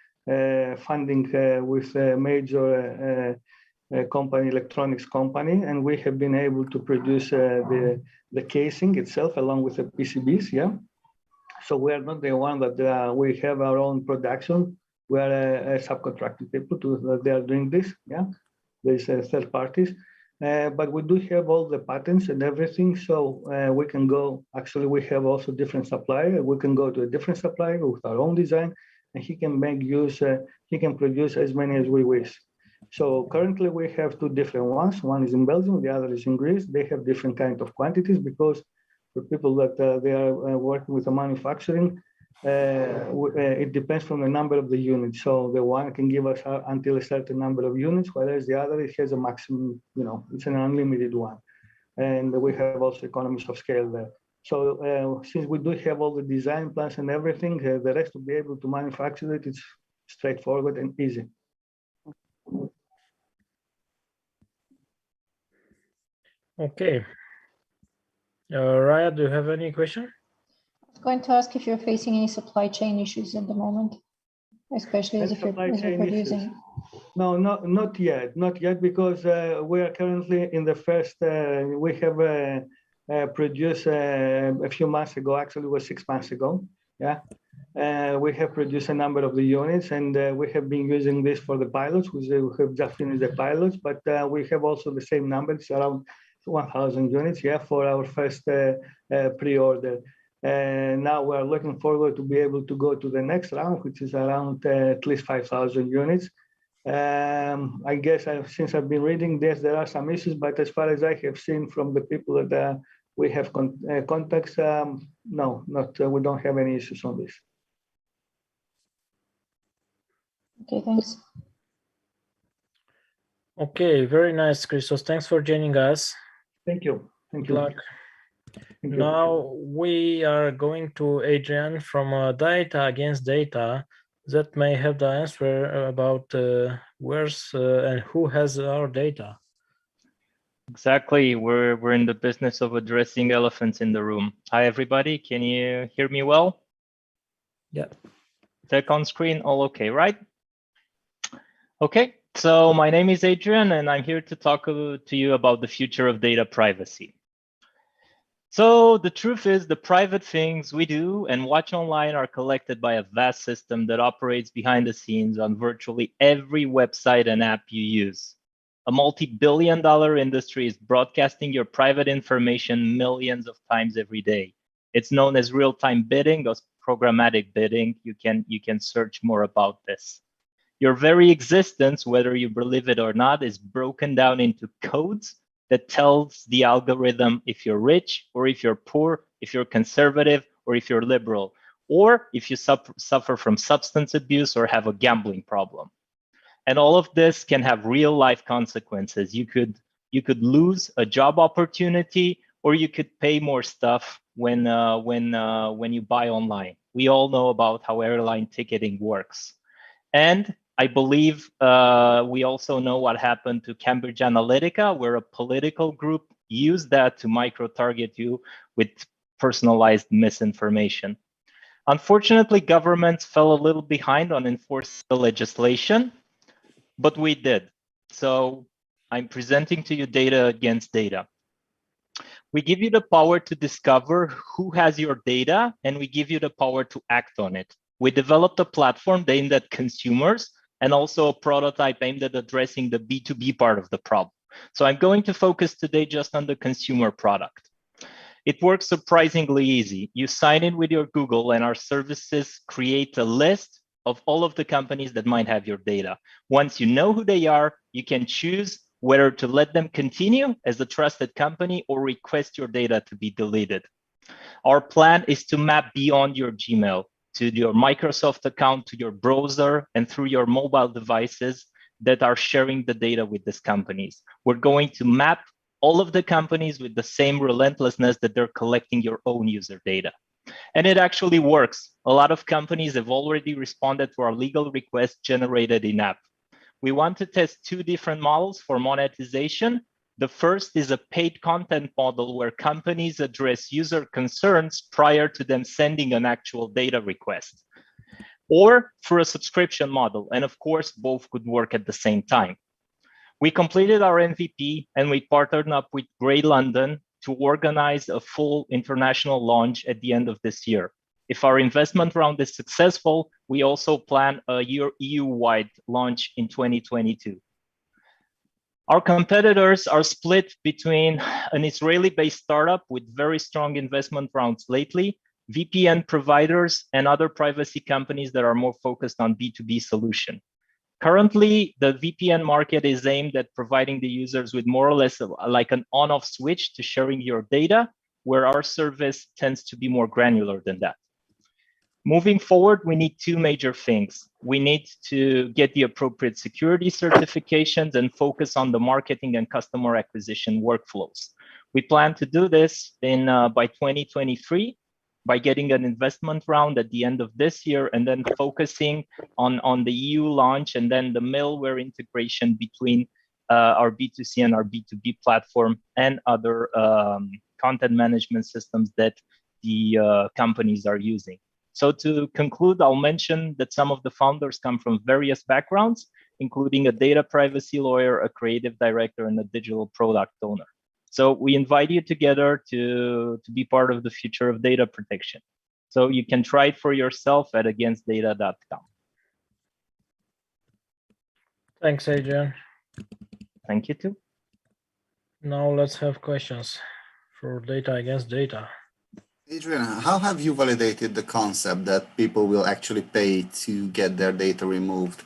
T: funding with a major company, electronics company, and we have been able to produce the casing itself along with the PCBs. So we are not the one that we have our own production. We are subcontracted people they are doing this. There's third parties. But we do have all the patents and everything, so we can go, actually we have also different supplier. We can go to a different supplier with our own design, and he can make use, he can produce as many as we wish. So currently we have two different ones. One is in Belgium, the other is in Greece. They have different kind of quantities, because for people that they are working with the manufacturing, it depends from the number of the units. So the one can give us until a certain number of units, whereas the other, it has a maximum, it's an unlimited one. And we have also economies of scale there. So since we do have all the design plans and everything, the rest to be able to manufacture it, it's straightforward and easy.
A: Okay. Raya, do you have any question?
M: I was going to ask if you're facing any supply chain issues at the moment, especially as you're producing.
T: No, not yet, because we are currently in the first, we have produced a few months ago, actually it was 6 months ago, we have produced a number of the units, and we have been using this for the pilots. We have just finished the pilots, but we have also the same numbers, around 1,000 units, for our first pre-order. And now we're looking forward to be able to go to the next round, which is around at least 5,000 units. I guess since I've been reading this, there are some issues, but as far as I have seen from the people that we have contacts, no, we don't have any issues on this.
M: Okay, thanks.
A: Okay, very nice, Christos. Thanks for joining us.
T: Thank you. Thank you.
A: Good luck. Now we are going to Adrian from Data Against Data that may have the answer about where's and who has our data.
U: Exactly. We're in the business of addressing elephants in the room. Hi, everybody. Can you hear me well?
N: Yeah.
U: Tech on screen, all okay, right? Okay, so my name is Adrian, and I'm here to talk to you about the future of data privacy. So the truth is the private things we do and watch online are collected by a vast system that operates behind the scenes on virtually every website and app you use. A multi-billion-dollar industry is broadcasting your private information millions of times every day. It's known as real-time bidding or programmatic bidding. You can search more about this. Your very existence, whether you believe it or not, is broken down into codes that tells the algorithm if you're rich or if you're poor, if you're conservative or if you're liberal, or if you suffer from substance abuse or have a gambling problem. And all of this can have real life consequences. You could lose a job opportunity, or you could pay more stuff when you buy online. We all know about how airline ticketing works. And I believe we also know what happened to Cambridge Analytica, where a political group used that to micro-target you with personalized misinformation. Unfortunately, governments fell a little behind on enforcing the legislation, but we did. So I'm presenting to you data against data. We give you the power to discover who has your data, and we give you the power to act on it. We developed a platform aimed at consumers and also a prototype aimed at addressing the B2B part of the problem. So I'm going to focus today just on the consumer product. It works surprisingly easy. You sign in with your Google and our services create a list of all of the companies that might have your data. Once you know who they are, you can choose whether to let them continue as a trusted company or request your data to be deleted. Our plan is to map beyond your Gmail to your Microsoft account, to your browser, and through your mobile devices that are sharing the data with these companies. We're going to map all of the companies with the same relentlessness that they're collecting your own user data. And it actually works. A lot of companies have already responded to our legal request generated in-app. We want to test two different models for monetization. The first is a paid content model where companies address user concerns prior to them sending an actual data request, or through a subscription model. And of course, both could work at the same time. We completed our MVP and we partnered up with Grey London to organize a full international launch at the end of this year. If our investment round is successful, we also plan a EU-wide launch in 2022. Our competitors are split between an Israeli-based startup with very strong investment rounds lately, VPN providers, and other privacy companies that are more focused on B2B solution. Currently, the VPN market is aimed at providing the users with more or less like an on-off switch to sharing your data, where our service tends to be more granular than that. Moving forward, we need two major things. We need to get the appropriate security certifications and focus on the marketing and customer acquisition workflows. We plan to do this by 2023 by getting an investment round at the end of this year and then focusing on the EU launch and then the middleware integration between our B2C and our B2B platform and other content management systems that the companies are using. So to conclude, I'll mention that some of the founders come from various backgrounds, including a data privacy lawyer, a creative director, and a digital product owner. So we invite you together to be part of the future of data protection. So you can try it for yourself at againstdata.com.
A: Thanks, Adrian.
U: Thank you too.
A: Now let's have questions for data against data.
I: Adrian, how have you validated the concept that people will actually pay to get their data removed?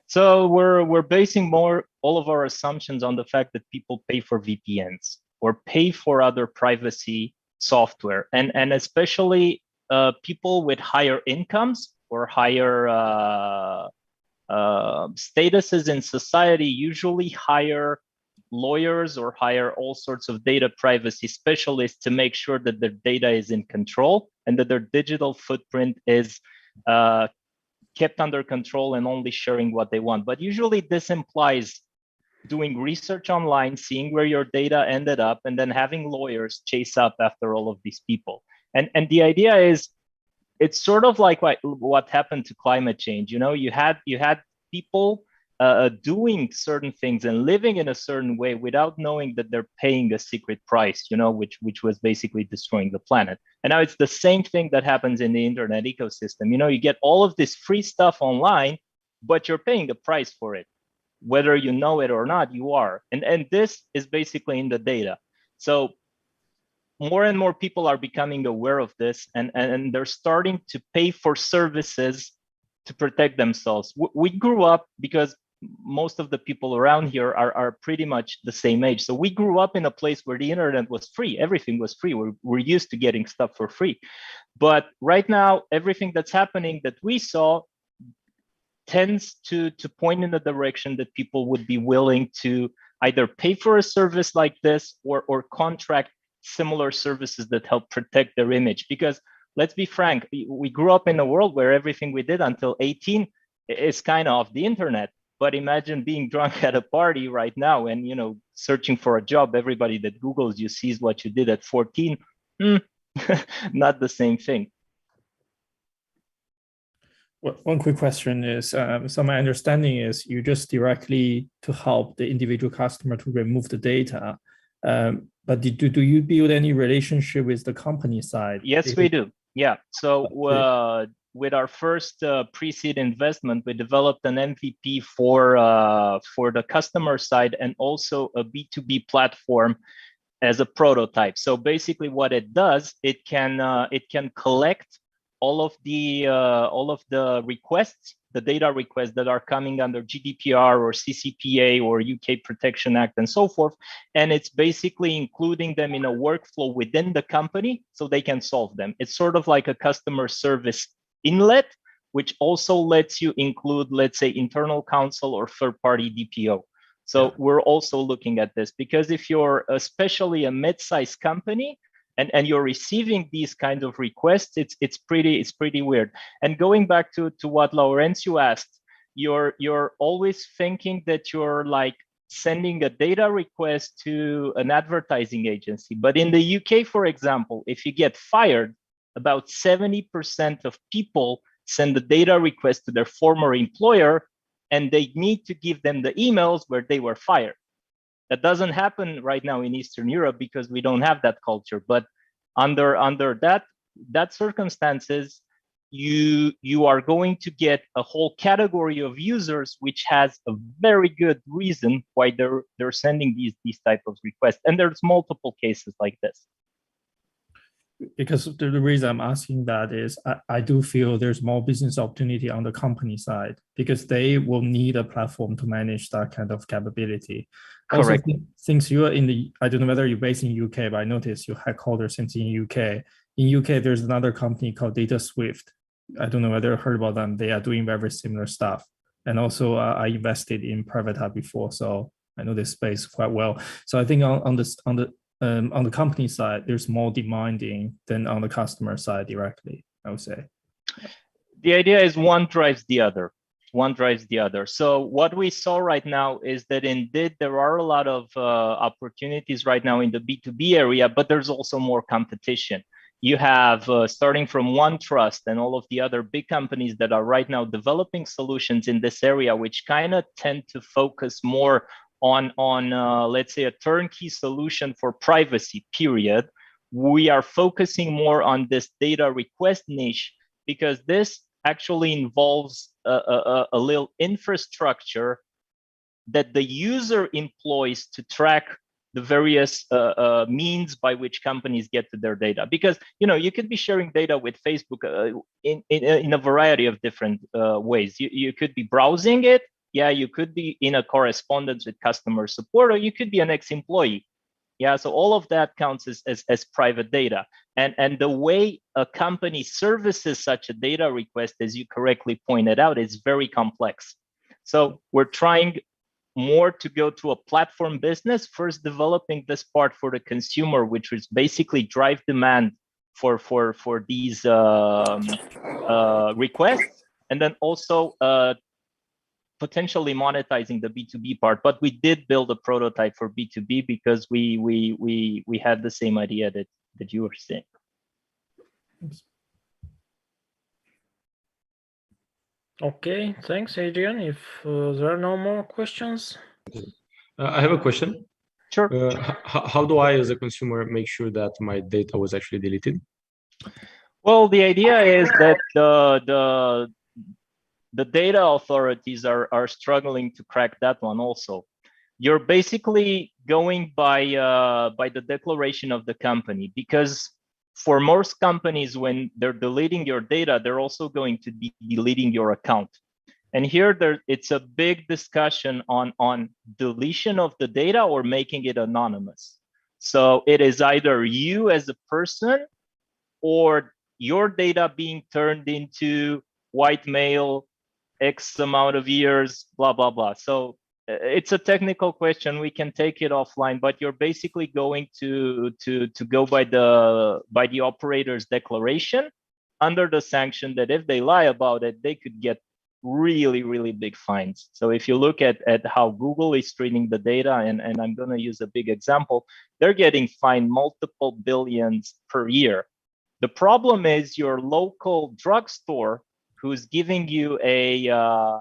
U: So we're basing all of our assumptions on the fact that people pay for VPNs or pay for other privacy software, and especially people with higher incomes or higher statuses in society usually hire lawyers or hire all sorts of data privacy specialists to make sure that their data is in control and that their digital footprint is kept under control and only sharing what they want. But usually this implies doing research online, seeing where your data ended up, and then having lawyers chase up after all of these people. And the idea is it's sort of like what happened to climate change. You know, you had people doing certain things and living in a certain way without knowing that they're paying a secret price, you know, which was basically destroying the planet. And now it's the same thing that happens in the internet ecosystem. You know, you get all of this free stuff online, but you're paying a price for it. Whether you know it or not, you are. And this is basically in the data. So more and more people are becoming aware of this, and they're starting to pay for services to protect themselves. We grew up, because most of the people around here are pretty much the same age. So we grew up in a place where the internet was free. Everything was free. We're used to getting stuff for free. But right now, everything that's happening that we saw tends to point in the direction that people would be willing to either pay for a service like this or contract similar services that help protect their image. Because let's be frank, we grew up in a world where everything we did until 18 is kind of off the internet. But imagine being drunk at a party right now and, you know, searching for a job. Everybody that Googles you sees what you did at 14. Not the same thing.
N: Well, one quick question is, so my understanding is you just directly to help the individual customer to remove the data. But do you build any relationship with the company side?
U: Yes, we do. Yeah. So with our first pre-seed investment, we developed an MVP for the customer side and also a B2B platform as a prototype. So basically, what it does, it can collect all of the requests, the data requests that are coming under GDPR or CCPA or UK Protection Act and so forth. And it's basically including them in a workflow within the company so they can solve them. It's sort of like a customer service inlet, which also lets you include, let's say, internal counsel or third-party DPO. So we're also looking at this, because if you're especially a mid-sized company, and you're receiving these kind of requests, it's pretty weird. And going back to what Laurentiu asked, you're always thinking that you're like sending a data request to an advertising agency. But in the UK, for example, if you get fired, about 70% of people send a data request to their former employer, and they need to give them the emails where they were fired. That doesn't happen right now in Eastern Europe because we don't have that culture. But under that circumstances, you are going to get a whole category of users which has a very good reason why they're sending these type of requests. And there's multiple cases like this.
N: Because the reason I'm asking that is I do feel there's more business opportunity on the company side, because they will need a platform to manage that kind of capability.
U: Correct.
N: Also, since you're I don't know whether you're based in UK, but I noticed your headquarters since in UK. In UK, there's another company called Data Swift. I don't know whether you heard about them. They are doing very similar stuff. And also I invested in Private before, so I know this space quite well. So I think on the company side, there's more demanding than on the customer side directly, I would say.
U: The idea is one drives the other. One drives the other. So what we saw right now is that indeed there are a lot of opportunities right now in the B2B area, but there's also more competition. You have starting from OneTrust and all of the other big companies that are right now developing solutions in this area, which kind of tend to focus more on let's say, a turnkey solution for privacy, period. We are focusing more on this data request niche because this actually involves a little infrastructure that the user employs to track the various means by which companies get to their data. Because, you know, you could be sharing data with Facebook in a variety of different ways. You could be browsing it. Yeah, you could be in a correspondence with customer support, or you could be an ex-employee. Yeah, so all of that counts as private data. And the way a company services such a data request, as you correctly pointed out, is very complex. So we're trying more to go to a platform business, first developing this part for the consumer, which is basically drive demand for these requests, and then also potentially monetizing the B2B part. But we did build a prototype for B2B because we had the same idea that you were saying.
A: Okay, thanks, Adrian. If there are no more questions.
B: I have a question.
U: Sure.
B: How do I, as a consumer, make sure that my data was actually deleted?
U: Well, the idea is that the data authorities are struggling to crack that one also. You're basically going by the declaration of the company, because for most companies, when they're deleting your data, they're also going to be deleting your account. And here it's a big discussion on deletion of the data or making it anonymous. So it is either you as a person or your data being turned into white male, X amount of years, blah, blah, blah. So it's a technical question. We can take it offline, but you're basically going to go by the operator's declaration under the sanction that if they lie about it, they could get really, really big fines. So if you look at how Google is treating the data, and I'm going to use a big example, they're getting fined multiple billions per year. The problem is your local drugstore who's giving you a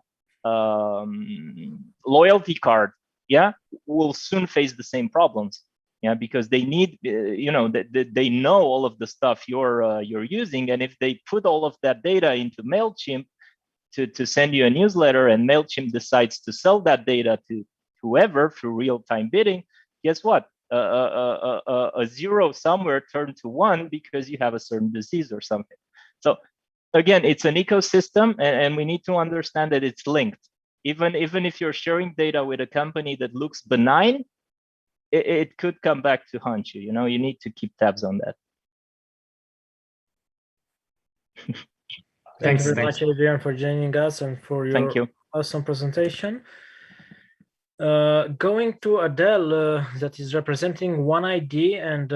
U: loyalty card, yeah, will soon face the same problems, yeah, because they need, they know all of the stuff you're using, and if they put all of that data into MailChimp to send you a newsletter, and MailChimp decides to sell that data to whoever through real-time bidding, guess what? A zero somewhere turned to one because you have a certain disease or something. So again, it's an ecosystem, and we need to understand that it's linked. Even if you're sharing data with a company that looks benign, it could come back to haunt you. You need to keep tabs on that.
A: Thank you very much, Adrian, for joining us and for your awesome presentation. Going to Adele, that is representing One ID, and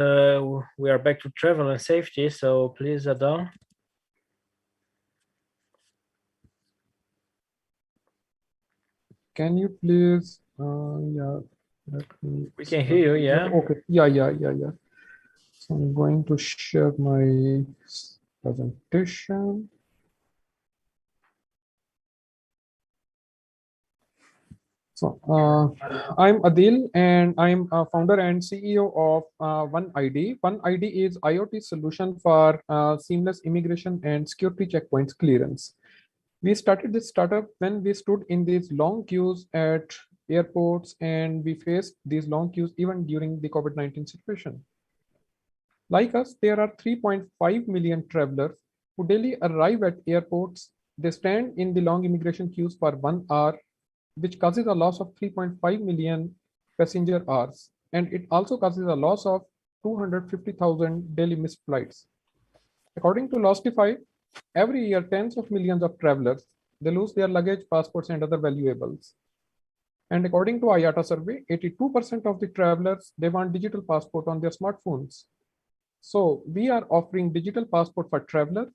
A: we are back to travel and safety. So please, Adele.
V: Can you please,
A: we can hear you, yeah.
V: Okay, yeah. So I'm going to share my presentation. So I'm Adil, and I'm a founder and CEO of One ID. One ID is IoT solution for seamless immigration and security checkpoints clearance. We started this startup when we stood in these long queues at airports, and we faced these long queues even during the COVID-19 situation. Like us, there are 3.5 million travelers who daily arrive at airports. They stand in the long immigration queues for 1 hour, which causes a loss of 3.5 million passenger hours. And it also causes a loss of 250,000 daily missed flights. According to Lostify, every year, tens of millions of travelers, they lose their luggage, passports, and other valuables. And according to IATA survey, 82% of the travelers, they want digital passport on their smartphones. So we are offering digital passport for travelers,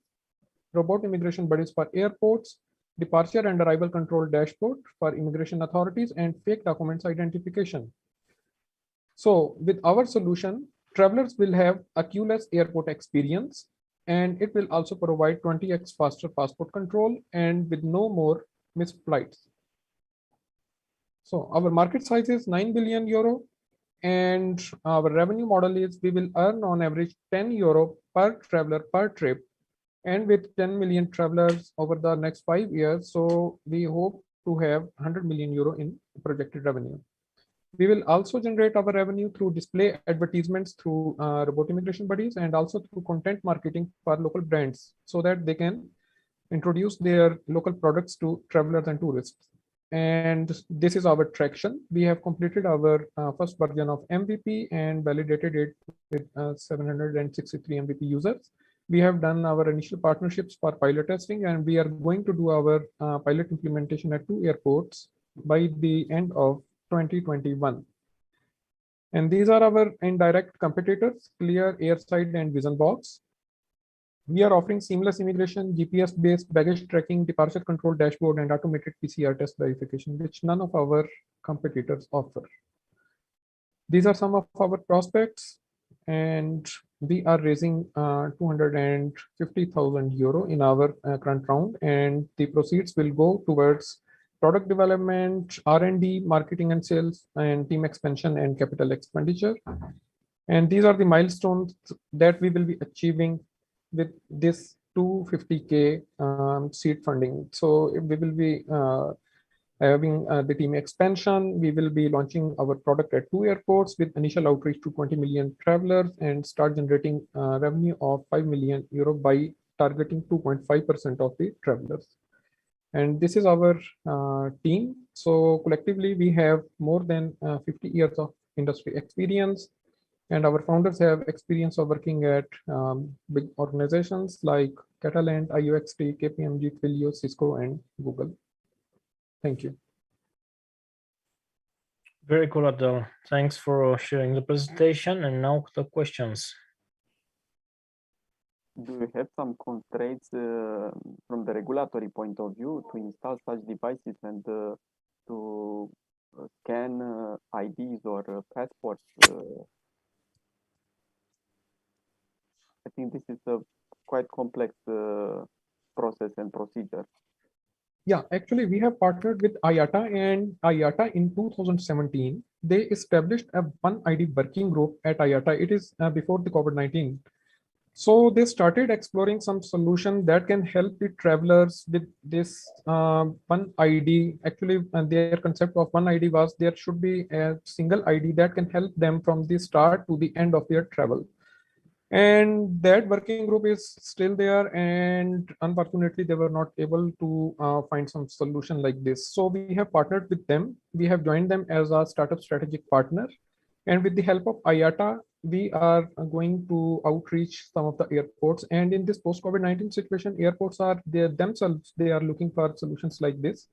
V: robot immigration buddies for airports, departure and arrival control dashboard for immigration authorities, and fake documents identification. So with our solution, travelers will have a queueless airport experience, and it will also provide 20x faster passport control and with no more missed flights. So our market size is 9 billion euro, and our revenue model is we will earn on average 10 euro per traveler per trip, and with 10 million travelers over the next 5 years, so we hope to have 100 million euro in projected revenue. We will also generate our revenue through display advertisements through robot immigration buddies, and also through content marketing for local brands so that they can introduce their local products to travelers and tourists. And this is our traction. We have completed our first version of MVP and validated it with 763 MVP users. We have done our initial partnerships for pilot testing, and we are going to do our pilot implementation at 2 airports by the end of 2021. And these are our indirect competitors: Clear, Airside, and VisionBox. We are offering seamless immigration, GPS-based baggage tracking, departure control dashboard, and automated PCR test verification, which none of our competitors offer. These are some of our prospects. and we are raising 250,000 euro in our current round, and the proceeds will go towards product development, R&D, marketing and sales, and team expansion and capital expenditure. And these are the milestones that we will be achieving with this 250K seed funding. So we will be having the team expansion. We will be launching our product at 2 airports with initial outreach to 20 million travelers and start generating revenue of 5 million euro by targeting 2.5% of the travelers. And this is our team. So collectively, we have more than 50 years of industry experience. And our founders have experience of working at big organizations like Catalent, IUXT, KPMG, Twilio, Cisco, and Google. Thank you.
A: Very cool, Adel. Thanks for sharing the presentation. And now the questions.
J: Do you have some constraints from the regulatory point of view to install such devices and to scan IDs or passports? I think this is a quite complex process and procedure.
V: Yeah, actually, we have partnered with IATA, and IATA in 2017, they established a One ID working group at IATA. It is before the COVID-19. So they started exploring some solution that can help the travelers with this One ID. Actually, their concept of One ID was there should be a single ID that can help them from the start to the end of their travel. And that working group is still there, and unfortunately they were not able to find some solution like this. So we have partnered with them. We have joined them as a startup strategic partner, and with the help of IATA, we are going to outreach some of the airports. And in this post-COVID-19 situation, airports are themselves, they are looking for solutions like this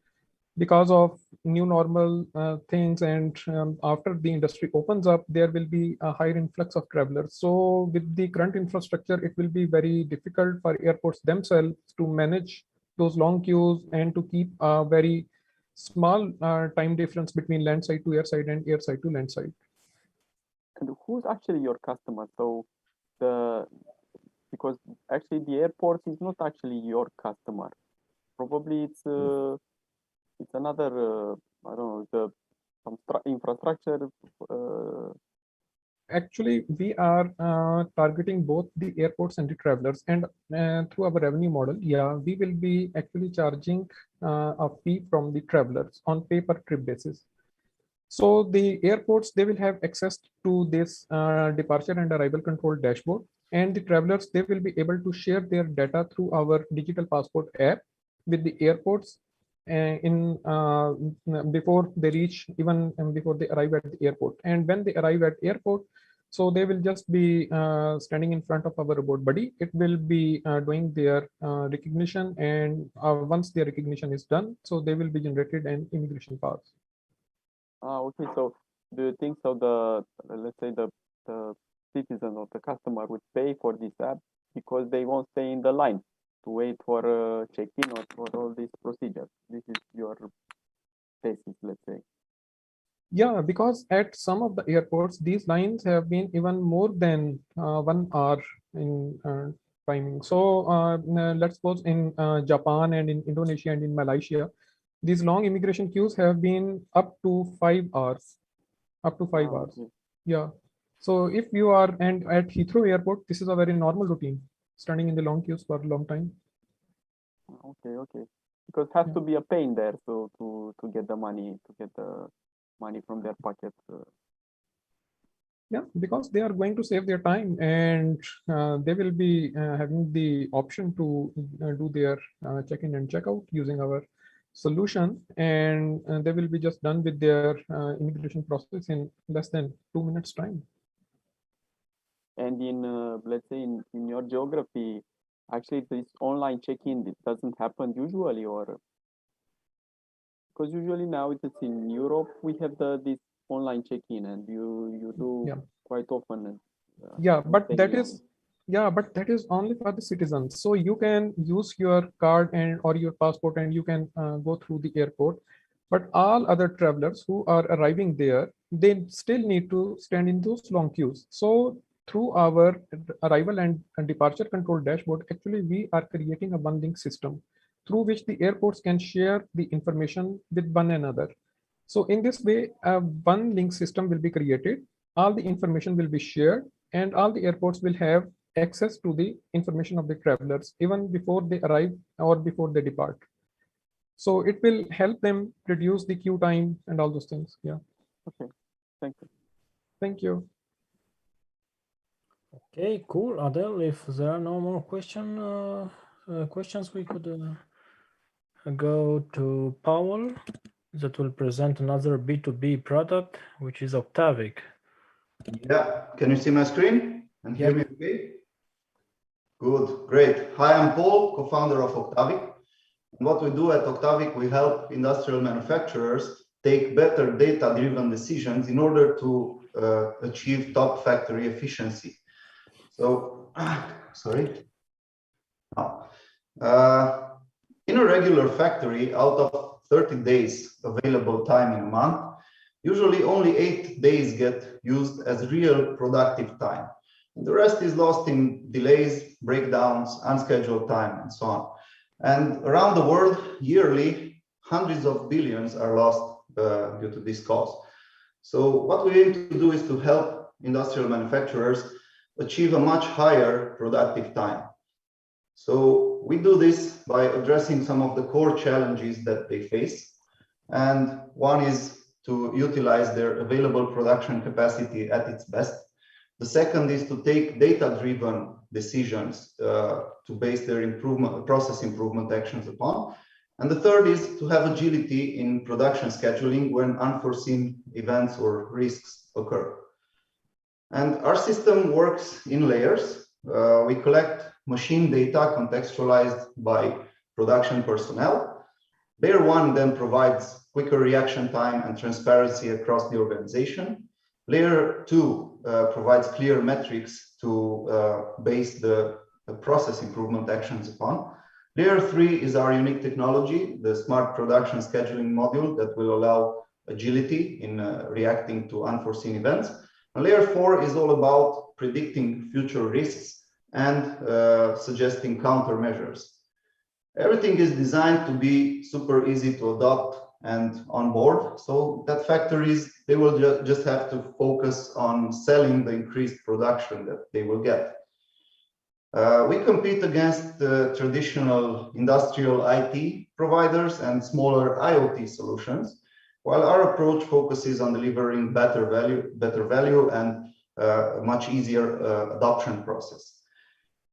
V: because of new normal things. And after the industry opens up, there will be a higher influx of travelers. So with the current infrastructure, it will be very difficult for airports themselves to manage those long queues and to keep a very small time difference between landside to airside and airside to landside.
J: And who's actually your customer? So because actually the airport is not actually your customer. Probably it's another, I don't know, some infrastructure.
V: Actually, we are targeting both the airports and the travelers, and through our revenue model, yeah, we will be actually charging a fee from the travelers on pay-per-trip basis. So the airports, they will have access to this departure and arrival control dashboard, and the travelers, they will be able to share their data through our digital passport app with the airports before they reach, even before they arrive at the airport. And when they arrive at airport, so they will just be standing in front of our robot buddy. It will be doing their recognition, and once their recognition is done, so they will be generated an immigration pass.
J: Okay, so do you think so the, let's say the citizen or the customer would pay for this app because they won't stay in the line to wait for check-in or for all these procedures? This is your thesis, let's say.
V: Yeah, because at some of the airports, these lines have been even more than 1 hour in timing. So let's suppose in Japan and in Indonesia and in Malaysia, these long immigration queues have been up to 5 hours, up to 5 hours.
J: Okay.
V: Yeah. So if you are, and at Heathrow Airport, this is a very normal routine, standing in the long queues for a long time.
J: Okay, okay. Because it has to be a pain there, so to get the money, from their pocket.
V: Yeah, because they are going to save their time, and they will be having the option to do their check-in and check-out using our solution, and they will be just done with their immigration process in less than 2 minutes time.
J: And in let's say in your geography, actually this online check-in, it doesn't happen usually, or because usually now it's in Europe we have this online check-in, and you do quite often.
V: Yeah, but that is only for the citizens. So you can use your card or your passport, and you can go through the airport. But all other travelers who are arriving there, they still need to stand in those long queues. So through our arrival and departure control dashboard, actually we are creating a one link system through which the airports can share the information with one another. So in this way, a one link system will be created, all the information will be shared, and all the airports will have access to the information of the travelers even before they arrive or before they depart. So it will help them reduce the queue time and all those things. Yeah.
J: Okay, thank you.
V: Thank you.
A: Okay, cool. Adele, if there are no more questions, we could go to Paul that will present another B2B product, which is Octavic.
C: Yeah, can you see my screen and hear me okay? Good, great. Hi, I'm Paul, co-founder of Octavic. And what we do at Octavic, we help industrial manufacturers take better data-driven decisions in order to achieve top factory efficiency. So, sorry. In a regular factory, out of 30 days available time in a month, usually only 8 days get used as real productive time. And the rest is lost in delays, breakdowns, unscheduled time, and so on. And around the world, yearly, hundreds of billions are lost due to this cause. So what we aim to do is to help industrial manufacturers achieve a much higher productive time. So we do this by addressing some of the core challenges that they face. And one is to utilize their available production capacity at its best. The second is to take data-driven decisions to base their process improvement actions upon. And the third is to have agility in production scheduling when unforeseen events or risks occur. And our system works in layers. We collect machine data contextualized by production personnel. Layer 1 then provides quicker reaction time and transparency across the organization. Layer 2 provides clear metrics to base the process improvement actions upon. Layer 3 is our unique technology, the smart production scheduling module that will allow agility in reacting to unforeseen events. And layer 4 is all about predicting future risks and suggesting countermeasures. Everything is designed to be super easy to adopt and on board, so that factories, they will just have to focus on selling the increased production that they will get. We compete against the traditional industrial IT providers and smaller IoT solutions, while our approach focuses on delivering better value and a much easier adoption process.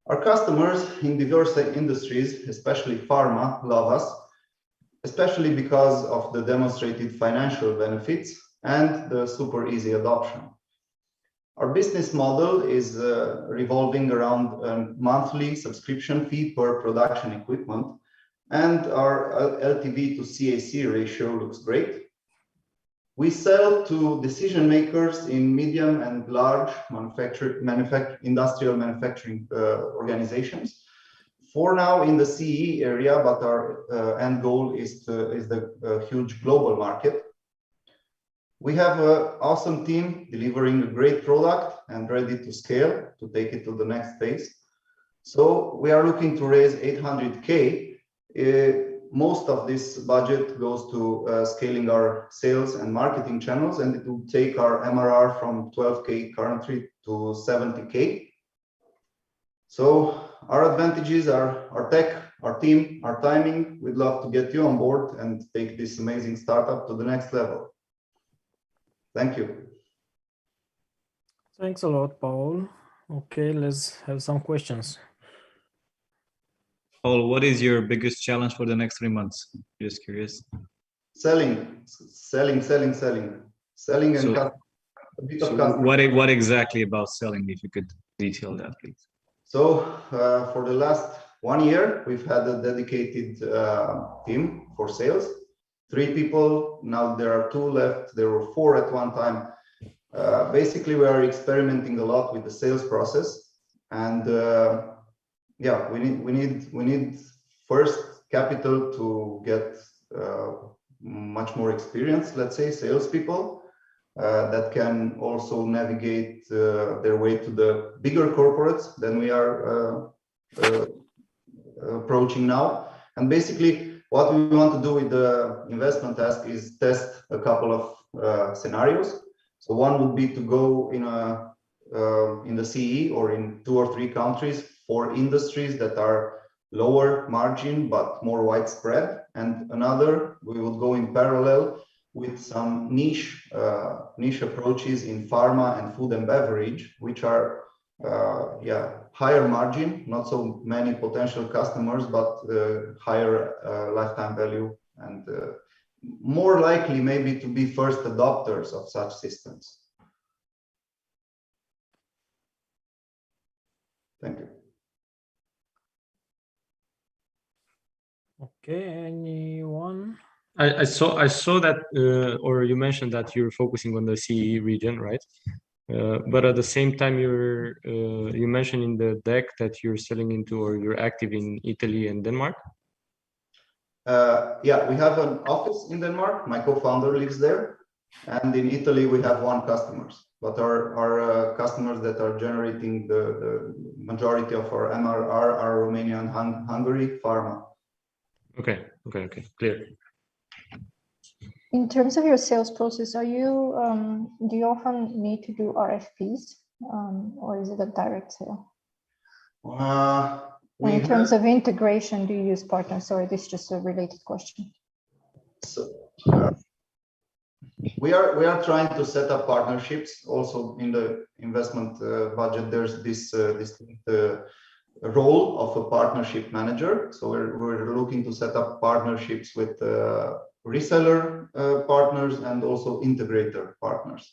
C: Our customers in diverse industries, especially pharma, love us, especially because of the demonstrated financial benefits and the super easy adoption. Our business model is revolving around a monthly subscription fee per production equipment, and our LTV to CAC ratio looks great. We sell to decision makers in medium and large industrial manufacturing organizations. For now in the CE area, but our end goal is the huge global market. We have an awesome team delivering a great product and ready to scale to take it to the next phase. So we are looking to raise 800K. Most of this budget goes to scaling our sales and marketing channels, and it will take our MRR from 12K currently to 70K. So our advantages are our tech, our team, our timing. We'd love to get you on board and take this amazing startup to the next level. Thank you.
A: Thanks a lot, Paul. Okay, let's have some questions.
K: Paul, what is your biggest challenge for the next 3 months? Just curious.
C: Selling and
K: what exactly about selling, if you could detail that, please?
C: So for the last 1 year, we've had a dedicated team for sales. 3 people, now there are 2 left. There were 4 at one time. Basically, we are experimenting a lot with the sales process, and yeah, we need first capital to get much more experience, let's say, salespeople. that can also navigate their way to the bigger corporates than we are approaching now. And basically, what we want to do with the investment task is test a couple of scenarios. So one would be to go in the CE or in 2 or 3 countries for industries that are lower margin but more widespread, and another we would go in parallel with some niche approaches in pharma and food and beverage, which are higher margin, not so many potential customers, but higher lifetime value, and more likely maybe to be first adopters of such systems. Thank you.
A: Okay, anyone?
B: I saw that, or you mentioned that you're focusing on the CE region, right? But at the same time, you mentioned in the deck that you're selling into, or you're active in Italy and Denmark.
C: Yeah, we have an office in Denmark. My co-founder lives there, and in Italy we have 1 customer. But our customers that are generating the majority of our MRR are Romania and Hungary, pharma.
B: Okay, clear.
M: In terms of your sales process, are you do you often need to do RFPs, or is it a direct sale? In terms of integration, do you use partners? Sorry, this is just a related question.
C: So, we are trying to set up partnerships. Also in the investment budget, there's this role of a partnership manager. So we're looking to set up partnerships with reseller partners and also integrator partners.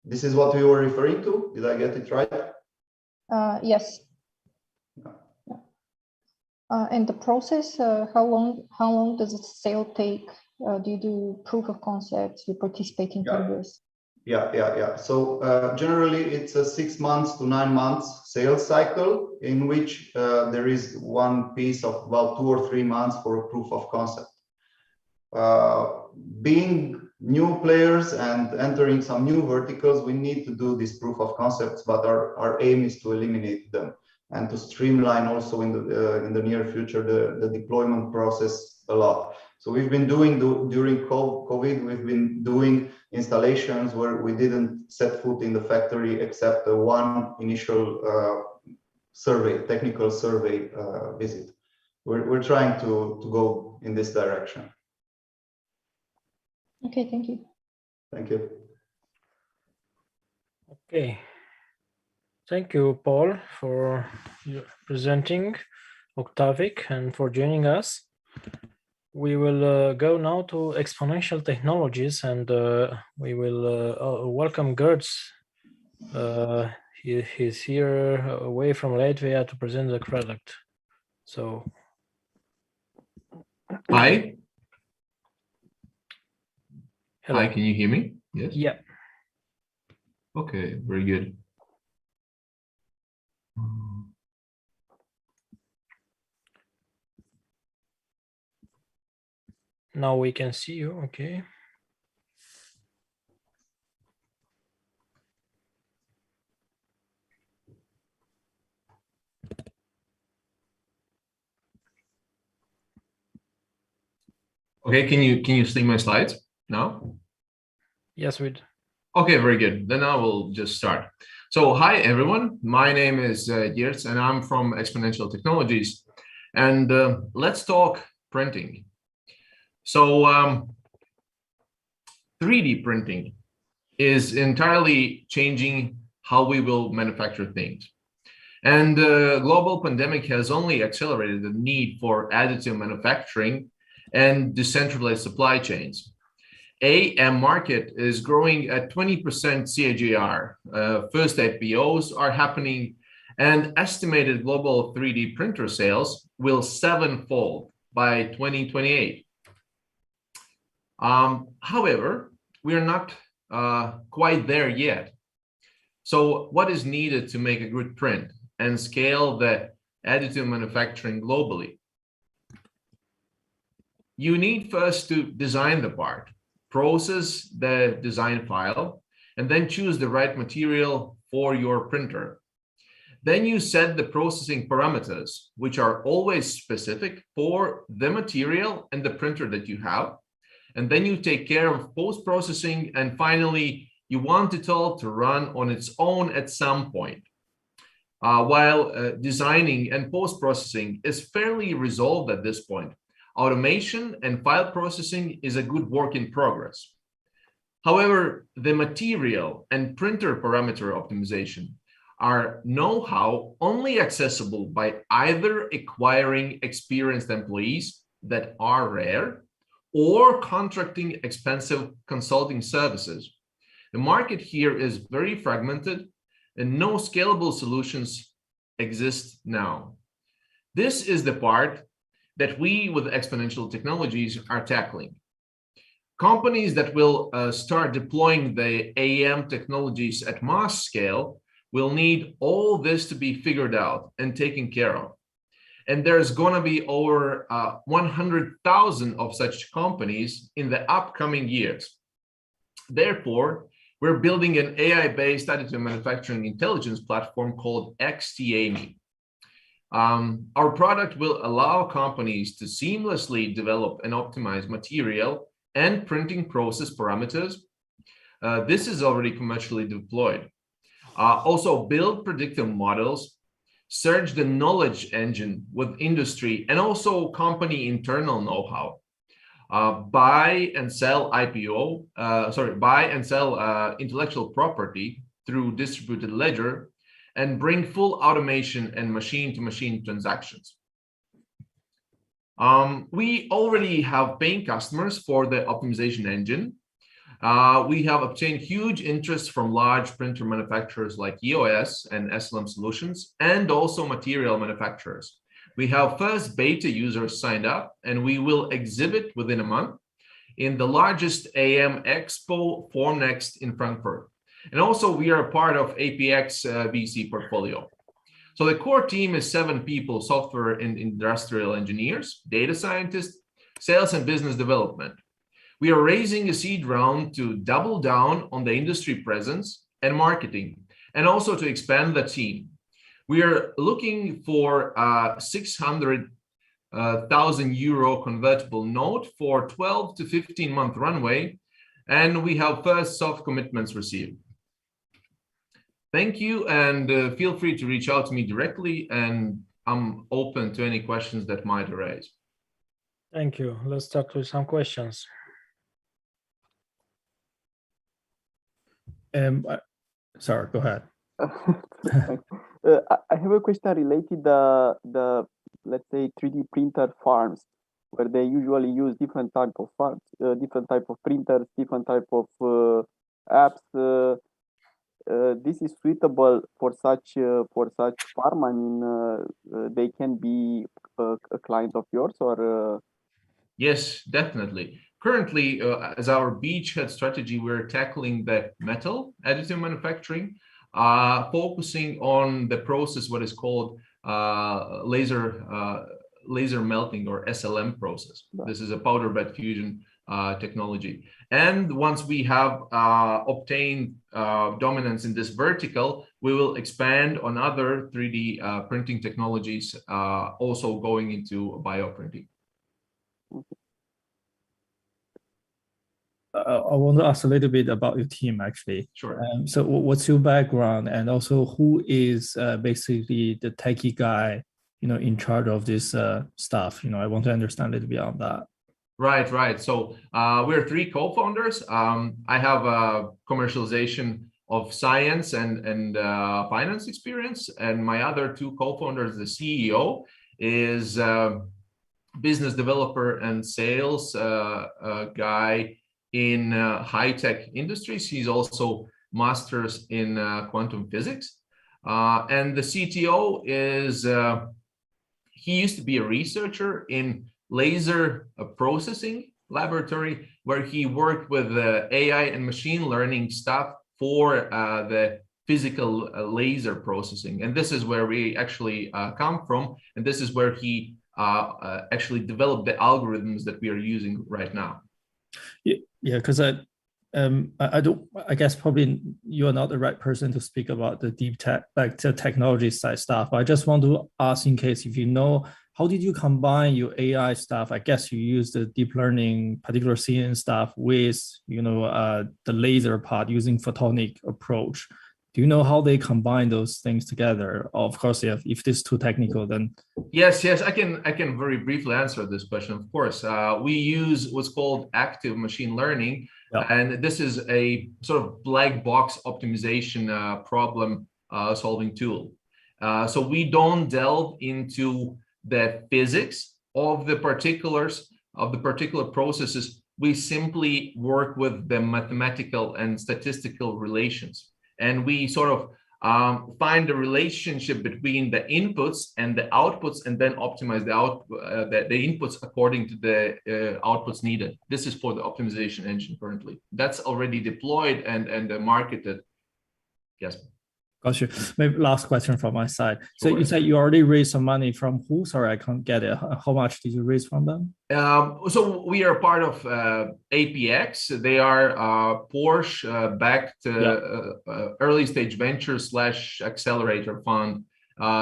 C: This is what we were referring to. Did I get it right?
M: Yes. And the process, how long does a sale take? Do you do proof of concepts? You participate in tenders?
C: Yeah. So generally, it's a 6 months to 9 months sales cycle, in which there is one piece of about 2 or 3 months for a proof of concept. Being new players and entering some new verticals, we need to do this proof of concepts, but our aim is to eliminate them and to streamline also in the near future the deployment process a lot. So we've been doing during COVID, we've been doing installations where we didn't set foot in the factory except one initial technical survey visit. We're trying to go in this direction.
M: Okay, thank you.
C: Thank you.
A: Okay. Thank you, Paul, for presenting Octavic and for joining us. We will go now to exponential technologies, and we will welcome Gertz. He's here away from Latvia to present the product. So,
F: hi.
A: Hello.
F: Hi, can you hear me? Yes.
A: Yeah.
F: Okay, very good.
A: Now we can see you. Okay.
F: Okay, can you see my slides now?
A: Yes, we do.
F: Okay, very good. Then I will just start. So, hi everyone. My name is Gertz, and I'm from Exponential Technologies. And let's talk printing. So, 3D printing is entirely changing how we will manufacture things. And the global pandemic has only accelerated the need for additive manufacturing and decentralized supply chains. AM market is growing at 20% CAGR. First IPOs are happening, and estimated global 3D printer sales will 7-fold by 2028. However, we are not quite there yet. So what is needed to make a good print and scale the additive manufacturing globally? You need first to design the part. process the design file, and then choose the right material for your printer. Then you set the processing parameters, which are always specific for the material and the printer that you have. And then you take care of post-processing, and finally, you want it all to run on its own at some point. While designing and post-processing is fairly resolved at this point, automation and file processing is a good work in progress. However, the material and printer parameter optimization are know-how only accessible by either acquiring experienced employees that are rare or contracting expensive consulting services. The market here is very fragmented and no scalable solutions exist now. This is the part that we with Exponential Technologies are tackling. Companies that will start deploying the Aaaand technologies at mass scale will need all this to be figured out and taken care of. And there's going to be over 100,000 of such companies in the upcoming years. Therefore, we're building an AI-based additive manufacturing intelligence platform called XTAMI. Our product will allow companies to seamlessly develop and optimize material and printing process parameters. This is already commercially deployed. Also build predictive models, search the knowledge engine with industry and also company internal know-how. Buy and sell intellectual property through distributed ledger, and bring full automation and machine-to-machine transactions. We already have paying customers for the optimization engine. We have obtained huge interest from large printer manufacturers like EOS and SLM Solutions, and also material manufacturers. We have first beta users signed up, and we will exhibit within a month in the largest AM Expo Formnext in Frankfurt. And also we are a part of APX VC portfolio. So the core team is 7 people, software and industrial engineers, data scientists, sales and business development. We are raising a seed round to double down on the industry presence and marketing, and also to expand the team. We are looking for a 600,000 euro convertible note for 12 to 15 month runway, and we have first soft commitments received. Thank you, and feel free to reach out to me directly, and I'm open to any questions that might arise.
A: Thank you. Let's start with some questions.
N: Sorry, go ahead.
J: I have a question related to the let's say 3D printer farms, where they usually use different type of farms, different type of printers, different type of apps. This is suitable for such farm. I mean, they can be a client of yours, or?
F: Yes, definitely. Currently, as our beachhead strategy, we're tackling the metal additive manufacturing, focusing on the process, what is called laser melting, or SLM process. This is a powder bed fusion technology. And once we have obtained dominance in this vertical, we will expand on other 3D printing technologies, also going into bioprinting.
N: I want to ask a little bit about your team, actually.
F: Sure.
N: So what's your background, and also who is basically the techie guy, in charge of this stuff? I want to understand a little bit on that.
F: Right. So we're 3 co-founders. I have a commercialization of science and finance experience, and my other 2 co-founders, the CEO, is business developer and sales guy in high-tech industries. He's also masters in quantum physics. And the CTO is, he used to be a researcher in laser processing laboratory, where he worked with AI and machine learning stuff for the physical laser processing. And this is where we actually come from. And this is where he actually developed the algorithms that we are using right now.
N: Yeah, because I don't. I guess probably you are not the right person to speak about the deep tech, like the technology side stuff. I just want to ask, in case if you know, how did you combine your AI stuff? I guess you use the deep learning, particular CNN stuff, with the laser part using photonic approach. Do you know how they combine those things together? Of course, if this is too technical, then
F: yes, I can very briefly answer this question. Of course, we use what's called active machine learning, and this is a sort of black box optimization problem solving tool. So we don't delve into the physics of the particular processes. We simply work with the mathematical and statistical relations. And we sort of find the relationship between the inputs and the outputs, and then optimize the inputs according to the outputs needed. This is for the optimization engine currently. That's already deployed and marketed. Yes.
N: Got you. Maybe last question from my side.
F: Sure.
N: So you said you already raised some money from who? Sorry, I can't get it. How much did you raise from them?
F: So we are part of APX. They are Porsche backed early stage venture / accelerator fund.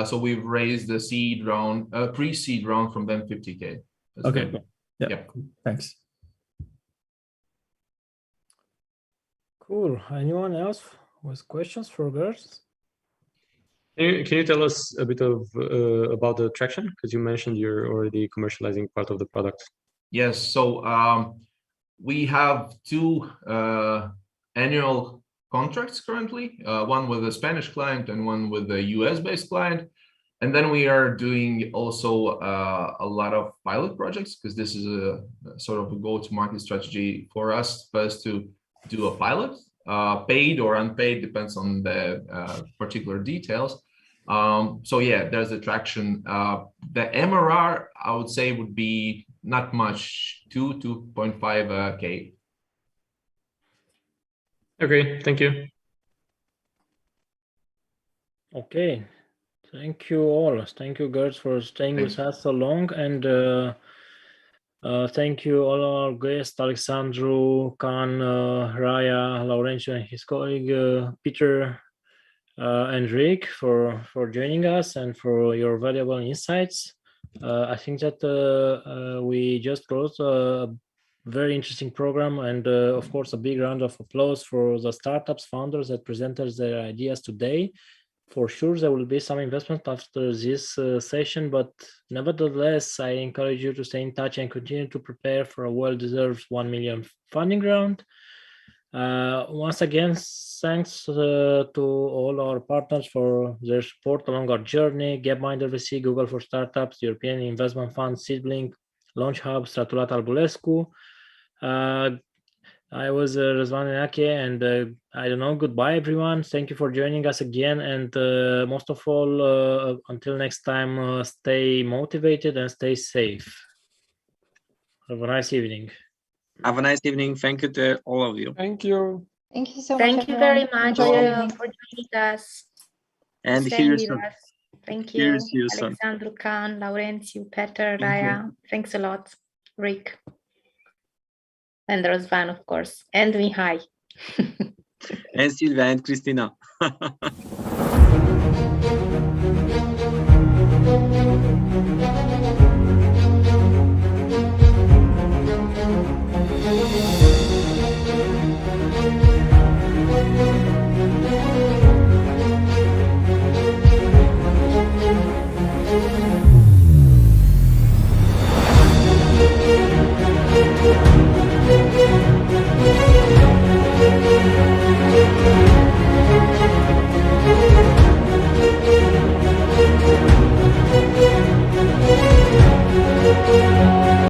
F: So we've raised the seed round, pre-seed round from them, 50K. That's
N: okay.
F: good.
N: Yeah. Cool. Thanks.
A: Cool. Anyone else with questions for girls?
B: Can you tell us a bit of about the traction? Because you mentioned you're already commercializing part of the product.
F: Yes. So we have 2 annual contracts currently, one with a Spanish client and one with a US-based client. And then we are doing also a lot of pilot projects, because this is a sort of a go-to-market strategy for us, first to do a pilot, paid or unpaid, depends on the particular details. So yeah, there's the traction. The MRR, I would say, would be not much, 2.5K.
B: Okay, thank you.
A: Okay, thank you all. Thank you, girls, for staying with us so long, and thank you all our guests, Alexandru, Khan, Raya, Laurențiu, and his colleague Peter, and Rick for joining us and for your valuable insights. I think that we just closed a very interesting program, and of course a big round of applause for the startups founders that presented their ideas today. For sure there will be some investment after this session, but nevertheless I encourage you to stay in touch and continue to prepare for a well-deserved 1 million funding round. Once again, thanks to all our partners for their support along our journey: Gapminder VC, Google for Startups, European Investment Fund, Seedlink, Launch Hub, Stratulat Albulescu. I was Răzvan Nenache, and I don't know, goodbye everyone. Thank you for joining us again, and most of all, until next time, stay motivated and stay safe. Have a nice evening.
D: Have a nice evening. Thank you to all of you.
V: Thank you.
M: Thank you so much.
P: Thank you very
M: everyone.
P: much
M: Enjoy your evening.
P: for joining us.
D: And
P: staying
D: hear you
P: with
D: soon.
P: us. Thank
D: Hear
P: you,
D: you soon.
P: Alexandru, Khan, Laurențiu, Peter,
D: Thank you.
P: Raya. Thanks a lot, Rick. And Răzvan, of course. And Mihai.
D: And Silvia and Christina.